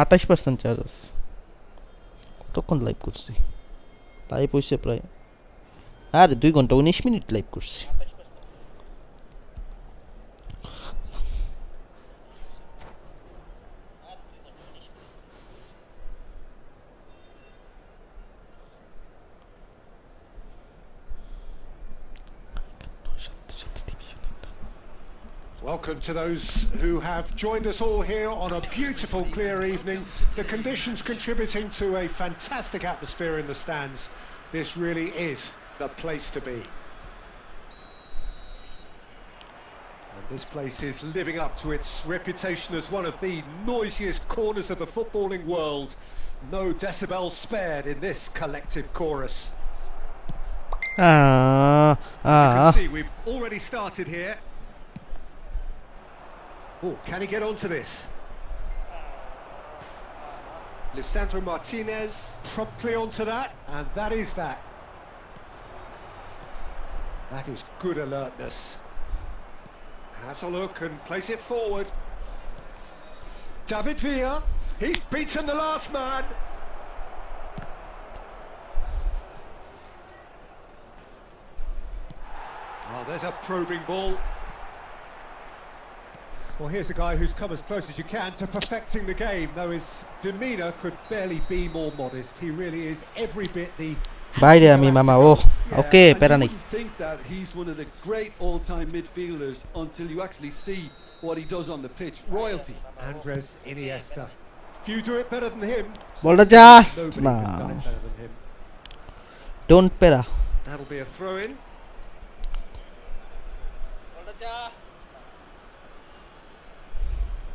আঠাশ পার্সেন্ট চার্জ আছে। কতক্ষণ লাইভ করছি? লাইভ হয়েছে প্রায়, আরে 2 ঘন্টা 19 মিনিট লাইভ করছি। 28%। আর 2 ঘন্টা 19 minute. Welcome to those who have joined us all here on a beautiful clear evening. The conditions contributing to a fantastic atmosphere in the stands. This really is the place to be. And this place is living up to its reputation as one of the noisiest corners of the footballing world. No decibels spared in this collective chorus. As you can see, we've already started here. Oh, can he get onto this? Lisandro Martinez promptly onto that, and that is that. That is good alertness. Has a look and place it forward. David Villa, he's beaten the last man. Oh, there's a probing ball. Well, here's a guy who's come as close as you can to perfecting the game, though his demeanour could barely be more modest. He really is every bit the... বাইরে আমি মামা, ও ওকে প্যারা নেই। You wouldn't think that he's one of the great all-time midfielders until you actually see what he does on the pitch. Royalty. Andres Iniesta. Few do it better than him. বলটা just Nobody না, has done it better than him. Don't প্যারা। That'll be a throw-in. বলটা যা।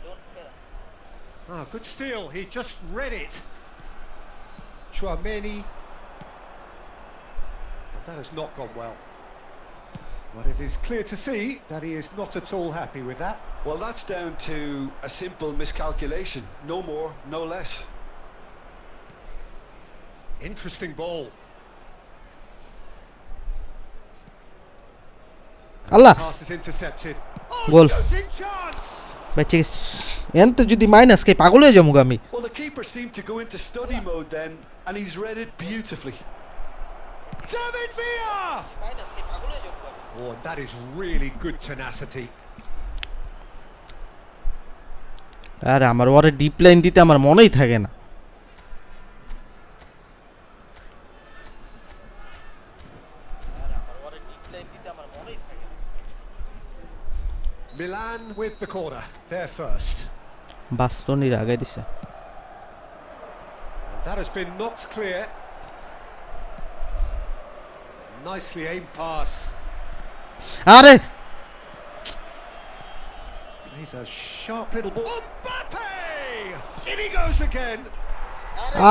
Don't care. Ah, good steal. He just read it. Chouameni. But that has not gone well. But it is clear to see that he is not at all happy with that. Well, that's down to a simple miscalculation. No more, no less. Interesting ball. Allah Pass is intercepted. Oh, Goal. shooting chance! বেঁচে গেছি। এনতে যদি minus কে পাগল হয়ে যাবো আমি। Well, the keeper seemed to go into study mode then, and he's read it beautifully. David Villa! Minus কে পাগল হয়ে যাবো আমি। Oh, and that is really good tenacity. আরে আমার ওরে ডিপ লাইন দিতে আমার মনেই থাকে না। আর আমার ওরে ডিপ লাইন দিতে আমার মনেই থাকে না। Milan with the corner. They're first. বাস্তনির আগে দিছে। And that has been knocked clear. Nicely aimed pass. আরে He's a sharp little ball. Mbappe! In he goes again.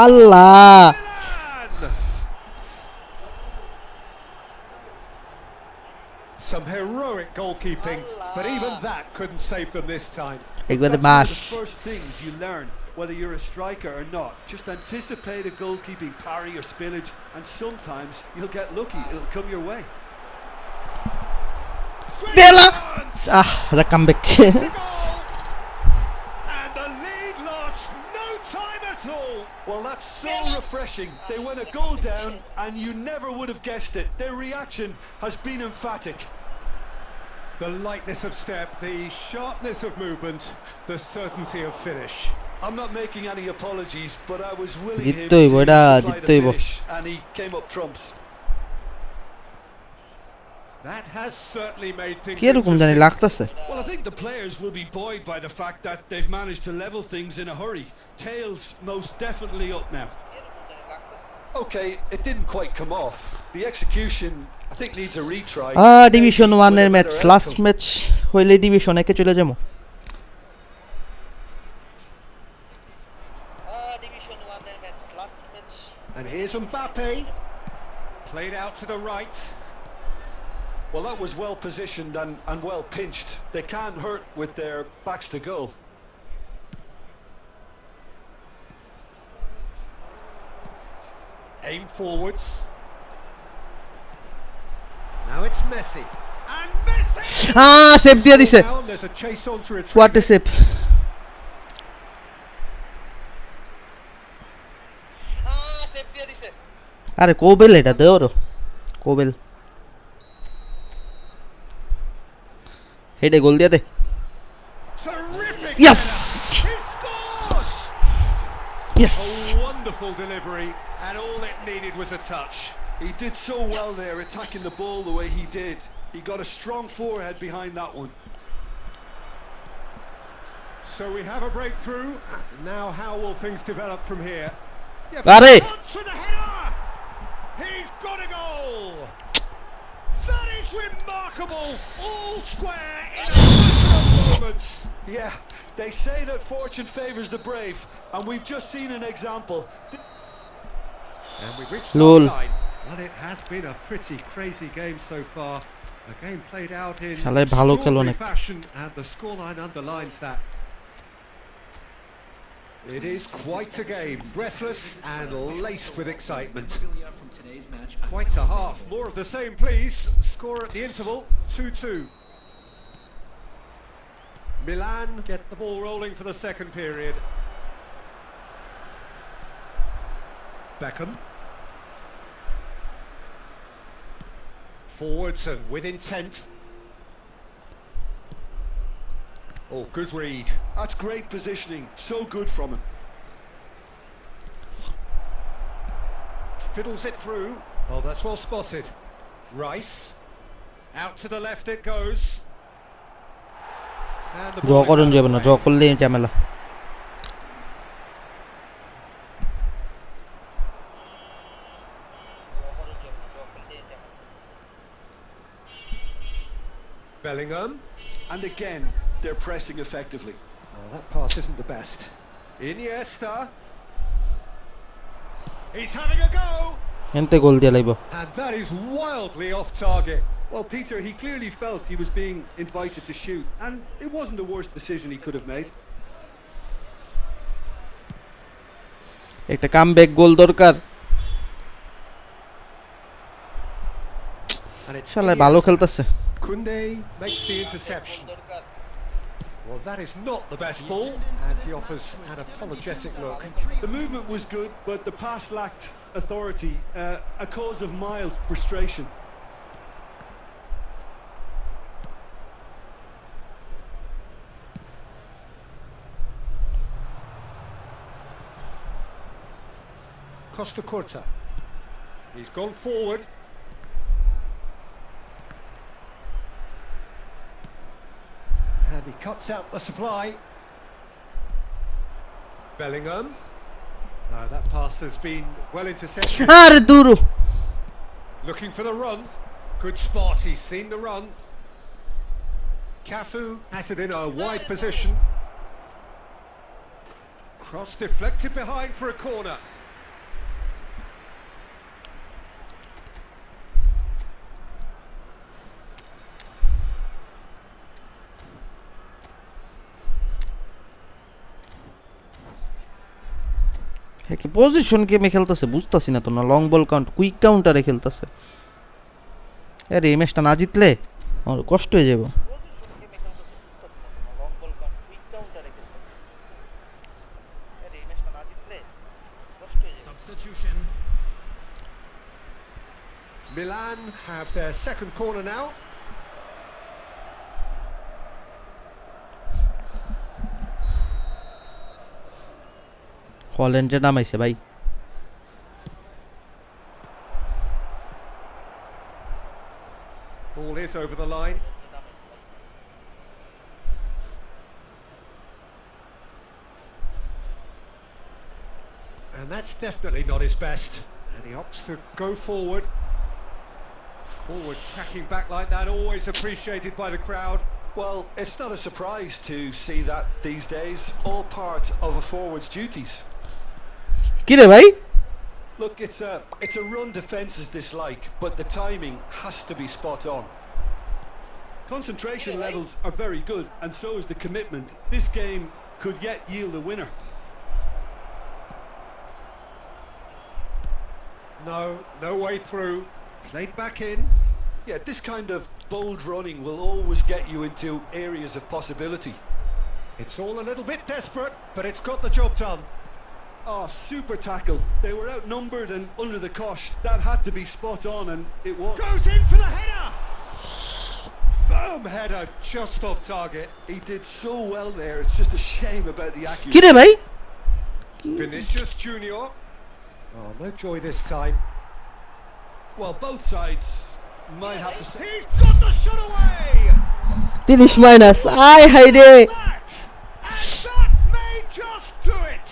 Allah, Milan! Some heroic goalkeeping, but even that couldn't save them this time. একবারে That's one bus. of the first things you learn, whether you're a striker or not. Just anticipate a goalkeeping parry or spillage, and sometimes you'll get lucky. It'll come your way. দেলা Chance! The comeback. To goal! And the lead lost no time at all. Well, that's so refreshing. They went a goal down, and you never would have guessed it. Their reaction has been emphatic. The lightness of step, the sharpness of movement, the certainty of finish. I'm not making any apologies, but I was willing him জিততেই to হইব, এটা supply the জিততেই হইব। finish, and he came up trumps. That has certainly made things কিরকম জানি interesting. লাগতেছে। Well, I think the players will be buoyed by the fact that they've managed to level things in a hurry. Tails most definitely up now. এরকম জানি লাগতেছে। Okay, it didn't quite come off. The execution, I think, needs a retry. Division Maybe 1 with এর a match, better last outcome. Match হইলে division একে চলে যাবো। Division 1 এর match, last match. And here's Mbappe. Played out to the right. Well, that was well positioned and well pinched. They can't hurt with their backs to goal. Aim forwards. Now it's Messi. And Messi! Save দিয়ে দিছে Down, there's a chase on to retrieve what a it. Save save দিয়ে দিছে। আরে Kobel এটা দে ওর Kobel হেডে গোল দিয়ে দে Terrific! Yes! header. He scored! Yes A wonderful delivery, and all it needed was a touch. He did so well there, attacking the ball the way he did. He got a strong forehead behind that one. So we have a breakthrough. Now, how will things develop from here? আরে To the header! He's got a goal! That is remarkable! All square in a matter of moments. Yeah, they say that fortune favours the brave, and we've just seen an example. And we've reached Lol. time. Well, it has been a pretty crazy game so far. A game played out in শালায় ভালো খেলো extraordinary অনেক fashion, and the scoreline underlines that. It is quite a game, breathless and laced with excitement. Quite a half. More of the same, please. Score at the interval, 2-2. Milan get the ball rolling for the second period. Beckham. Forwards and with intent. Oh, good read. That's great positioning, so good from him. Fiddles it through. Oh, that's well spotted. Rice. Out to the left it goes. And the draw ball is করুন out যাবে of না play. Draw করলেই ঝামেলা Bellingham. And again, they're pressing effectively. Oh, that pass isn't the best. Iniesta. He's having a go. এনতে গোল দিয়ে লাইব And that is wildly off target. Well, Peter, he clearly felt he was being invited to shoot, and it wasn't the worst decision he could have made. একটা comeback গোল দরকার And it's শালায় ভালো Iniesta. খেলতেছে Koundé makes the interception. দরকার। Well, that is not the best ball, and he offers an apologetic look. The movement was good, but the pass lacked authority, a cause of mild frustration. Costa Curta. He's gone forward. And he cuts out the supply. Bellingham. That pass has been well intercepted. আরে দূর Looking for the run. Good spot. He's seen the run. Cafu has it in a wide position. Cross deflected behind for a corner. কি position গেমে খেলতেছে বুঝতাছি না তো না long ball count quick কাউন্টারে খেলতেছে আরে এই ম্যাচটা না জিতলে আমার কষ্ট হয়ে যাবে পজিশন গেমে খেলতেছে, বুঝতেছি না, লং বল কাউন্ট, কুইক কাউন্টারে খেলতেছে। আরে এই ম্যাচটা না জিতলে কষ্ট হয়ে যাবে। Substitution. Milan have their second corner now. হল্যান্ডে নামাইছে ভাই Ball is over the line. And that's definitely not his best. And he opts to go forward. Forward tracking back like that, always appreciated by the crowd. Well, it's not a surprise to see that these days, all part of a forward's duties. কি রে ভাই Look, it's a run defence's dislike, but the timing has to be spot on. Concentration levels are very good, and so is the commitment. This game could yet yield a winner. No way through. Played back in. Yeah, this kind of bold running will always get you into areas of possibility. It's all a little bit desperate, but it's got the job done. Oh, super tackle. They were outnumbered and under the cosh. That had to be spot on, and it was. Goes in for the header. Firm header, just off target. He did so well there. It's just a shame about the accuracy. কি রে ভাই Vinicius Junior. Oh, no joy this time. Well, both sides might have to say. He's got the shot away. 30 minus আয় high রে That, and that may just do it.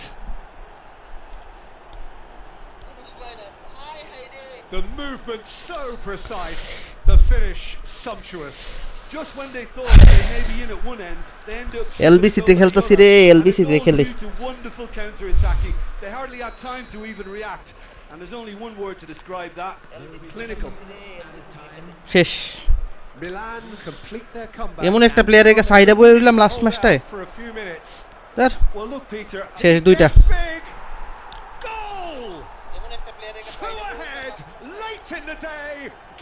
The movement so precise, the finish sumptuous. Just when they thought they may be in at one end, they end up. LBC তে খেলতাছি রে, LBC তে খেলি। To wonderful counter-attacking. They hardly had time to even react, and there's only one word to describe that: clinical. শেষ Milan complete their comeback. এমন একটা প্লেয়ারের কাছে সাইডে বয়ে রইলাম লাস্ট ম্যাচটায় For a few minutes. Sir Well, look, Peter. শেষ দুইটা It's big. Goal. Two ahead, late in the day.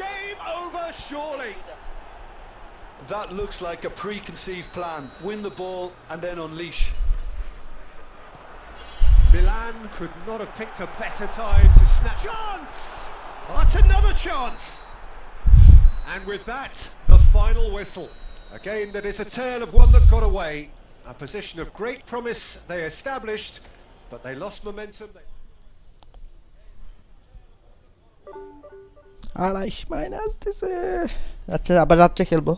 Game over, surely. That looks like a preconceived plan. Win the ball and then unleash. Milan could not have picked a better time to snap. Chance! That's another chance! And with that, the final whistle. A game that is a tale of one that got away. A position of great promise they established, but they lost momentum. 28 minus দিছে আচ্ছা আবার রাত্রে খেলবো